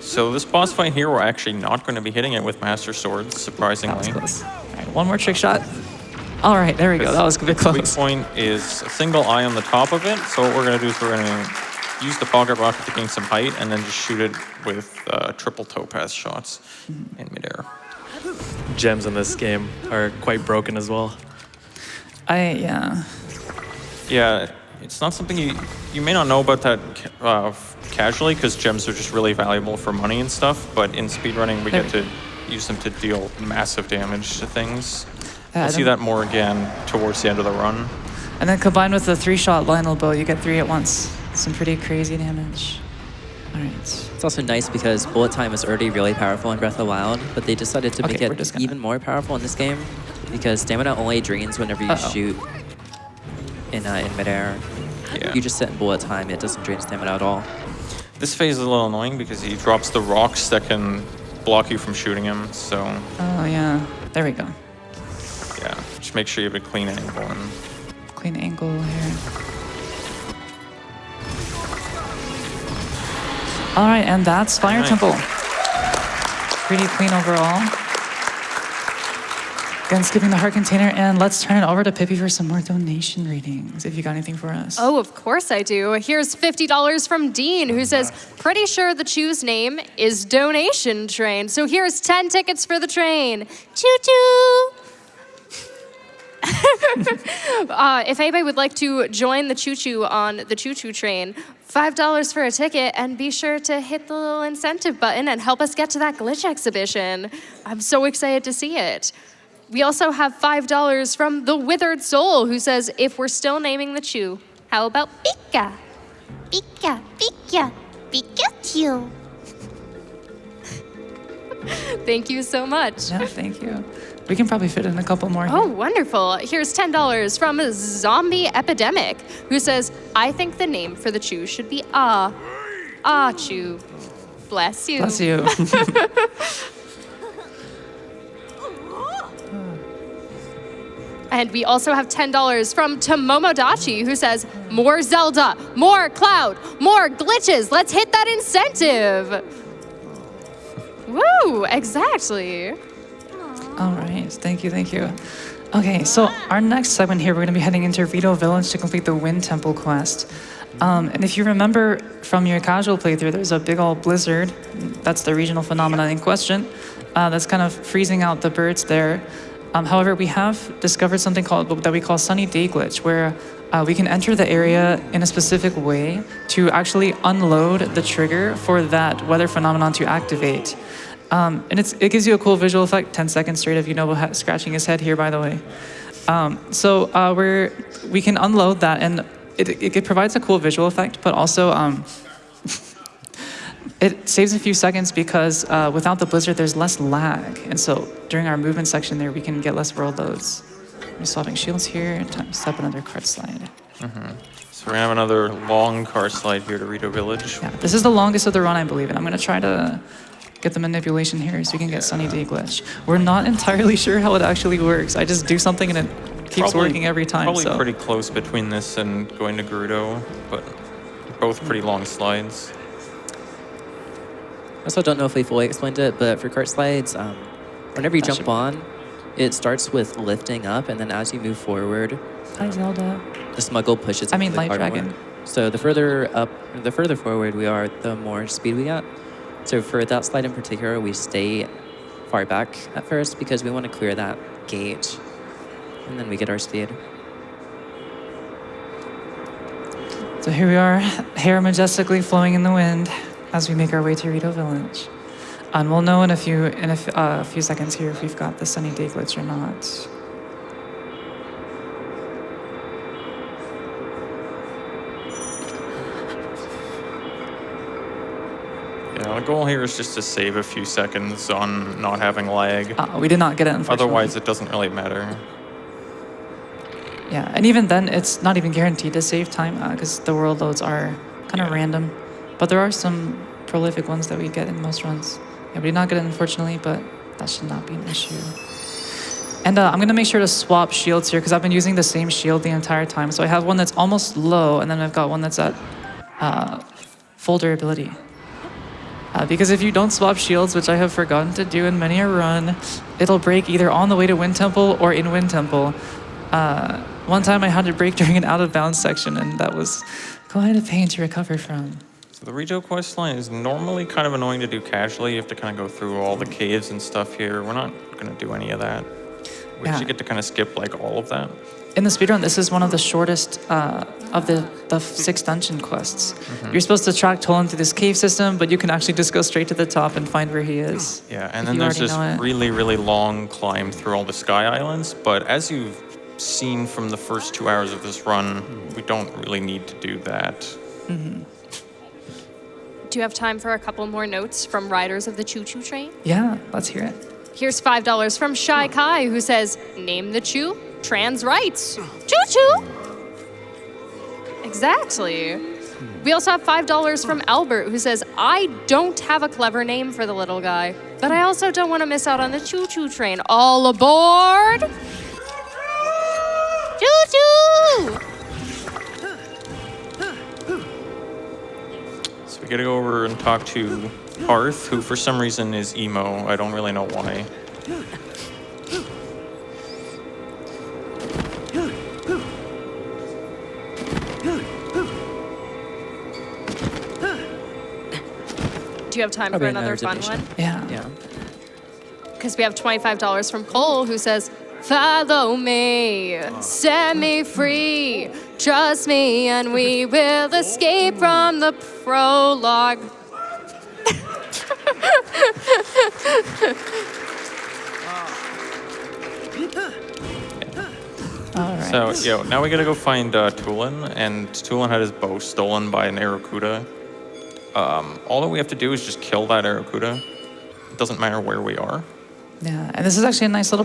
So this boss fight here, we're actually not going to be hitting it with Master Swords, That was surprisingly. close. All right, one more trick shot. All right, there we go. That was a bit Its weak close. point is a single eye on the top of it. So what we're going to do is we're going to use the pocket rocket to gain some height and then just shoot it with triple topaz shots in midair. Gems in this game are quite broken as well. Yeah. Yeah, it's not something you may not know about that casually because gems are just really valuable for money and stuff. But in speedrunning, we get to use them to deal massive damage to things. We'll see that more again towards the end of the run. And then combined with the 3-shot Lionel bow, you get 3 at once. Some pretty crazy damage. All right. It's also nice because bullet time is already really powerful in Breath of the Wild, but they decided to make Okay, we're just it gonna- even more powerful in this game because stamina only drains whenever you shoot in midair. Yeah. You just sit in bullet time, it doesn't drain stamina at all. This phase is a little annoying because he drops the rocks that can block you from shooting him. So Oh, yeah. There we go. yeah, just make sure you have a clean angle. And Clean angle here. All right, and that's Fire Nice. Temple. Pretty clean overall. Again, skipping the heart container, and let's turn it over to Pippi for some more donation readings, if you got anything for us. Oh, of course I do. Here's $50 from Dean, who says, pretty sure the Chew's name is Donation Train. So here's 10 tickets for the train. Choo-choo! If anybody would like to join the choo-choo on the choo-choo train, $5 for a ticket, and be sure to hit the little incentive button and help us get to that glitch exhibition. I'm so excited to see it. We also have $5 from the Withered Soul, who says, if we're still naming the chew, how about Pika? Pika, Pika, Pikachu. Thank you so much. Yeah, thank you. We can probably fit in a couple more. Oh, wonderful. Here's $10 from Zombie Epidemic, who says, I think the name for the chew should be Chew. Bless you. Bless you. And we also have $10 from Tomomodachi, who says, more Zelda, more Cloud, more glitches. Let's hit that incentive. Woo, exactly. All right, thank you, thank you. Okay, so our next segment here, we're going to be heading into Rito Village to complete the Wind Temple quest. And if you remember from your casual playthrough, there's a big old blizzard. That's the regional phenomenon in question. That's kind of freezing out the birds there. However, we have discovered something that we call Sunny Day Glitch, where we can enter the area in a specific way to actually unload the trigger for that weather phenomenon to activate. And it gives you a cool visual effect, 10 seconds straight of Yunobo scratching his head here, by the way. We can unload that, and it provides a cool visual effect, but also it saves a few seconds because without the blizzard, there's less lag. And so during our movement section there, we can get less world loads. We're swapping shields here, time to step another cart slide. So we're gonna have another long car slide here to Rito Village. Yeah, this is the longest of the run, I believe, and I'm gonna try to get the manipulation here so we can get Sunny Day Glitch. We're not entirely sure how it actually works. I just do something and it keeps working every time. Probably pretty close between this and going to Gerudo, but both pretty long slides. I also don't know if we fully explained it, but for cart slides, whenever you jump on, it starts with lifting up, and then as you move forward, Hi, Zelda. the smuggle pushes I mean, the Light cart Dragon. more. So the further forward we are, the more speed we get. So for that slide in particular, we stay far back at first because we want to clear that gate, and then we get our speed. So here we are, hair majestically flowing in the wind as we make our way to Rito Village. And we'll know in a few seconds here if we've got the Sunny Day Glitch or not. Yeah, the goal here is just to save a few seconds on not having lag. We did not get it, unfortunately. Otherwise, it doesn't really matter. Yeah, and even then, it's not even guaranteed to save time because the world loads are kind of random. But there are some prolific ones that we get in most runs. Yeah, we did not get it, unfortunately, but that should not be an issue. And I'm going to make sure to swap shields here because I've been using the same shield the entire time. So I have one that's almost low, and then I've got one that's at full durability. Because if you don't swap shields, which I have forgotten to do in many a run, it'll break either on the way to Wind Temple or in Wind Temple. One time I had to break during an out-of-bounds section, and that was quite a pain to recover from. So the Rito quest line is normally kind of annoying to do casually. You have to kind of go through all the caves and stuff here. We're not going to do any of that. We actually get to kind of skip like all of that. In the speedrun, this is one of the shortest of the 6 dungeon quests. You're supposed to track Tolan through this cave system, but you can actually just go straight to the top and find where he is. Yeah, and then there's this really, really long climb through all the Sky Islands. But as you've seen from the first 2 hours of this run, we don't really need to do that. Do you have time for a couple more notes from riders of the choo-choo train? Yeah, let's hear it. Here's $5 from Shy Kai, who says, name the chew, trans rights. Choo-choo! Exactly. We also have $5 from Albert, who says, I don't have a clever name for the little guy, but I also don't want to miss out on the choo-choo train. All aboard! Choo-choo! So we gotta go over and talk to Parth, who for some reason is emo. I don't really know why. Do you have time Probably for another fun division. one? Yeah. Because we have $25 from Cole, who says, follow me, set me free, trust me, and we will escape from the prologue. All right. So, now we gotta go find Tulin, and Tulin had his bow stolen by an Arakuda. All that we have to do is just kill that Arakuda. It doesn't matter where we are. Yeah, and this is actually a nice little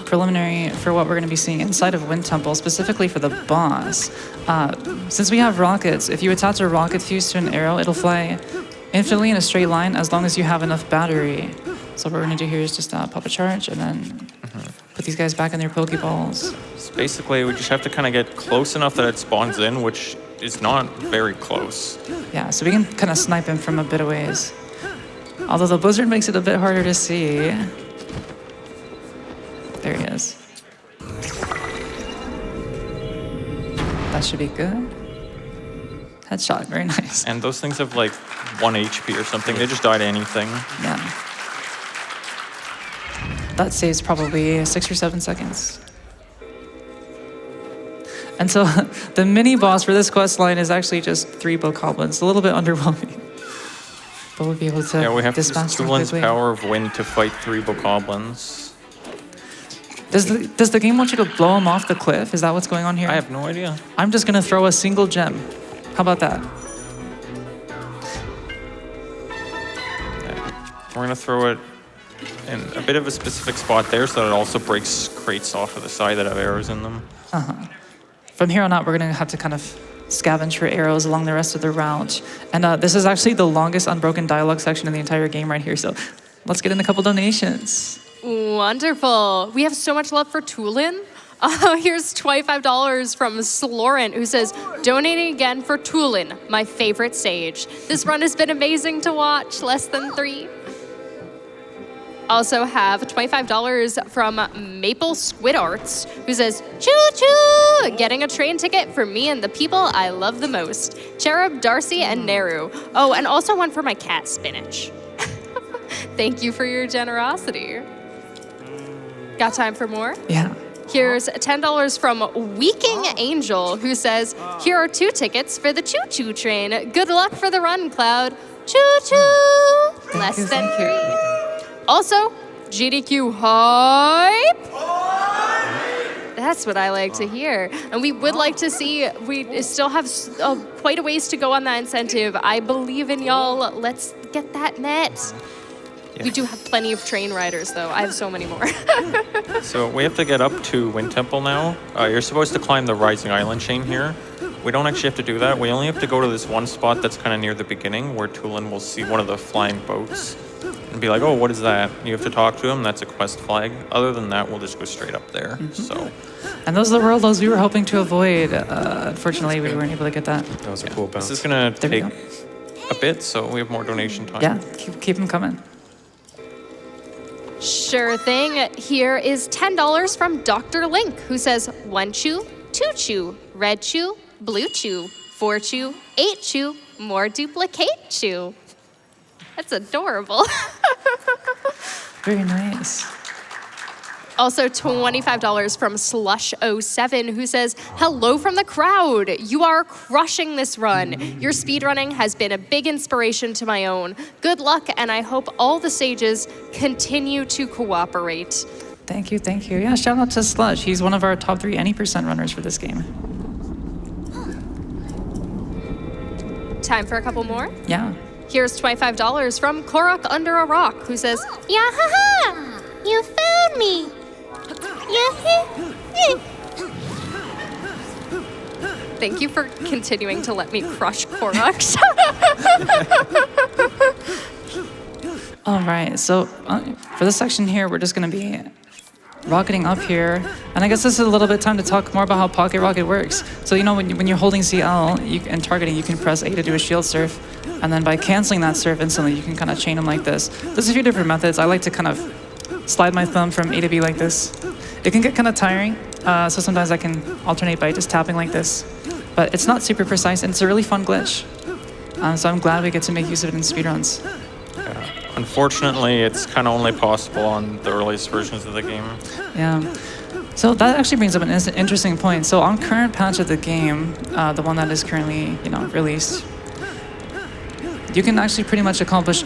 preliminary for what we're going to be seeing inside of Wind Temple, specifically for the boss. Since we have rockets, if you attach a rocket fuse to an arrow, it'll fly infinitely in a straight line as long as you have enough battery. So what we're going to do here is just pop a charge and then put these guys back in their Pokeballs. So basically, we just have to kind of get close enough that it spawns in, which is not very close. Yeah, so we can kind of snipe him from a bit of ways. Although the blizzard makes it a bit harder to see. There he is. That should be good. Headshot, very nice. And those things have like 1 HP or something. They just die to anything. Yeah. That saves probably 6 or 7 seconds. And so the mini boss for this quest line is actually just 3 bokoblins. A little bit underwhelming. But we'll be able to Yeah, we have to use dispatch them Tulin's quickly. power of wind to fight 3 bokoblins. Does the game want you to blow them off the cliff? Is that what's going on here? I have no idea. I'm just gonna throw a single gem. How about that? We're gonna throw it in a bit of a specific spot there so that it also breaks crates off of the side that have arrows in them. From here on out, we're gonna have to kind of scavenge for arrows along the rest of the route. And this is actually the longest unbroken dialogue section in the entire game right here. So let's get in a couple donations. Wonderful. We have so much love for Tulin. Here's $25 from Slorent, who says, donating again for Tulin, my favorite sage. This run has been amazing to watch, less than 3. Also have $25 from Maple Squid Arts, who says, choo-choo, getting a train ticket for me and the people I love the most. Cherub, Darcy, and Neru. Oh, and also one for my cat, Spinach. Thank you for your generosity. Got time for more? Yeah. Here's $10 from Weaking Angel, who says, here are 2 tickets for the choo-choo train. Good luck for the run, Cloud. Choo-choo! Less than 3. Also, GDQ hype. That's what I like to hear. And we would like to see, we still have quite a ways to go on that incentive. I believe in y'all. Let's get that net. We do have plenty of train riders, though. I have so many more. So we have to get up to Wind Temple now. You're supposed to climb the Rising Island chain here. We don't actually have to do that. We only have to go to this one spot that's kind of near the beginning where Tulin will see one of the flying boats and be like, oh, what is that? You have to talk to him. That's a quest flag. Other than that, we'll just go straight up there. So. And those are the worlds we were hoping to avoid. Unfortunately, we weren't able to get that. That was a cool bounce. This is going to There we take a bit, so we have more donation time. Yeah, keep them coming. Sure thing. Here is $10 from Dr. Link, who says 1 chew, 2 chew, red chew, blue chew, 4 chew, 8 chew, more duplicate chew. That's adorable. Very nice. Also $25 from Slush07, who says, hello from the crowd. You are crushing this run. Your speedrunning has been a big inspiration to my own. Good luck, and I hope all the sages continue to cooperate. Thank you, thank you. Yeah, shout out to Slush. He's one of our top 3 any % runners for this game. Time for a couple more? Yeah. Here's $25 from Korok Under a Rock, who says, Yahaha! You found me! thank you for continuing to let me crush Koroks. All right, so for this section here, we're just gonna be rocketing up here. And I guess this is a little bit time to talk more about how Pocket Rocket works. So you know, when you're holding CL and targeting, you can press A to do a shield surf. And then by canceling that surf instantly, you can kind of chain them like this. There's a few different methods. I like to kind of slide my thumb from A to B like this. It can get kind of tiring, so sometimes I can alternate by just tapping like this. But it's not super precise, and it's a really fun glitch. So I'm glad we get to make use of it in speedruns. Unfortunately, it's kind of only possible on the earliest versions of the game. Yeah. So that actually brings up an interesting point. So on current patch of the game, the one that is currently, released, you can actually pretty much accomplish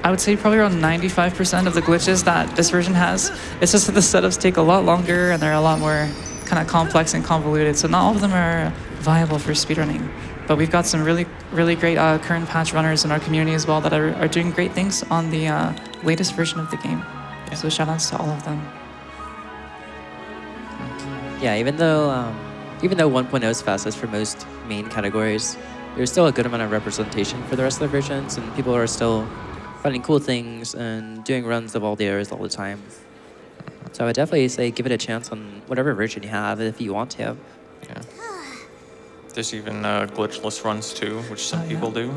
I would say probably around 95% of the glitches that this version has. It's just that the setups take a lot longer and they're a lot more kind of complex and convoluted. So not all of them are viable for speedrunning. But we've got some really, really great current patch runners in our community as well that are doing great things on the latest version of the game. Yeah. So shout outs to all of them. Yeah, even though 1.0 is fastest for most main categories, there's still a good amount of representation for the rest of the versions, and people are still finding cool things and doing runs of all the areas all the time. So I would definitely say give it a chance on whatever version you have if you want to. Yeah. There's even glitchless runs too, which some people do.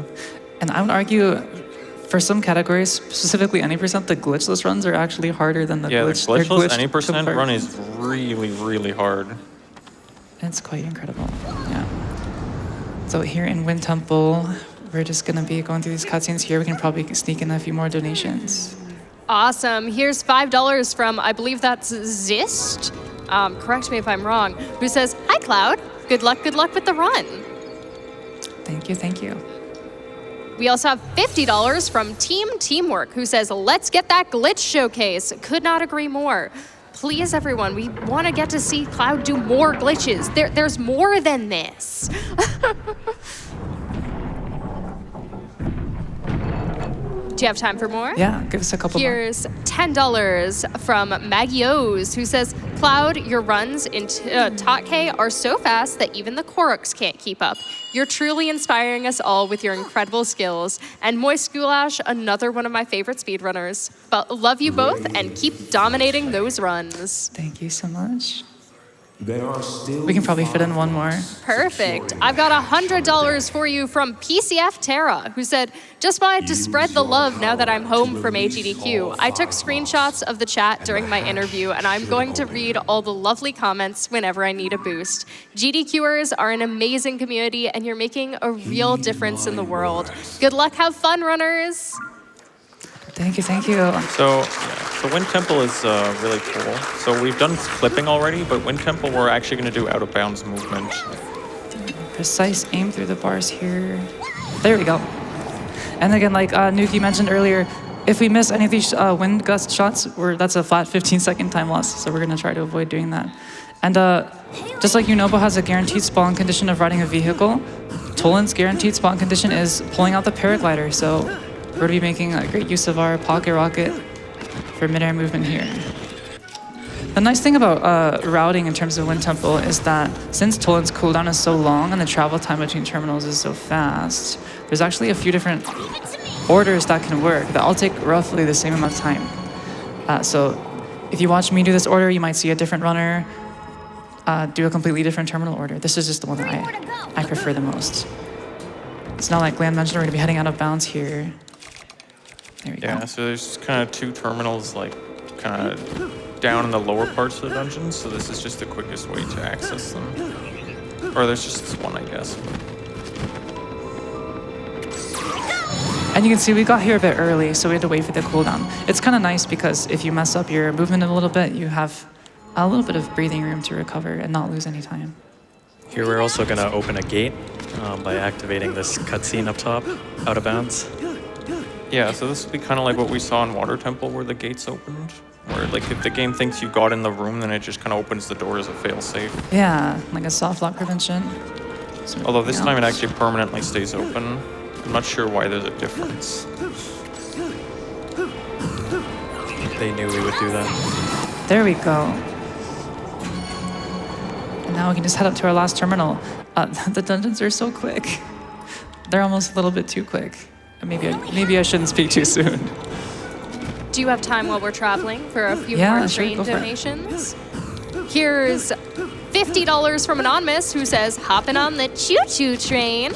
And I would argue, for some categories, specifically any percent, the glitchless runs are actually harder than the glitchless any percent run is really, really hard. It's quite incredible. Yeah. So here in Wind Temple, we're just gonna be going through these cutscenes here. We can probably sneak in a few more donations. Awesome. Here's $5 from, I believe that's Zist. Correct me if I'm wrong. Who says, "Hi, Cloud. Good luck with the run." Thank you, thank you. We also have $50 from Team Teamwork, who says, "Let's get that glitch showcase." Could not agree more. Please, everyone, we want to get to see Cloud do more glitches. There's more than this. Do you have time for more? Yeah, give us a couple more. Here's $10 from Maggie O's, who says, "Cloud, your runs in Totkay are so fast that even the Koroks can't keep up. You're truly inspiring us all with your incredible skills." And Moistgoolash, another one of my favorite speedrunners. But love you both and keep dominating those runs. Thank you so much. We can probably fit in one more. Perfect. I've got $100 for you from PCF Terra, who said, "Just wanted to spread the love now that I'm home from AGDQ. I took screenshots of the chat during my interview, and I'm going to read all the lovely comments whenever I need a boost. GDQers are an amazing community, and you're making a real difference in the world. Good luck, have fun, runners." Thank you, thank you. So Wind Temple is really cool. So we've done clipping already, but Wind Temple we're actually going to do out of bounds movement. Precise aim through the bars here. There we go. And again, like Nukie mentioned earlier, if we miss any of these wind gust shots, that's a flat 15-second time loss. So we're going to try to avoid doing that. And just like Unobo has a guaranteed spawn condition of riding a vehicle, Tolan's guaranteed spawn condition is pulling out the paraglider. So we're going to be making a great use of our pocket rocket for mid-air movement here. The nice thing about routing in terms of Wind Temple is that since Tolan's cooldown is so long and the travel time between terminals is so fast, there's actually a few different orders that can work that all take roughly the same amount of time. So if you watch me do this order, you might see a different runner do a completely different terminal order. This is just the one that I prefer the most. It's not like Glan mentioned, we're going to be heading out of bounds here. There we go. Yeah, so there's kind of two terminals like kind of down in the lower parts of the dungeon, so this is just the quickest way to access them. Or there's just this one, I guess. And you can see we got here a bit early, so we had to wait for the cooldown. It's kind of nice because if you mess up your movement a little bit, you have a little bit of breathing room to recover and not lose any time. Here we're also going to open a gate by activating this cutscene up top, out of bounds. Yeah, so this would be kind of like what we saw in Water Temple where the gates opened. Where like if the game thinks you got in the room, then it just kind of opens the door as a failsafe. Yeah, like a soft lock prevention. Although this time it actually permanently stays open. I'm not sure why there's a difference. They knew we would do that. There we go. And now we can just head up to our last terminal. The dungeons are so quick. They're almost a little bit too quick. Maybe I shouldn't speak too soon. Do you have time while we're traveling for a few more train donations? Here's $50 from Anonymous, who says, "Hopping on the choo-choo train."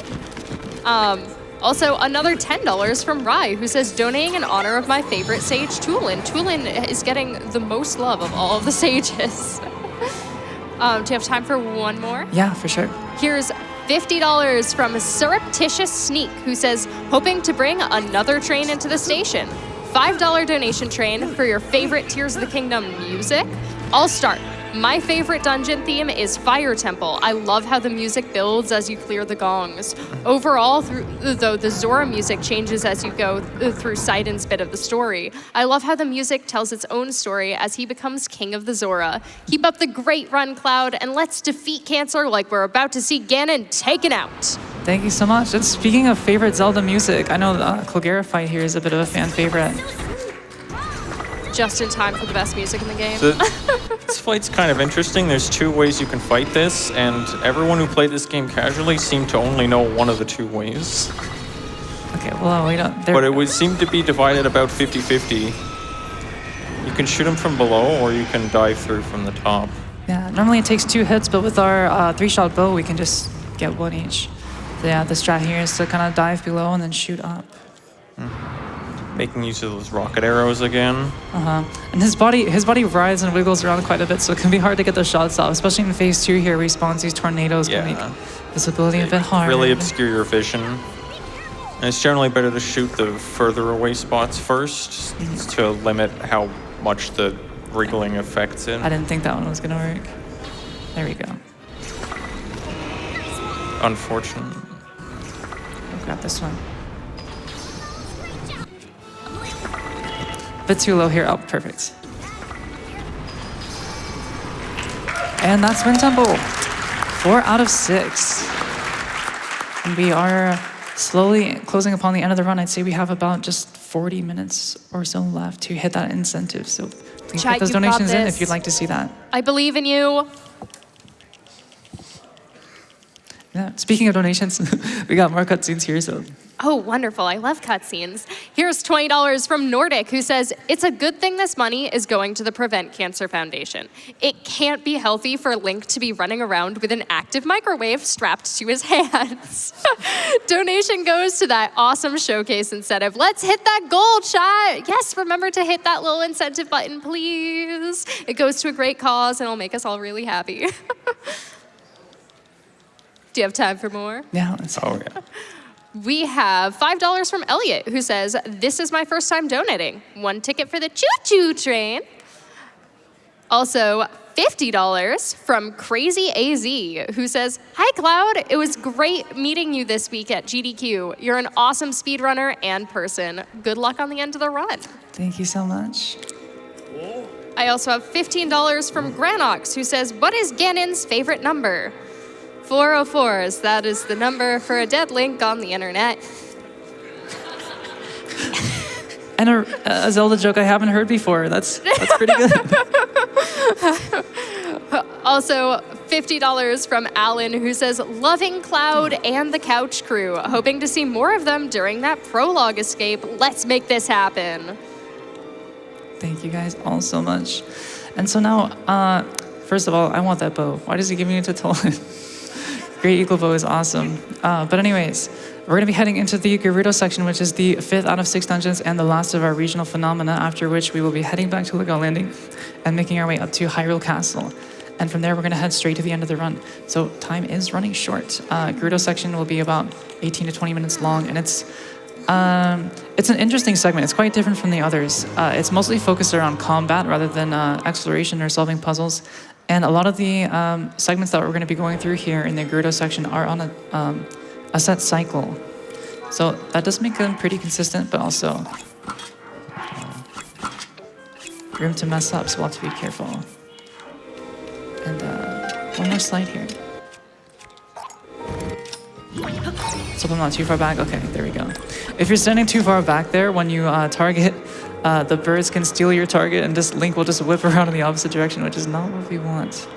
Also, another $10 from Rai, who says, "Donating in honor of my favorite sage, Tulin." Tulin is getting the most love of all of the sages. Do you have time for one more? Yeah, for sure. Here's $50 from Surreptitious Sneak, who says, "Hoping to bring another train into the station. $5 donation train for your favorite Tears of the Kingdom music. I'll start. My favorite dungeon theme is Fire Temple. I love how the music builds as you clear the gongs. Overall, though, the Zora music changes as you go through Sidon's bit of the story. I love how the music tells its own story as he becomes king of the Zora. Keep up the great run, Cloud, and let's defeat Cancer like we're about to see Ganon taken out. Thank you so much. And speaking of favorite Zelda music, I know the Cloguera fight here is a bit of a fan favorite. Just in time for the best music in the game. This fight's kind of interesting. There's two ways you can fight this, and everyone who played this game casually seemed to only know one of the two ways. Okay, well, we don't... But it would seem to be divided about 50-50. You can shoot him from below, or you can dive through from the top. Yeah, normally it takes 2 hits, but with our 3-shot bow, we can just get 1 each. So yeah, the strat here is to kind of dive below and then shoot up. Making use of those rocket arrows again. And his body writhes and wiggles around quite a bit, so it can be hard to get those shots off, especially in phase 2 here, where he spawns these tornadoes can make visibility a bit hard. Really obscure your vision. And it's generally better to shoot the further away spots first to limit how much the wriggling affects it. I didn't think that one was gonna work. There we go. Unfortunate. I'll grab this one. Bit too low here. Oh, perfect. And that's Wind Temple. 4 out of 6. And we are slowly closing upon the end of the run. I'd say we have about just 40 minutes or so left to hit that incentive. So please Chat, put those you've got donations in this. if you'd like to see that. I believe in you. Yeah. Speaking of donations, we got more cutscenes here. So Oh, wonderful. I love cutscenes. Here's $20 from Nordic, who says, it's a good thing this money is going to the Prevent Cancer Foundation. It can't be healthy for Link to be running around with an active microwave strapped to his hands. Donation goes to that awesome showcase incentive. Let's hit that goal, chat. Yes, remember to hit that little incentive button, please. It goes to a great cause and it'll make us all really happy. Do you have time for more? yeah, let's see. Oh, yeah. We have $5 from Elliot, who says, this is my first time donating. 1 ticket for the choo-choo train. Also, $50 from Crazy AZ, who says, hi, Cloud. It was great meeting you this week at GDQ. You're an awesome speedrunner and person. Good luck on the end of the run. Thank you so much. I also have $15 from Granox, who says, what is Ganon's favorite number? 404s, that is the number for a dead Link on the internet. And a Zelda joke I haven't heard before. That's pretty good. Also, $50 from Alan, who says, loving Cloud and the Couch Crew. Hoping to see more of them during that prologue escape. Let's make this happen. Thank you guys all so much. And so now, first of all, I want that bow. Why does he give me a tutorial? Great Eagle Bow is awesome. But anyways, we're gonna be heading into the Gerudo section, which is the 5th out of 6 dungeons and the last of our regional phenomena, after which we will be heading back to Lookout Landing and making our way up to Hyrule Castle. And from there, we're gonna head straight to the end of the run. So time is running short. Gerudo section will be about 18 to 20 minutes long, and it's an interesting segment. It's quite different from the others. It's mostly focused around combat rather than exploration or solving puzzles. And a lot of the segments that we're going to be going through here in the Gerudo section are on a set cycle. So that does make them pretty consistent, but also room to mess up, so we'll have to be careful. And one more slide here. So I'm not too far back. Okay, there we go. If you're standing too far back there, when you target, the birds can steal your target, and this Link will just whip around in the opposite direction, which is not what we want.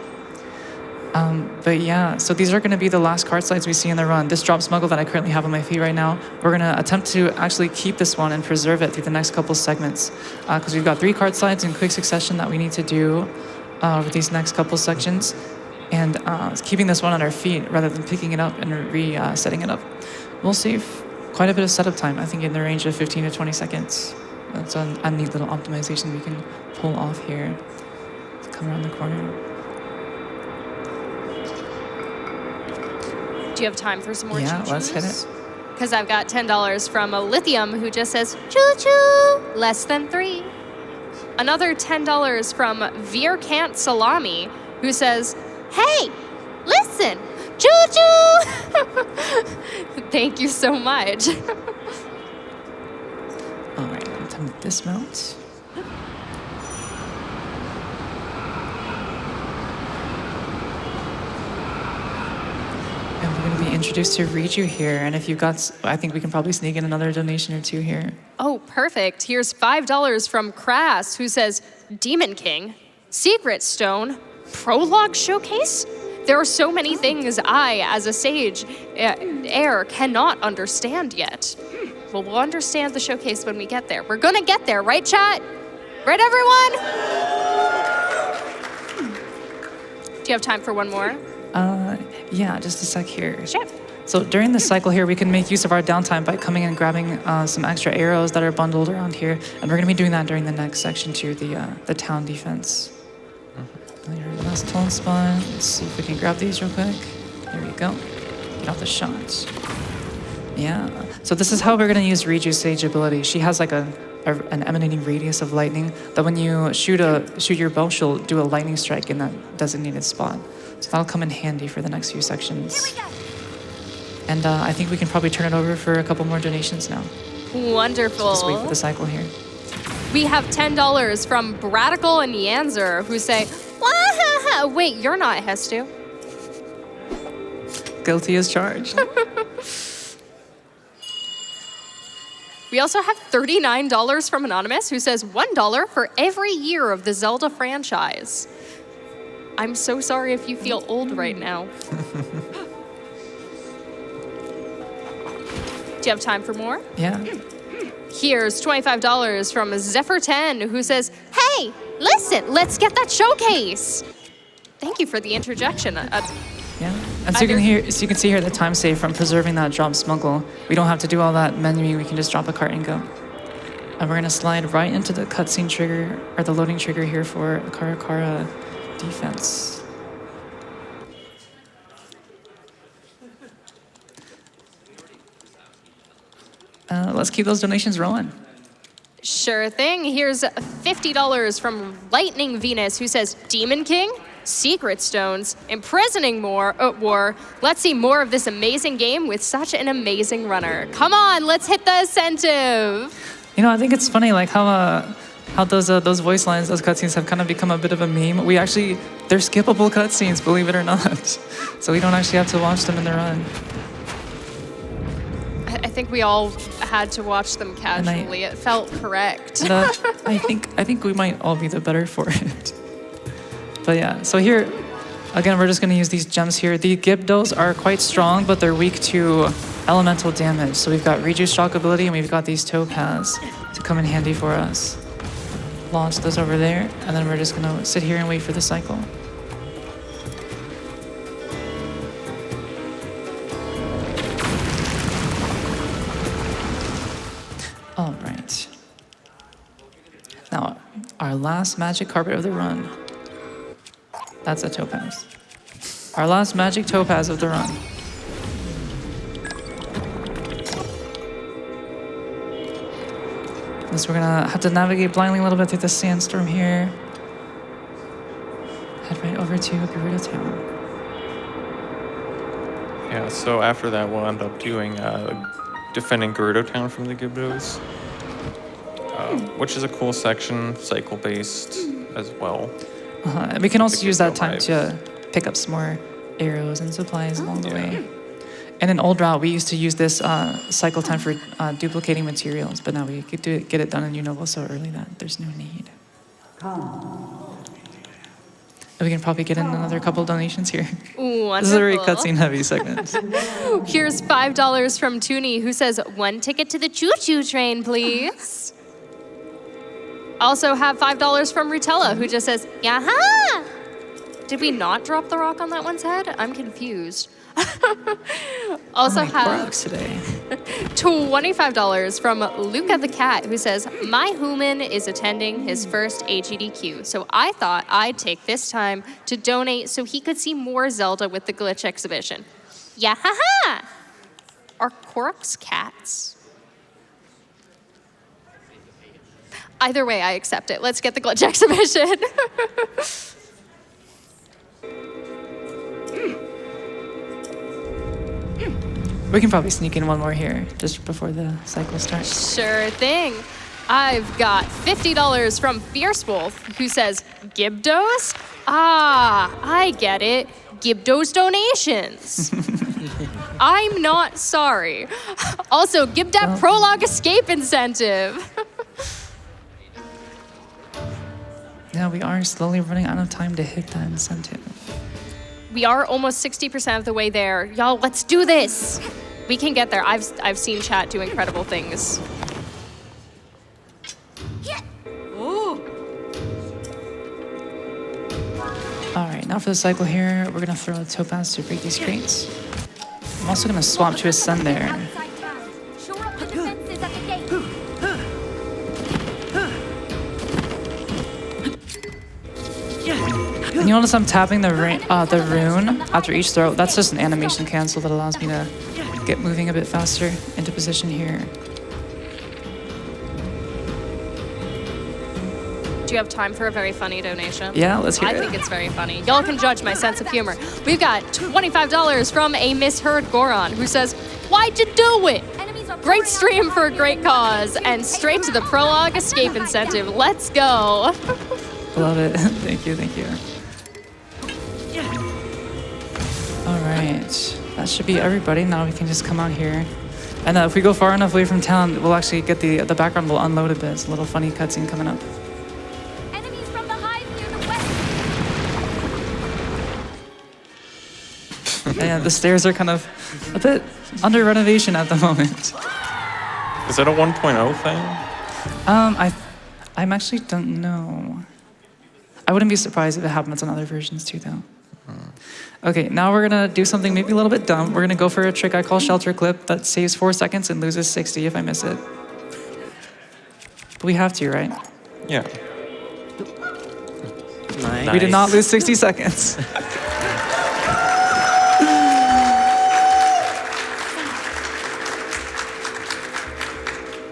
But yeah, so these are going to be the last card slides we see in the run. This drop smuggle that I currently have on my feet right now, we're going to attempt to actually keep this one and preserve it through the next couple segments. Because we've got 3 card slides in quick succession that we need to do over these next couple sections. And keeping this one on our feet rather than picking it up and setting it up. We'll save quite a bit of setup time, I think in the range of 15 to 20 seconds. That's a neat little optimization we can pull off here. Let's come around the corner. Do you have time for some more Yeah, choo-choos? let's hit it. Because I've got $10 from a Lithium, who just says, choo-choo, less than 3. Another $10 from Veerkant Salami, who says, "Hey, listen, choo-choo!" Thank you so much. All right, time to dismount. And we're going to be introduced to Riju here. And if you've got, I think we can probably sneak in another donation or two here. Oh, perfect. Here's $5 from Crass, who says, "Demon King, Secret Stone, Prologue Showcase? There are so many things I, as a sage, heir, cannot understand yet." Well, we'll understand the showcase when we get there. We're gonna get there, right, chat? Right, everyone? Do you have time for one more? Yeah, just a sec here. Sure. So during this cycle here, we can make use of our downtime by coming and grabbing some extra arrows that are bundled around here. And we're going to be doing that during the next section too, the town defense. Your last tone spot. Let's see if we can grab these real quick. There we go. Get off the shots. Yeah. So this is how we're going to use Riju's Sage ability. She has like an emanating radius of lightning that when you shoot your bow, she'll do a lightning strike in that designated spot. So that'll come in handy for the next few sections. And I think we can probably turn it over for a couple more donations now. Wonderful. Just wait for the cycle here. We have $10 from Bradical and Yanzer, who say, "Wah-ha-ha." Wait, you're not Hestu. Guilty as charged. We also have $39 from Anonymous, who says $1 for every year of the Zelda franchise. I'm so sorry if you feel old right now. Do you have time for more? Yeah. Here's $25 from Zephyr10, who says, "Hey, listen, let's get that showcase." Thank you for the interjection. Yeah. And so you can see here the time save from preserving that drop smuggle. We don't have to do all that menuing. We can just drop a cart and go. And we're gonna slide right into the cutscene trigger or the loading trigger here for Karakara defense. Let's keep those donations rolling. Sure thing. Here's $50 from Lightning Venus, who says, "Demon King, Secret Stones, Imprisoning War. Let's see more of this amazing game with such an amazing runner. Come on, let's hit the incentive." You know, I think it's funny, like how those voice lines, those cutscenes have kind of become a bit of a meme. They're skippable cutscenes, believe it or not. So we don't actually have to watch them in the run. I think we all had to watch them casually. It felt correct. And, I think we might all be the better for it. But yeah, so here, again, we're just gonna use these gems here. The Gibdos are quite strong, but they're weak to elemental damage. So we've got Riju's shock ability, and we've got these topaz to come in handy for us. Launch those over there, and then we're just gonna sit here and wait for the cycle. All right. Now, our last magic carpet of the run. That's a topaz. Our last magic topaz of the run. So we're gonna have to navigate blindly a little bit through the sandstorm here. Head right over to Gerudo Town. Yeah, so after that, we'll end up doing defending Gerudo Town from the Gibdos, which is a cool section, cycle-based as well. And we can also use that time to pick up some more arrows and supplies along the way. And in Old Route, we used to use this cycle time for duplicating materials, but now we get it done in Unova so early that there's no need. And we can probably get in another couple donations here. Wonderful. This is a very cutscene heavy segment. Here's $5 from Tooney, who says, "One ticket to the choo-choo train, please." Also have $5 from Rutella, who just says, "Yaha!" Did we not drop the rock on that one's head? I'm confused. Also have today. $25 from Luca the Cat, who says, "My human is attending his first AGDQ, so I thought I'd take this time to donate so he could see more Zelda with the Glitch exhibition." Yahaha! Are Korok's cats? Either way, I accept it. Let's get the Glitch exhibition. We can probably sneak in one more here just before the cycle starts. Sure thing. I've got $50 from Fierce Wolf, who says, Gibdos? Ah, I get it. Gibdos donations. I'm not sorry. Also, give that prologue escape incentive. Yeah, we are slowly running out of time to hit that incentive. We are almost 60% of the way there. Y'all, let's do this. We can get there. I've seen chat do incredible things. All right, now for the cycle here, we're gonna throw a topaz to break these crates. I'm also gonna swap to ascend there. Shore up the defenses at the gate. And you notice I'm tapping the rune after each throw. That's just an animation cancel that allows me to get moving a bit faster into position here. Do you have time for a very funny donation? Yeah, let's hear I it. think it's very funny. Y'all can judge my sense of humor. We've got $25 from a misheard Goron, who says, why'd you do it? Enemies are Great pouring out stream the for a back great gate. cause, and straight to the prologue escape incentive. Let's go. Love it. Thank you, thank you. All right, that should be everybody. Now we can just come out here. And if we go far enough away from town, we'll actually get the background will unload a bit. It's a little funny cutscene coming up. Enemies from the hive near the west. Yeah, the stairs are kind of a bit under renovation at the moment. Is that a 1.0 thing? I'm actually don't know. I wouldn't be surprised if it happens on other versions too, though. Okay, now we're gonna do something maybe a little bit dumb. We're gonna go for a trick I call shelter clip that saves 4 seconds and loses 60 if I miss it. But we have to, right? Yeah. Nice. We did not lose 60 seconds.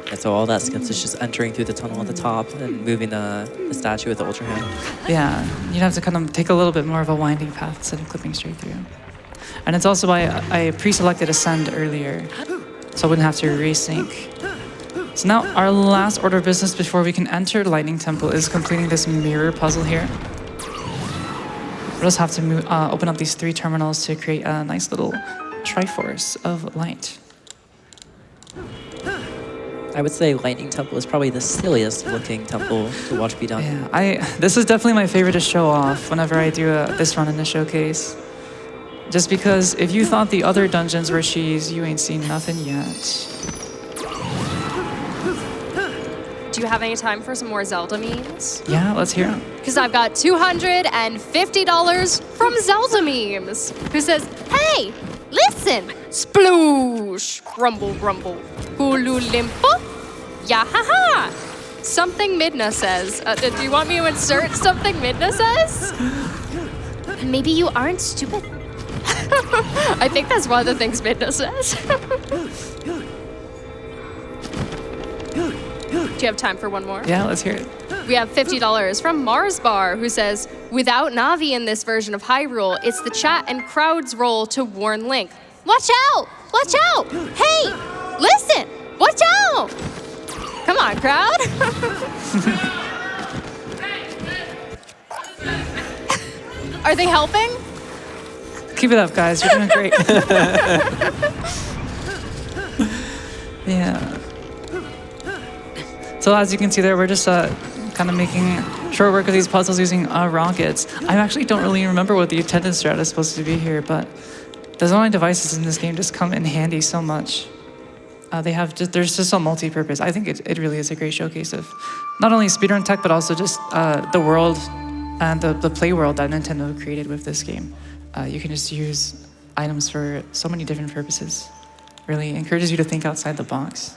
And so all that skips is just entering through the tunnel at the top and moving the statue with the ultra hand. Yeah, you'd have to kind of take a little bit more of a winding path instead of clipping straight through. And it's also why I pre-selected Ascend earlier, so I wouldn't have to resync. So now our last order of business before we can enter Lightning Temple is completing this mirror puzzle here. We'll just have to open up these 3 terminals to create a nice little Triforce of light. I would say Lightning Temple is probably the silliest looking temple to watch be done. Yeah, this is definitely my favorite to show off whenever I do this run in the showcase. Just because if you thought the other dungeons were cheese, you ain't seen nothing yet. Do you have any time for some more Zelda memes? Yeah, let's hear it. Because I've got $250 from Zelda memes, who says, hey, listen, sploosh, grumble, grumble, hulu limpo, yahaha. Something Midna says. Do you want me to insert something Midna says? Maybe you aren't stupid. I think that's one of the things Midna says. Do you have time for one more? Yeah, let's hear it. We have $50 from Mars Bar, who says, without Navi in this version of Hyrule, it's the chat and crowd's role to warn Link. Watch out! Watch out! Hey! Listen! Watch out! Come on, crowd! Are they helping? Keep it up, guys. You're doing great. Yeah. So as you can see there, we're just kind of making short work of these puzzles using rockets. I actually don't really remember what the attendance strat is supposed to be here, but the zoning devices in this game just come in handy so much. There's just a multi-purpose. I think it really is a great showcase of not only speedrun tech, but also just the world and the play world that Nintendo created with this game. You can just use items for so many different purposes. Really encourages you to think outside the box.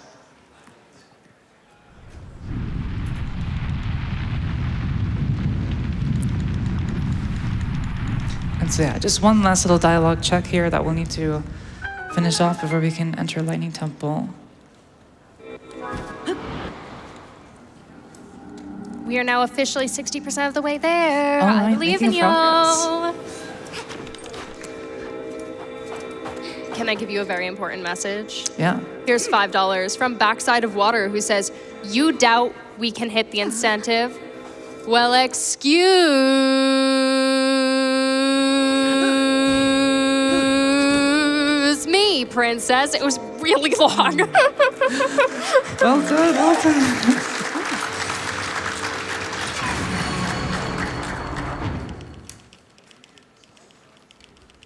And so yeah, just one last little dialogue check here that we'll need to finish off before we can enter Lightning Temple. We are now officially 60% of the way there. All I right, believe in making y'all. Can I give you a very important message? Yeah. Here's $5 from Backside of Water, who says, "You doubt we can hit the incentive? Well, excuse me, princess. It was really long." Well done, well done.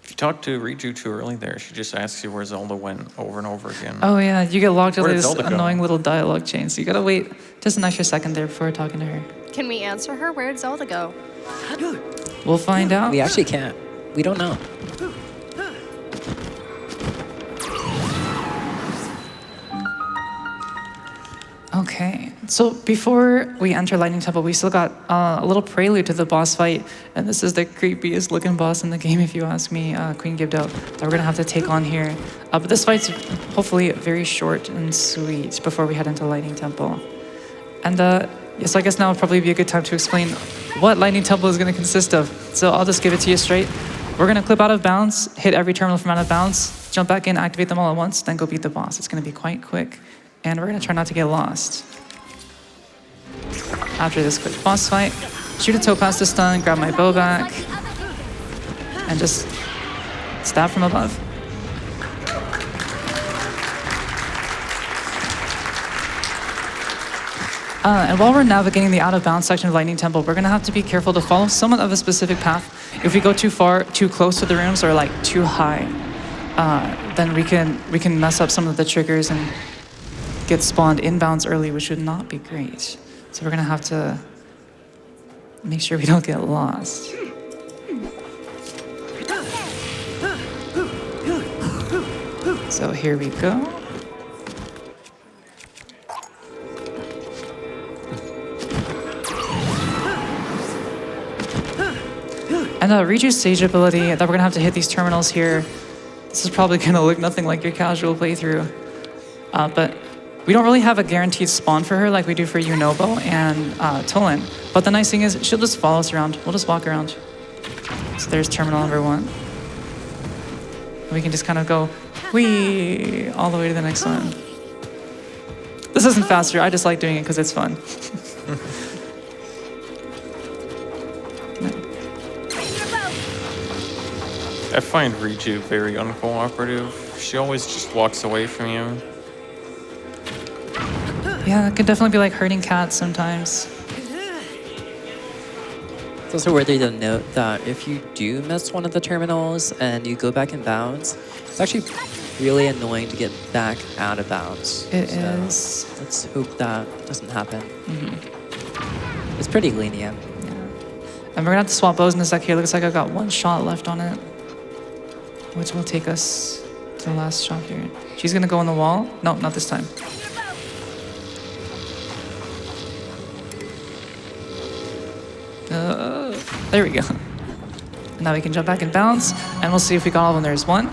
If you talk to Riju too early there, she just asks you where Zelda went over and over again. Oh yeah, you get locked into Where did this Zelda go? annoying little dialogue chain, so you gotta wait just an extra second there before talking to her. Can we answer her? Where'd Zelda go? We'll find out. We actually can't. We don't know. Okay, so before we enter Lightning Temple, we still got a little prelude to the boss fight, and this is the creepiest looking boss in the game, if you ask me, Queen Gibdo, that we're gonna have to take on here. But this fight's hopefully very short and sweet before we head into Lightning Temple. And yes, I guess now would probably be a good time to explain what Lightning Temple is gonna consist of. So I'll just give it to you straight. We're gonna clip out of bounds, hit every terminal from out of bounds, jump back in, activate them all at once, then go beat the boss. It's gonna be quite quick. And we're gonna try not to get lost. After this quick boss fight, shoot a toe past the stun, grab my bow back, and just stab from above. And while we're navigating the out-of-bounds section of Lightning Temple, we're gonna have to be careful to follow somewhat of a specific path. If we go too far, too close to the rooms, or like too high, then we can mess up some of the triggers and get spawned inbounds early, which would not be great. So we're gonna have to make sure we don't get lost. So here we go. And Riju's stage ability that we're gonna have to hit these terminals here. This is probably gonna look nothing like your casual playthrough, but we don't really have a guaranteed spawn for her like we do for Yunobo and Tolan. But the nice thing is she'll just follow us around. We'll just walk around. So there's terminal number 1. We can just kind of go whee all the way to the next one. This isn't faster. I just like doing it because it's fun. I find Riju very uncooperative. She always just walks away from you. Yeah, it can definitely be like herding cats sometimes. It's also worthy to note that if you do miss one of the terminals and you go back in bounds, it's actually really annoying to get back out of bounds. It is. Let's hope that doesn't happen. It's pretty lenient. Yeah. And we're gonna have to swap bows in a sec here. Looks like I've got 1 shot left on it, which will take us to the last shot here. She's gonna go on the wall. No, not this time. There we go. Now we can jump back and bounce, and we'll see if we got all of them. There's 1.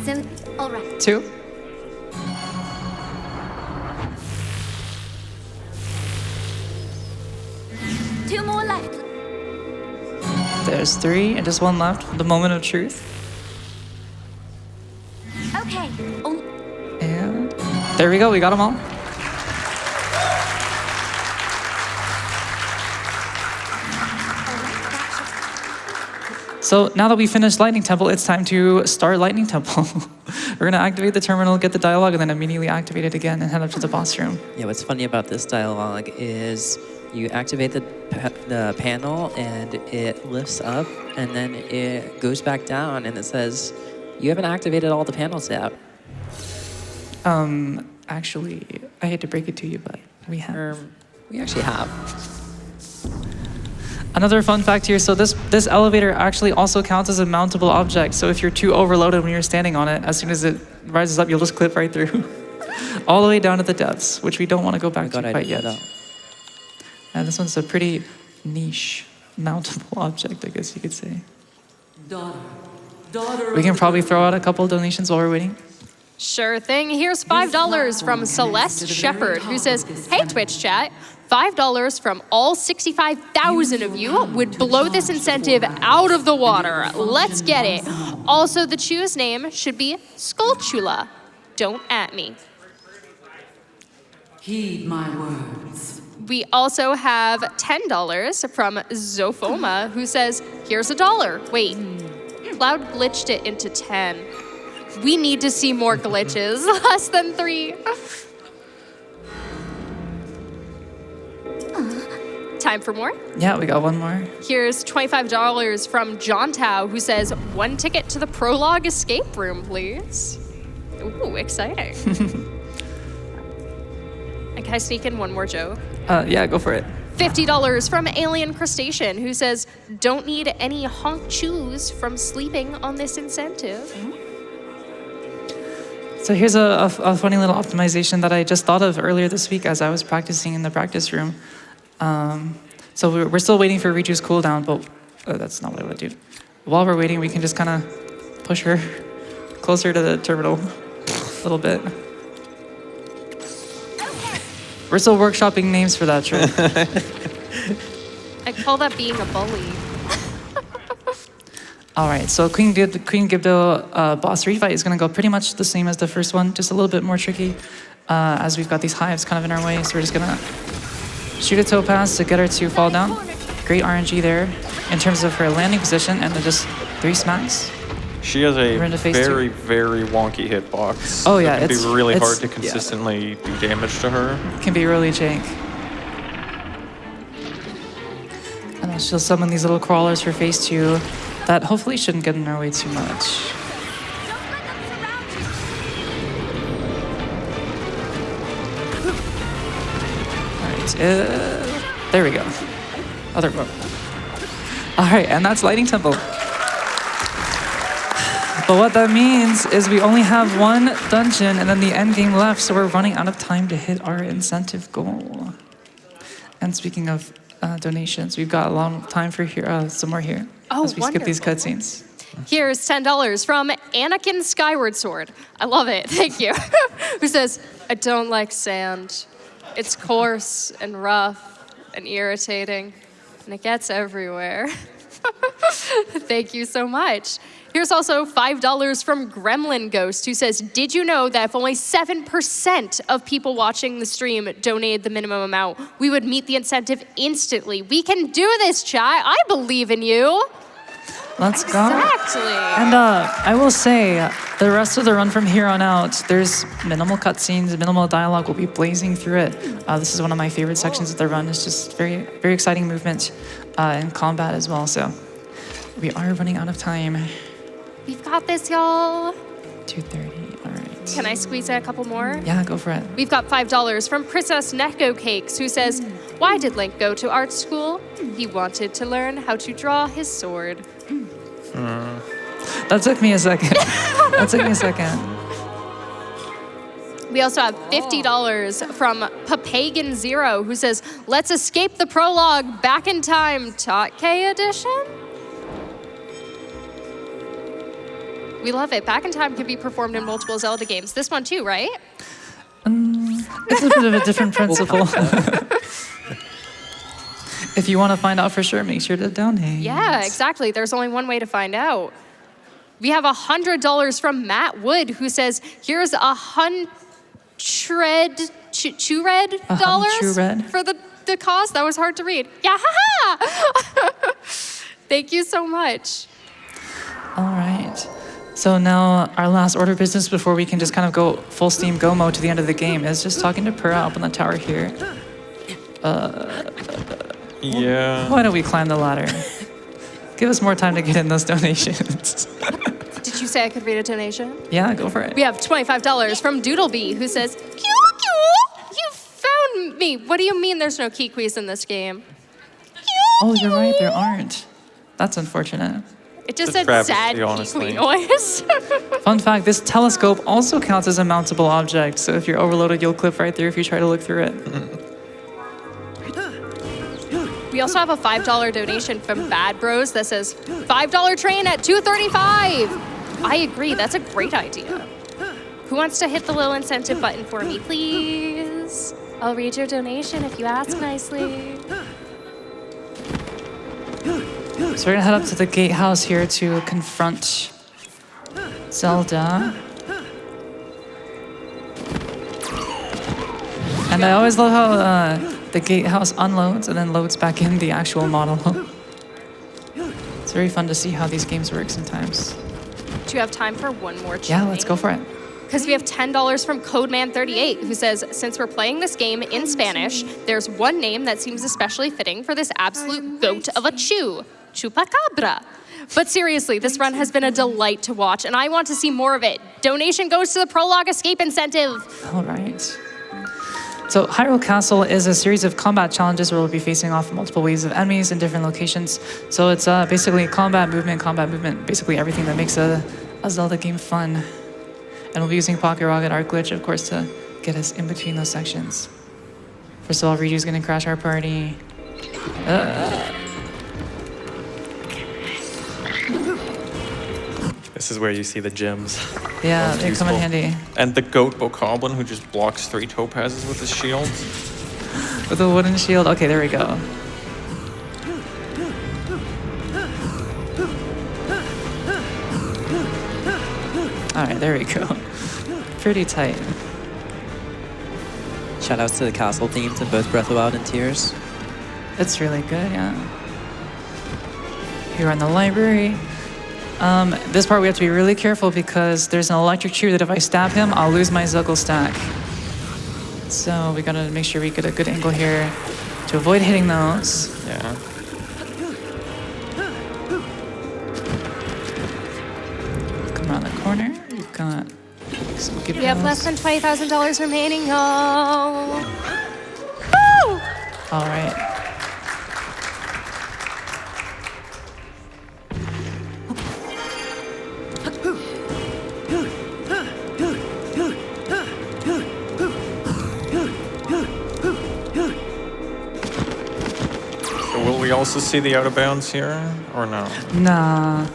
So, all right. 2. Two more left. There's 3, and just 1 left. The moment of truth. Okay. Oh, And there we go. We got them all. So now that we finished Lightning Temple, it's time to start Lightning Temple. We're gonna activate the terminal, get the dialogue, and then immediately activate it again and head up to the boss room. Yeah, what's funny about this dialogue is you activate the panel and it lifts up and then it goes back down and it says, you haven't activated all the panels yet. Actually, I hate to break it to you, but we have. We actually have. Another fun fact here, so this elevator actually also counts as a mountable object. So if you're too overloaded when you're standing on it, as soon as it rises up, you'll just clip right through. All the way down to the depths, which we don't want to go back to quite yet. And this one's a pretty niche mountable object, I guess you could say. We can probably throw out a couple donations while we're waiting. Sure thing. Here's $5 from Celeste Shepherd, who says, hey, Twitch chat, $5 from all 65,000 of you would blow this incentive out of the water. Let's get it. Also, the Chew's name should be Skulltula. Don't at me. Heed my words. We also have $10 from Zofoma, who says, here's $1. Wait, Cloud glitched it into 10. We need to see more glitches. Less than 3. Time for more? Yeah, we got one more. Here's $25 from John Tao, who says, 1 ticket to the Prologue escape room, please. Ooh, exciting. And can I sneak in one more joke? Yeah, go for it. $50 from Alien Crustacean, who says, don't need any honk chews from sleeping on this incentive. So here's a funny little optimization that I just thought of earlier this week as I was practicing in the practice room. So we're still waiting for Riju's cooldown, but that's not what I want to do. While we're waiting, we can just kind of push her closer to the terminal a little bit. We're still workshopping names for that trick. I call that being a bully. All right, so Queen Gibdo boss refight is going to go pretty much the same as the first one, just a little bit more tricky, as we've got these hives kind of in our way. So we're just going to shoot a topaz to get her to fall down. Great RNG there in terms of her landing position, and then just 3 smacks. She has a We're into phase very, 2. very wonky hitbox. Oh, yeah, It can it's- be really it's- hard to consistently do damage to her. Can be really jank. And then she'll summon these little crawlers for phase 2 that hopefully shouldn't get in our way too much. Alright, there we go. Other book. Alright, and that's Lighting Temple. But what that means is we only have 1 dungeon and then the end game left, so we're running out of time to hit our incentive goal. And speaking of donations, we've got a long time for here, some more here as we skip these cutscenes. Here's $10 from Anakin Skyward Sword. I love it. Thank you. Who says, I don't like sand. It's coarse and rough and irritating, and it gets everywhere. Thank you so much. Here's also $5 from Gremlin Ghost, who says, did you know that if only 7% of people watching the stream donated the minimum amount, we would meet the incentive instantly? We can do this, chat. I believe in you. Let's go. Exactly. And I will say, the rest of the run from here on out, there's minimal cutscenes, minimal dialogue. We'll be blazing through it. This is one of my favorite sections of the run. It's just very, very exciting movement and combat as well. So we are running out of time. We've got this, y'all. 2:30. All right. Can I squeeze in a couple more? Yeah, go for it. We've got $5 from Princess Neko Cakes, who says, why did Link go to art school? He wanted to learn how to draw his sword. That took me a second. That took me a second. We also have $50 from Papagan Zero, who says, let's escape the prologue back in time, Tot-K edition? We love it. Back in Time can be performed in multiple Zelda games. This one too, right? It's a bit of a different principle. If you want to find out for sure, make sure to donate. Yeah, exactly. There's only one way to find out. We have $100 from Matt Wood, who says, here's $100 dollars for the cause. That was hard to read. Yeah, Thank you so much. All right. So now our last order of business before we can just kind of go full steam go mode to the end of the game is just talking to Pura up on the tower here. Yeah. Why don't we climb the ladder? Give us more time to get in those donations. Did you say I could read a donation? Yeah, go for it. We have $25 from Doodlebee, who says, you found me. What do you mean there's no Kikwis in this game? Oh, you're right, there aren't. That's unfortunate. It just The said travesty, sad honestly. Kiwi noise. Fun fact, this telescope also counts as a mountable object, so if you're overloaded, you'll clip right through if you try to look through it. We also have a $5 donation from Bad Bros that says, $5 train at 2:35. I agree, that's a great idea. Who wants to hit the little incentive button for me, please? I'll read your donation if you ask nicely. So we're gonna head up to the gatehouse here to confront Zelda. And I always love how the gatehouse unloads and then loads back in the actual model. It's very fun to see how these games work sometimes. Do you have time for one more cheat? Yeah, let's go for it. Because we have $10 from Codeman38, who says, since we're playing this game in Spanish, there's one name that seems especially fitting for this absolute goat of a chew, Chupacabra. But seriously, this run has been a delight to watch, and I want to see more of it. Donation goes to the Prologue Escape Incentive. All right. So Hyrule Castle is a series of combat challenges where we'll be facing off multiple waves of enemies in different locations. So it's basically combat, movement, basically everything that makes a Zelda game fun. And we'll be using Pocket Rocket Art Glitch, of course, to get us in between those sections. First of all, Ryu's gonna crash our party. This is where you see the gems. Yeah, Most they come in useful. handy. And the goat bokoblin who just blocks 3 topazes with his shield. With a wooden shield. Okay, there we go. All right, there we go. Pretty tight. Shoutouts to the castle themes in both Breath of the Wild and Tears. It's really good, yeah. Here in the library. This part we have to be really careful because there's an electric chew that if I stab him, I'll lose my Zuggle stack. So we gotta make sure we get a good angle here to avoid hitting those. Yeah. Come around the corner. We've got some good We have balls. less than $20,000 remaining, y'all. Woo! All right. So will we also see the out of bounds here, or no? Nah,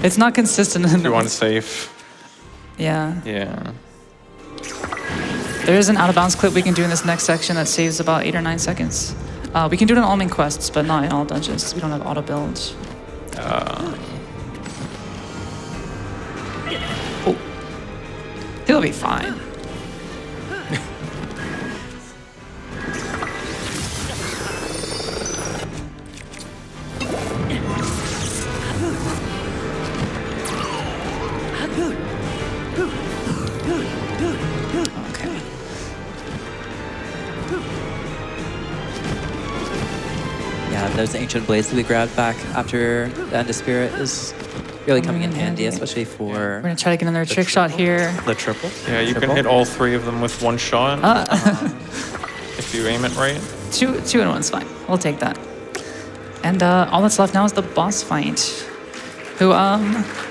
it's not consistent Do you enough. want safe? Yeah. Yeah. There is an out of bounds clip we can do in this next section that saves about 8 or 9 seconds. We can do it in all main quests, but not in all dungeons because we don't have auto builds. Oh. He'll be fine. Okay. Yeah, those ancient blades that we grabbed back after the End of Spirit is really coming in handy, especially for... We're gonna try to get another trick shot here. The triple? Yeah, you can Triple? hit all 3 of them with 1 shot if you aim it right. Two in one's fine. We'll take that. And all that's left now is the boss fight. Who,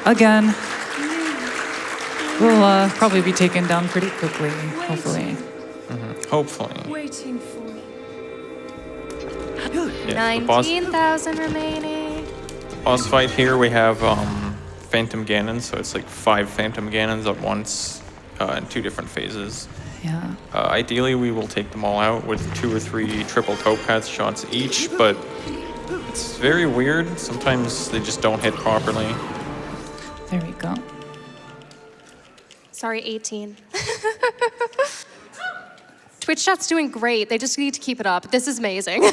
again, will probably be taken down pretty quickly, hopefully. Hopefully. Waiting for you. Yeah, the boss 19,000 remaining. fight here, we have Phantom Ganon, so it's like 5 Phantom Ganons at once in 2 different phases. Yeah. Ideally, we will take them all out with 2 or 3 triple topaz shots each, but it's very weird. Sometimes they just don't hit properly. There we go. Sorry, 18. Twitch chat's doing great. They just need to keep it up. This is amazing.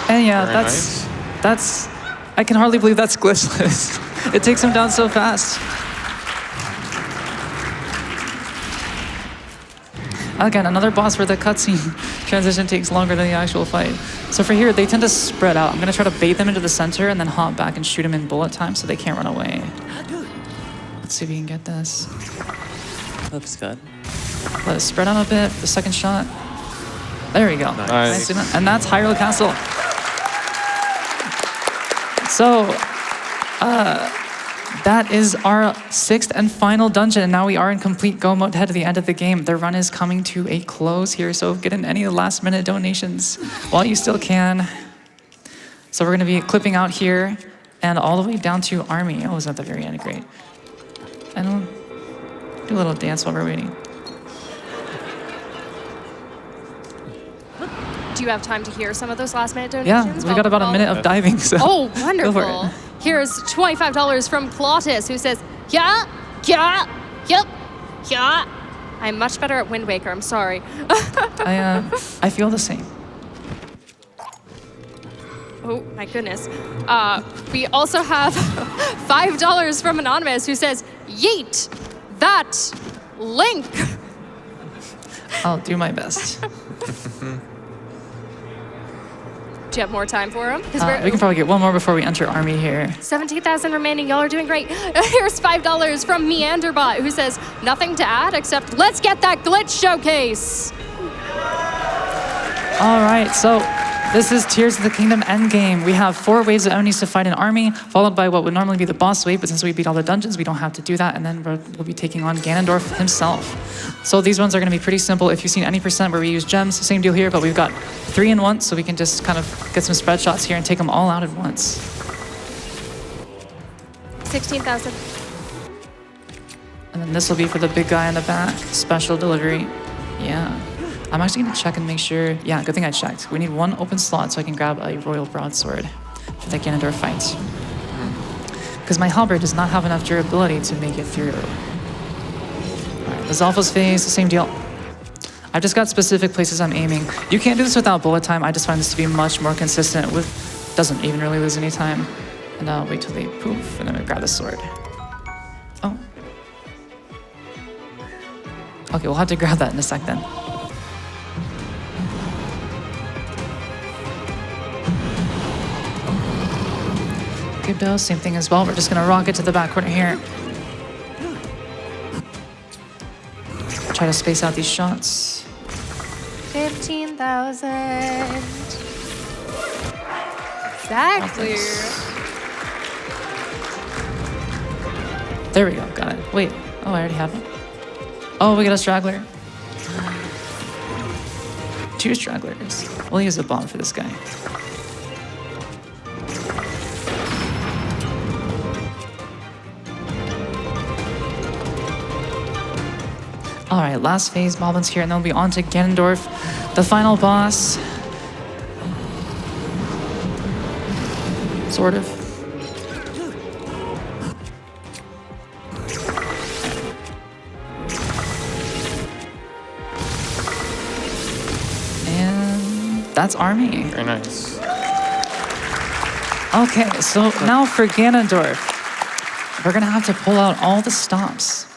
And yeah, Very that's I can hardly believe that's glitchless. It takes him down so fast. Again, another boss where the cutscene transition takes longer than the actual fight. So for here, they tend to spread out. I'm gonna try to bait them into the center and then hop back and shoot them in bullet time so they can't run away. Let's see if we can get this. Looks good. Let it spread out a bit, the second shot. There we go. Nice. And that's Hyrule Castle. So, that is our 6th and final dungeon, and now we are in complete go mode ahead of the end of the game. The run is coming to a close here, so get in any last-minute donations while you still can. So we're gonna be clipping out here and all the way down to army. Oh, it's at the very end, great. And we'll do a little dance while we're waiting. Do you have time to hear some of those last minute Yeah, donations? we got about a minute of diving, so. Oh, Go for wonderful. it. Here's $25 from Plautus, who says, yeah, yep, yeah. I'm much better at Wind Waker, I'm sorry. I feel the same. Oh, my goodness. We also have $5 from Anonymous, who says, yeet, that link. I'll do my best. Do you have more time for him? We can probably get one more before we enter army here. 17,000 remaining. Y'all are doing great. Here's $5 from Meanderbot, who says, nothing to add except let's get that glitch showcase. All right, so this is Tears of the Kingdom endgame. We have 4 waves of enemies to fight in army, followed by what would normally be the boss wave, but since we beat all the dungeons, we don't have to do that, and then we'll be taking on Ganondorf himself. So these ones are gonna be pretty simple. If you've seen any percent where we use gems, same deal here, but we've got 3 in 1, so we can just kind of get some spread shots here and take them all out at once. 16,000. And then this will be for the big guy in the back, special delivery. Yeah. I'm actually gonna check and make sure, yeah, good thing I checked. We need 1 open slot so I can grab a royal broadsword for the Ganondorf fight. Because my halberd does not have enough durability to make it through. All right, the Zalfa's phase, the same deal. I've just got specific places I'm aiming. You can't do this without bullet time. I just find this to be much more consistent with, doesn't even really lose any time. And I'll wait till they poof, and then I grab the sword. Oh. Okay, we'll have to grab that in a sec then. Good bill, same thing as well. We're just gonna rock it to the back corner here. Try to space out these shots. 15,000. Exactly. There we go, got it. Wait, oh, I already have it. Oh, we got a straggler. 2 stragglers. We'll use a bomb for this guy. All right, last phase, Moblins here, and then we'll be on to Ganondorf, the final boss. Sort of. And that's army. Very nice. Okay, so now for Ganondorf, we're gonna have to pull out all the stops.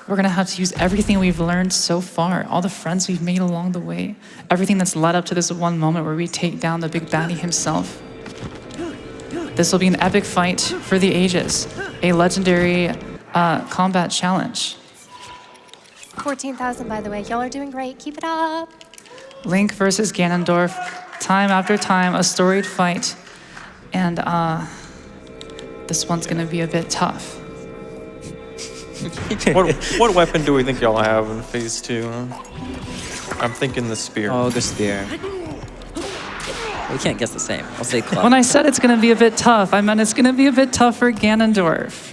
We're gonna have to use everything we've learned so far, all the friends we've made along the way, everything that's led up to this one moment where we take down the big baddie himself. This will be an epic fight for the ages, a legendary combat challenge. 14,000, by the way. Y'all are doing great. Keep it up. Link versus Ganondorf, time after time, a storied fight. And this one's gonna be a bit tough. What weapon do we think y'all have in phase 2? I'm thinking the spear. Oh, the spear. We can't guess the same. I'll say club. When I said it's gonna be a bit tough, I meant it's gonna be a bit tough for Ganondorf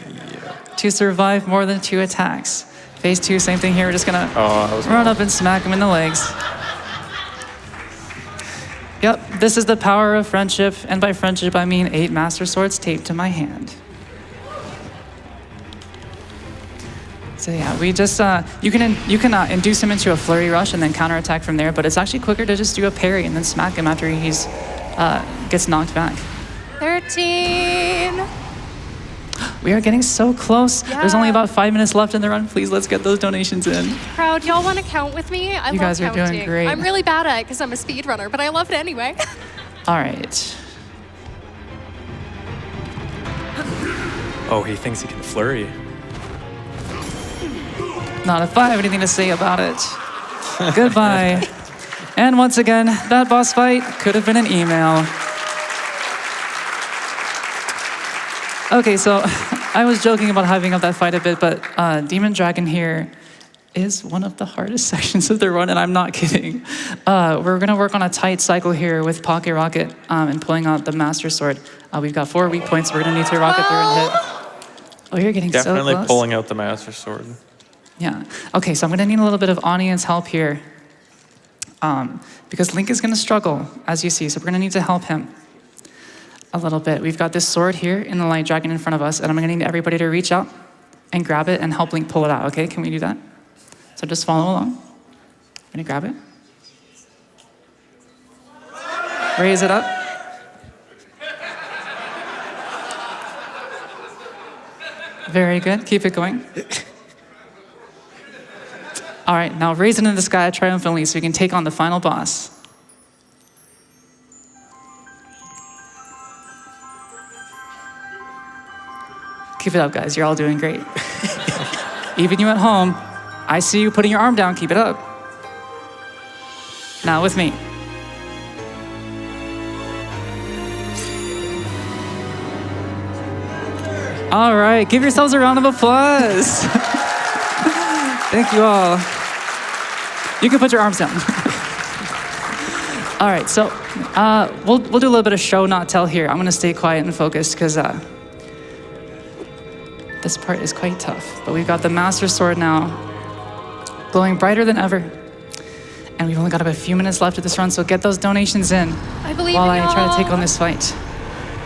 to survive more than 2 attacks. Phase 2, same thing here. We're just gonna run up and smack him in the legs. Yep, this is the power of friendship, and by friendship I mean 8 Master Swords taped to my hand. So yeah, we just, you can induce him into a flurry rush and then counterattack from there, but it's actually quicker to just do a parry and then smack him after he's gets knocked back. 13. We are getting so close. Yeah. There's only about 5 minutes left in the run. Please, let's get those donations in. Crowd, y'all want to count with me? I You love guys are doing counting. great. I'm really bad at it because I'm a speedrunner, but I love it anyway. All right. Oh, he thinks he can flurry. Not if I have anything to say about it. Goodbye. And once again, that boss fight could have been an email. Okay, so I was joking about hyping up that fight a bit, but Demon Dragon here is one of the hardest sections of the run, and I'm not kidding. We're gonna work on a tight cycle here with Pocket Rocket and pulling out the Master Sword. We've got 4 weak points. We're gonna need to rocket through and hit. Oh, you're getting so close. Definitely pulling out the Master Sword. Yeah. Okay, so I'm gonna need a little bit of audience help here. Because Link is gonna struggle, as you see, so we're gonna need to help him a little bit. We've got this sword here in the light dragon in front of us, and I'm gonna need everybody to reach out and grab it and help Link pull it out, okay? Can we do that? So just follow along. I'm gonna grab it. Raise it up. Very good, keep it going. All right, now raise it into the sky triumphantly so we can take on the final boss. Keep it up, guys, you're all doing great. Even you at home, I see you putting your arm down, keep it up. Now with me. All right, give yourselves a round of applause. Thank you all. You can put your arms down. All right, so we'll do a little bit of show, not tell here. I'm gonna stay quiet and focused because this part is quite tough. But we've got the Master Sword now, glowing brighter than ever. And we've only got about a few minutes left of this run, so get those donations in I believe while in I try to y'all. take on this fight.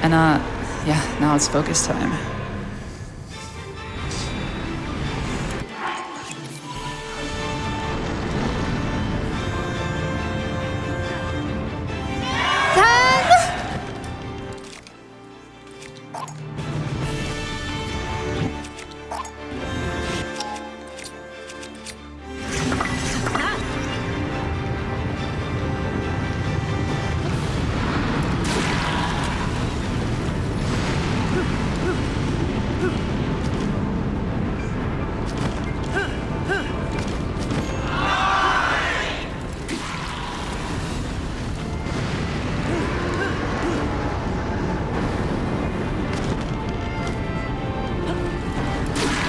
And yeah, now it's focus time.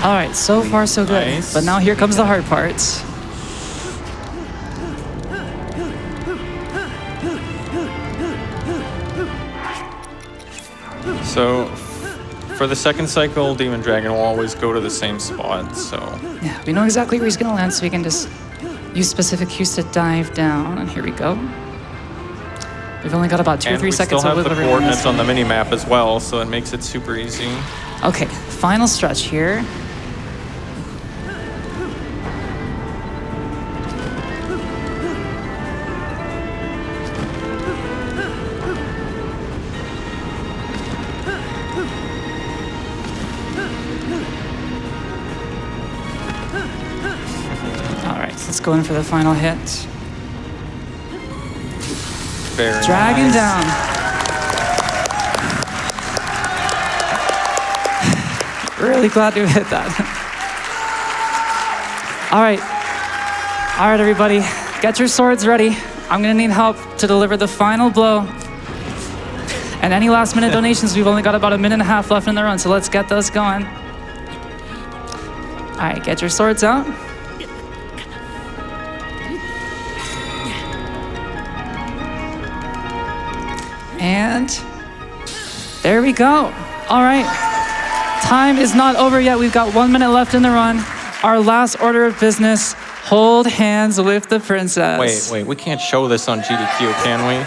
All right, so far so good. Nice. But now here comes the hard part. So, for the second cycle, Demon Dragon will always go to the same spot, so... Yeah, we know exactly where he's gonna land, so we can just use specific cues to dive down. And here we go. We've only got about 2 or 3 seconds still of have the wiggle room. coordinates on the mini-map as well, so it makes it super easy. Okay, final stretch here. All right, let's go in for the final hit. Very Dragon nice. down. Really glad to hit that. All right, everybody, get your swords ready. I'm gonna need help to deliver the final blow. And any last minute donations, we've only got about 1.5 minutes left in the run, so let's get those going. All right, get your swords out. And there we go. All right. Time is not over yet. We've got 1 minute left in the run. Our last order of business, hold hands with the princess. Wait, we can't show this on GDQ, can we?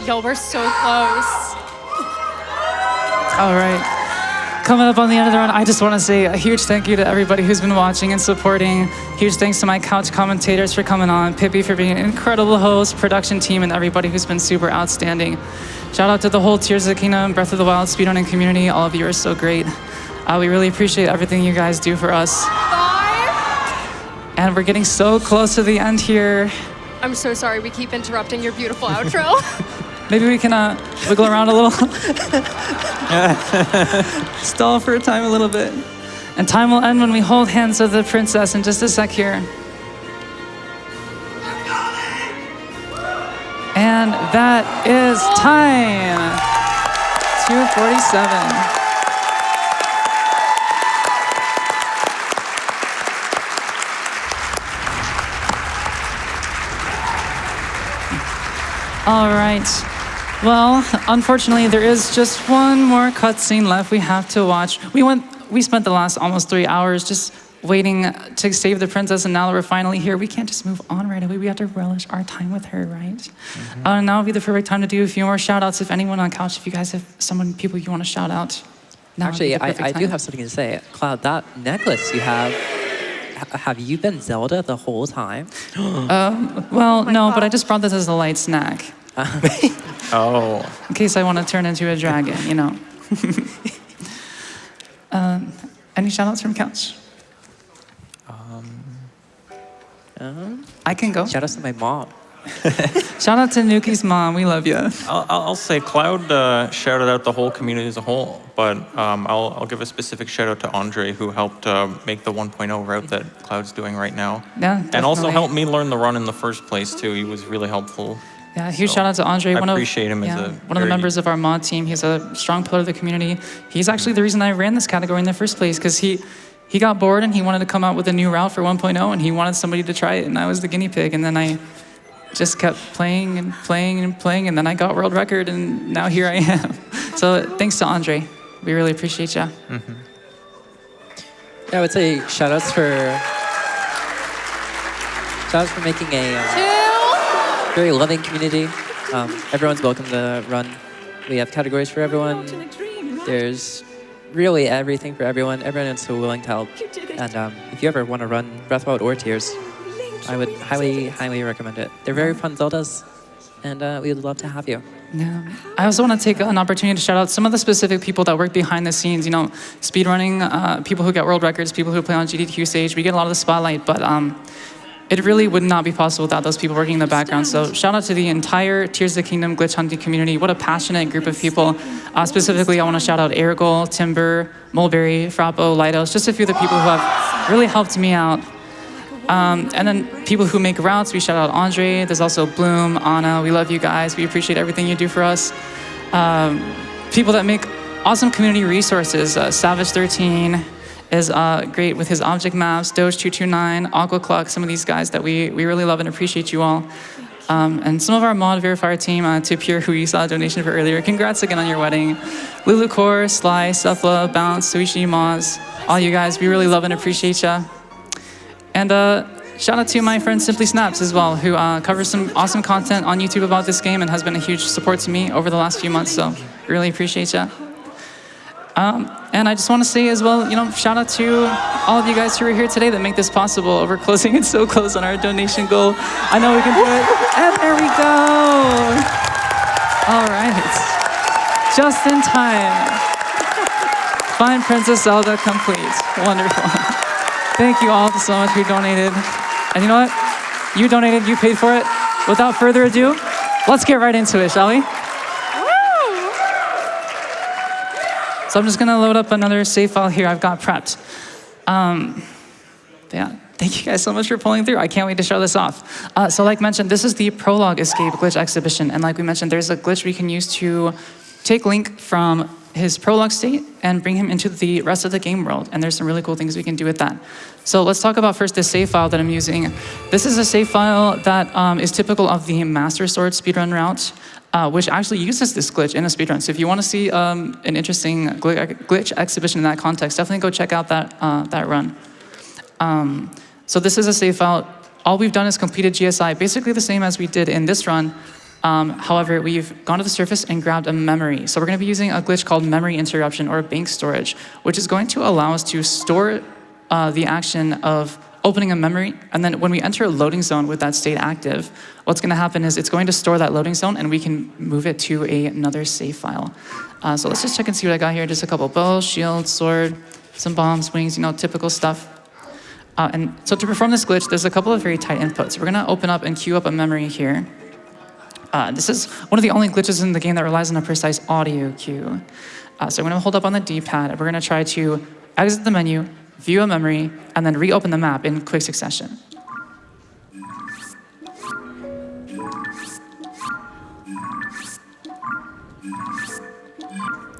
Yo, we're so close. All right. Coming up on the end of the run, I just want to say a huge thank you to everybody who's been watching and supporting. Huge thanks to my couch commentators for coming on, Pippi for being an incredible host, production team, and everybody who's been super outstanding. Shout out to the whole Tears of the Kingdom, Breath of the Wild speedrunning community. All of you are so great. We really appreciate everything you guys do for us. 5. And we're getting so close to the end here. I'm so sorry we keep interrupting your beautiful outro. Maybe we can wiggle around a little. Stall for time a little bit. And time will end when we hold hands with the princess in just a sec here. And that is time. 2:47. All right. Well, unfortunately, there is just one more cutscene left we have to watch. We spent the last almost 3 hours just waiting to save the princess, and now that we're finally here, we can't just move on right away. We have to relish our time with her, right? Now would be the perfect time to do a few more shout-outs. If anyone on couch, if you guys have people you want to shout out. Actually, I do have something to say. Cloud, that necklace you have you been Zelda the whole time? Well, no, but I just brought this as a light snack. Oh. In case I want to turn into a dragon, you know. Any shout-outs from couch? I can go. Shout out to my mom. Shout out to Nukie's mom. We love you. I'll say Cloud shouted out the whole community as a whole, but I'll give a specific shout out to Andre, who helped make the 1.0 route that Cloud's doing right now. Yeah, and also definitely. helped me learn the run in the first place too. He was really helpful. Yeah, huge shout out to Andre. I appreciate him as one of the members of our mod team. He's a strong pillar of the community. He's actually the reason I ran this category in the first place, because he got bored and he wanted to come out with a new route for 1.0, and he wanted somebody to try it, and I was the guinea pig, and then I just kept playing and playing and playing, and then I got world record, and now here I am. So thanks to Andre. We really appreciate you. Yeah, I would say shoutouts for making a very loving community. Everyone's welcome to run. We have categories for everyone. There's really everything for everyone. Everyone is so willing to help. And if you ever want to run Breath of the Wild or Tears, I would highly, highly recommend it. They're very fun Zeldas, and we would love to have you. Yeah. I also want to take an opportunity to shout out some of the specific people that work behind the scenes. You know, speedrunning, people who get world records, people who play on GDQ stage. We get a lot of the spotlight, but it really would not be possible without those people working in the background. So shout out to the entire Tears of the Kingdom glitch hunting community. What a passionate group of people. Specifically, I want to shout out Aragol, Timber, Mulberry, Frappo, Lidos, just a few of the people who have really helped me out. And then people who make routes, we shout out Andre. There's also Bloom, Anna. We love you guys. We appreciate everything you do for us. People that make awesome community resources. Savage13 is great with his object maps. Doge229, Aquacluck, some of these guys that we really love and appreciate you all. And some of our mod verifier team, to Pure, who you saw a donation for earlier. Congrats again on your wedding. Lulucore, Sly, Sethla, Bounce, Suishi, Moz, all you guys, we really love and appreciate ya. And shout out to my friend Simply Snaps as well, who covers some awesome content on YouTube about this game and has been a huge support to me over the last few months, so really appreciate ya. And I just want to say as well, you know, shout out to all of you guys who are here today that make this possible. We're closing it so close on our donation goal. I know we can do it. And there we go. All right. Just in time. Find Princess Zelda complete. Wonderful. Thank you all so much who donated. And you know what? You donated, you paid for it. Without further ado, let's get right into it, shall we? So I'm just gonna load up another save file here I've got prepped. Yeah, thank you guys so much for pulling through. I can't wait to show this off. So like mentioned, this is the Prologue Escape glitch exhibition. And like we mentioned, there's a glitch we can use to take Link from his prologue state and bring him into the rest of the game world. And there's some really cool things we can do with that. So let's talk about first this save file that I'm using. This is a save file that is typical of the Master Sword speedrun route, which actually uses this glitch in a speedrun. So if you want to see an interesting glitch exhibition in that context, definitely go check out that run. So this is a save file. All we've done is completed GSI, basically the same as we did in this run. However, we've gone to the surface and grabbed a memory. So we're going to be using a glitch called memory interruption or bank storage, which is going to allow us to store the action of opening a memory. And then when we enter a loading zone with that state active, what's going to happen is it's going to store that loading zone and we can move it to another save file. So let's just check and see what I got here. Just a couple bows, shield, sword, some bombs, wings, you know, typical stuff. And so to perform this glitch, there's a couple of very tight inputs. We're going to open up and queue up a memory here. This is one of the only glitches in the game that relies on a precise audio cue. So we're going to hold up on the D-pad, and we're going to try to exit the menu, view a memory, and then reopen the map in quick succession.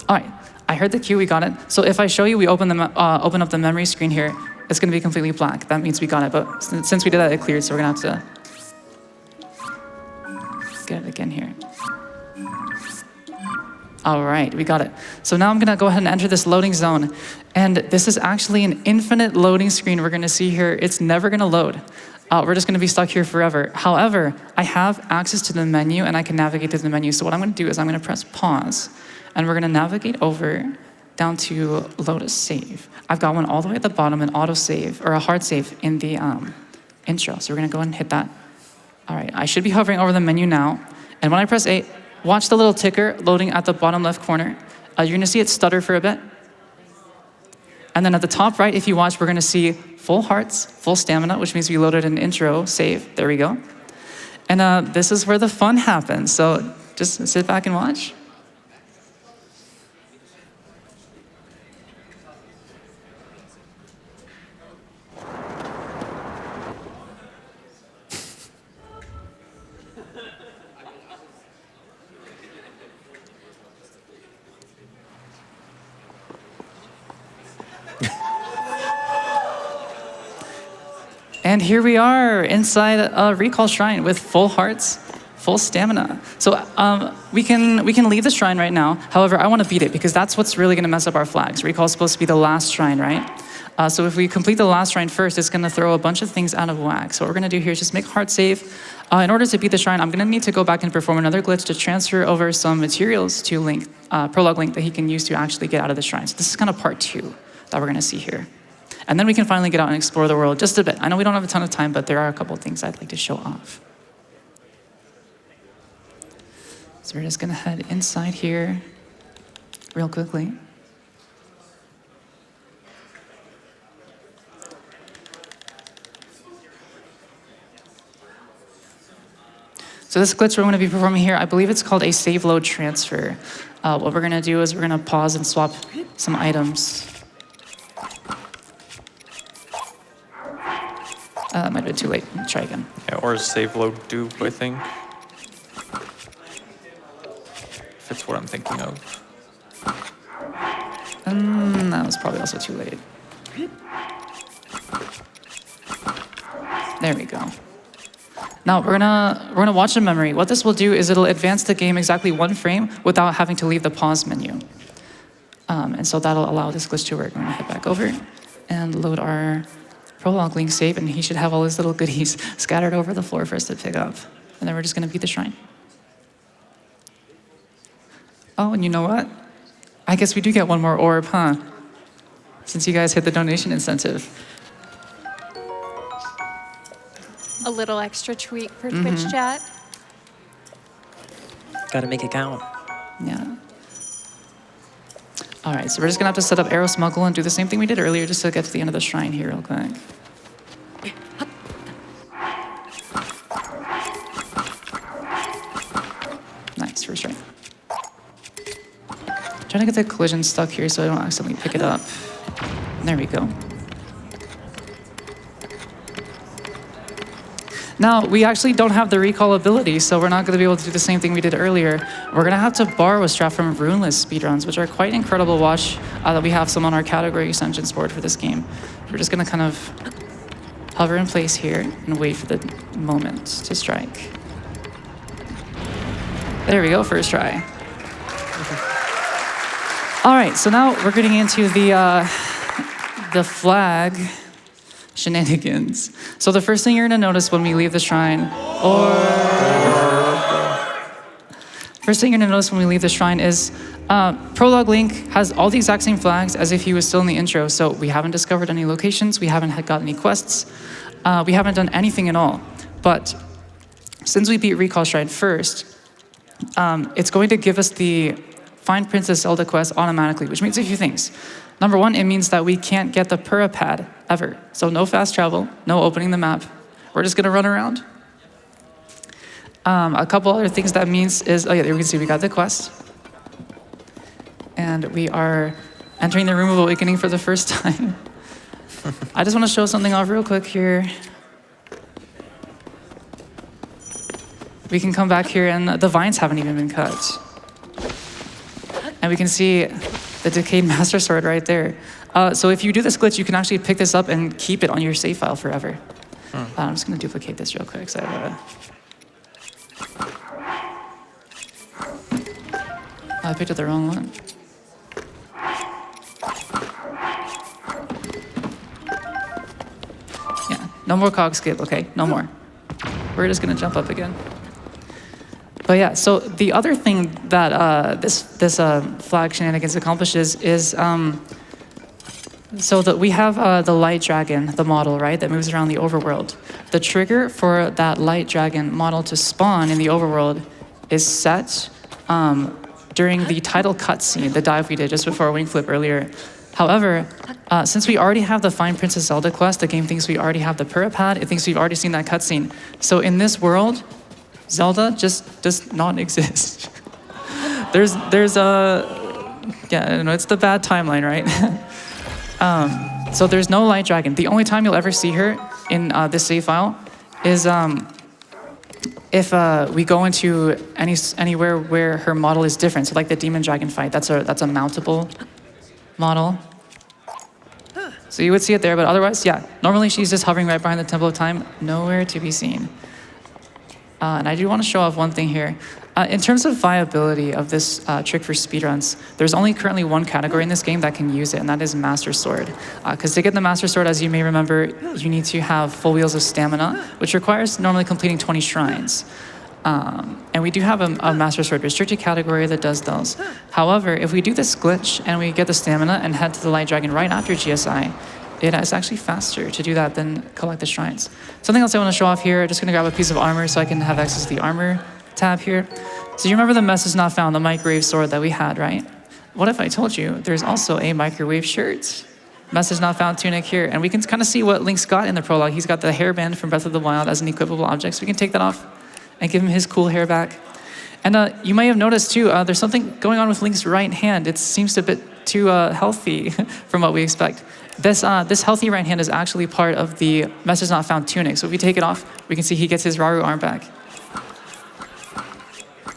All right, I heard the cue, we got it. So if I show you, we open up the memory screen here, it's going to be completely black. That means we got it, but since we did that, it cleared, so we're going to have to get it again here. All right, we got it. So now I'm gonna go ahead and enter this loading zone. And this is actually an infinite loading screen we're gonna see here. It's never gonna load. We're just gonna be stuck here forever. However, I have access to the menu and I can navigate to the menu. So what I'm gonna do is I'm gonna press pause and we're gonna navigate over down to load a save. I've got one all the way at the bottom, an auto save or a hard save in the intro. So we're gonna go ahead and hit that. All right, I should be hovering over the menu now. And when I press 8, watch the little ticker loading at the bottom left corner. You're gonna see it stutter for a bit. And then at the top right, if you watch, we're gonna see full hearts, full stamina, which means we loaded an intro save. There we go. And this is where the fun happens. So just sit back and watch. And here we are inside a recall shrine with full hearts, full stamina. So we can leave the shrine right now. However, I want to beat it because that's what's really going to mess up our flags. Recall is supposed to be the last shrine, right? So if we complete the last shrine first, it's going to throw a bunch of things out of whack. So what we're going to do here is just make heart save. In order to beat the shrine, I'm going to need to go back and perform another glitch to transfer over some materials to Link, Prologue Link, that he can use to actually get out of the shrine. So this is kind of part 2 that we're going to see here. And then we can finally get out and explore the world just a bit. I know we don't have a ton of time, but there are a couple of things I'd like to show off. So we're just gonna head inside here real quickly. So this glitch we're gonna be performing here, I believe it's called a save load transfer. What we're gonna do is we're gonna pause and swap some items. That might have been too late. Let's try again. Yeah, or save load dupe, I think. If it's what I'm thinking of. That was probably also too late. There we go. Now we're gonna watch the memory. What this will do is it'll advance the game exactly 1 frame without having to leave the pause menu. And so that'll allow this glitch to work. I'm gonna head back over and load our Prologue Link save, and he should have all his little goodies scattered over the floor for us to pick up. And then we're just gonna beat the shrine. Oh, and you know what? I guess we do get 1 more orb, huh? Since you guys hit the donation incentive. A little extra tweak for Twitch chat. Gotta make it count. Yeah. All right, so we're just gonna have to set up arrow smuggle and do the same thing we did earlier just to get to the end of the shrine here real quick. Nice, first try. Trying to get the collision stuck here so I don't accidentally pick it up. There we go. Now, we actually don't have the recall ability, so we're not going to be able to do the same thing we did earlier. We're going to have to borrow a strat from Runeless speedruns, which are quite incredible. Watch that we have some on our category extensions board for this game. We're just going to kind of hover in place here and wait for the moment to strike. There we go, first try. All right, so now we're getting into the flag shenanigans. So the first thing you're gonna notice when we leave the shrine, is Prologue Link has all the exact same flags as if he was still in the intro. So we haven't discovered any locations, we haven't got any quests, we haven't done anything at all. But since we beat Recall Shrine first, it's going to give us the Find Princess Zelda quest automatically, which means a few things. Number 1, it means that we can't get the Pura pad ever. So no fast travel, no opening the map. We're just gonna run around. A couple other things that means is, oh yeah, there we can see we got the quest. And we are entering the Room of Awakening for the first time. I just wanna show something off real quick here. We can come back here and the vines haven't even been cut. And we can see the Decayed Master Sword right there. So if you do this glitch, you can actually pick this up and keep it on your save file forever. I'm just gonna duplicate this real quick. So I have I picked up the wrong one. Yeah, no more cog skip, okay? No more. We're just gonna jump up again. But yeah, so the other thing that this flag shenanigans accomplishes is, so that we have the light dragon, the model, right, that moves around the overworld. The trigger for that light dragon model to spawn in the overworld is set during the title cutscene, the dive we did just before Wing Flip earlier. However, since we already have the Find Princess Zelda quest, the game thinks we already have the PippyInATopHat, it thinks we've already seen that cutscene. So in this world, Zelda just does not exist. there's yeah, it's the bad timeline, right? So there's no light dragon. The only time you'll ever see her in this save file is if we go into anywhere where her model is different. So like the demon dragon fight, that's a mountable model. So you would see it there, but otherwise, yeah. Normally she's just hovering right behind the Temple of Time, nowhere to be seen. And I do want to show off one thing here. In terms of viability of this trick for speedruns, there's only currently one category in this game that can use it, and that is Master Sword. Because to get the Master Sword, as you may remember, you need to have full wheels of stamina, which requires normally completing 20 shrines. And we do have a Master Sword restricted category that does those. However, if we do this glitch and we get the stamina and head to the Light Dragon right after GSI, it is actually faster to do that than collect the shrines. Something else I want to show off here, just going to grab a piece of armor so I can have access to the armor tab here. So you remember the message not found, the microwave sword that we had, right? What if I told you there's also a microwave shirt? Message not found tunic here. And we can kind of see what Link's got in the prologue. He's got the hairband from Breath of the Wild as an equipable object, so we can take that off and give him his cool hair back. And you may have noticed too, there's something going on with Link's right hand. It seems a bit too healthy from what we expect. This healthy right hand is actually part of the message not found tunic. So if we take it off, we can see he gets his Raru arm back.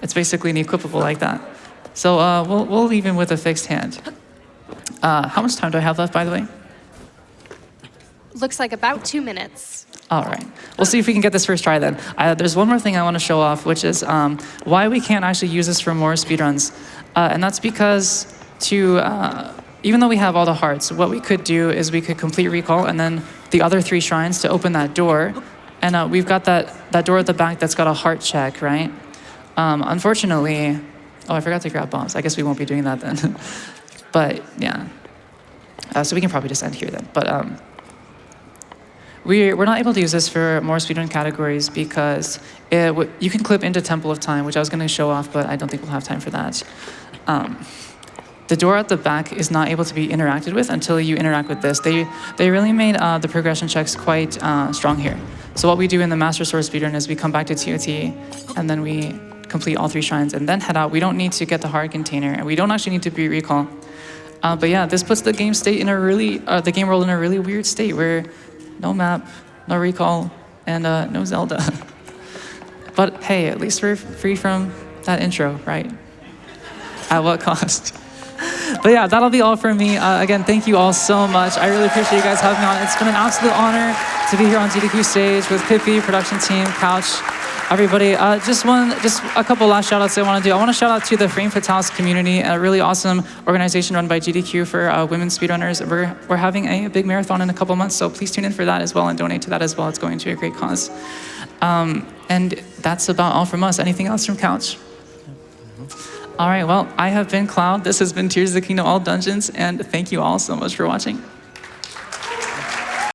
It's basically an equipable like that. So we'll leave him with a fixed hand. How much time do I have left, by the way? Looks like about 2 minutes. All right. We'll see if we can get this first try then. There's one more thing I want to show off, which is why we can't actually use this for more speedruns. And that's because even though we have all the hearts, what we could do is we could complete recall and then the other 3 shrines to open that door. And we've got that door at the back that's got a heart check, right? Unfortunately, oh, I forgot to grab bombs. I guess we won't be doing that then. But yeah. So we can probably just end here then. But we're not able to use this for more speedrun categories because you can clip into Temple of Time, which I was going to show off, but I don't think we'll have time for that. The door at the back is not able to be interacted with until you interact with this. They really made the progression checks quite strong here. So what we do in the Master Sword speedrun is we come back to TOT, and then we complete all 3 shrines, and then head out. We don't need to get the heart container, and we don't actually need to be recall. But yeah, this puts the game state in the game world in a really weird state where no map, no recall, and no Zelda. But hey, at least we're free from that intro, right? At what cost? But yeah, that'll be all from me. Again, thank you all so much. I really appreciate you guys having me on. It's been an absolute honor to be here on GDQ stage with Pippy, production team, Couch, everybody. Just a couple last shout outs I want to do. I want to shout out to the Frame Fatales community, a really awesome organization run by GDQ for women speedrunners. We're having a big marathon in a couple months, so please tune in for that as well and donate to that as well. It's going to a great cause. And that's about all from us. Anything else from Couch? All right, well, I have been Cloud. This has been Tears of the Kingdom All Dungeons, and thank you all so much for watching.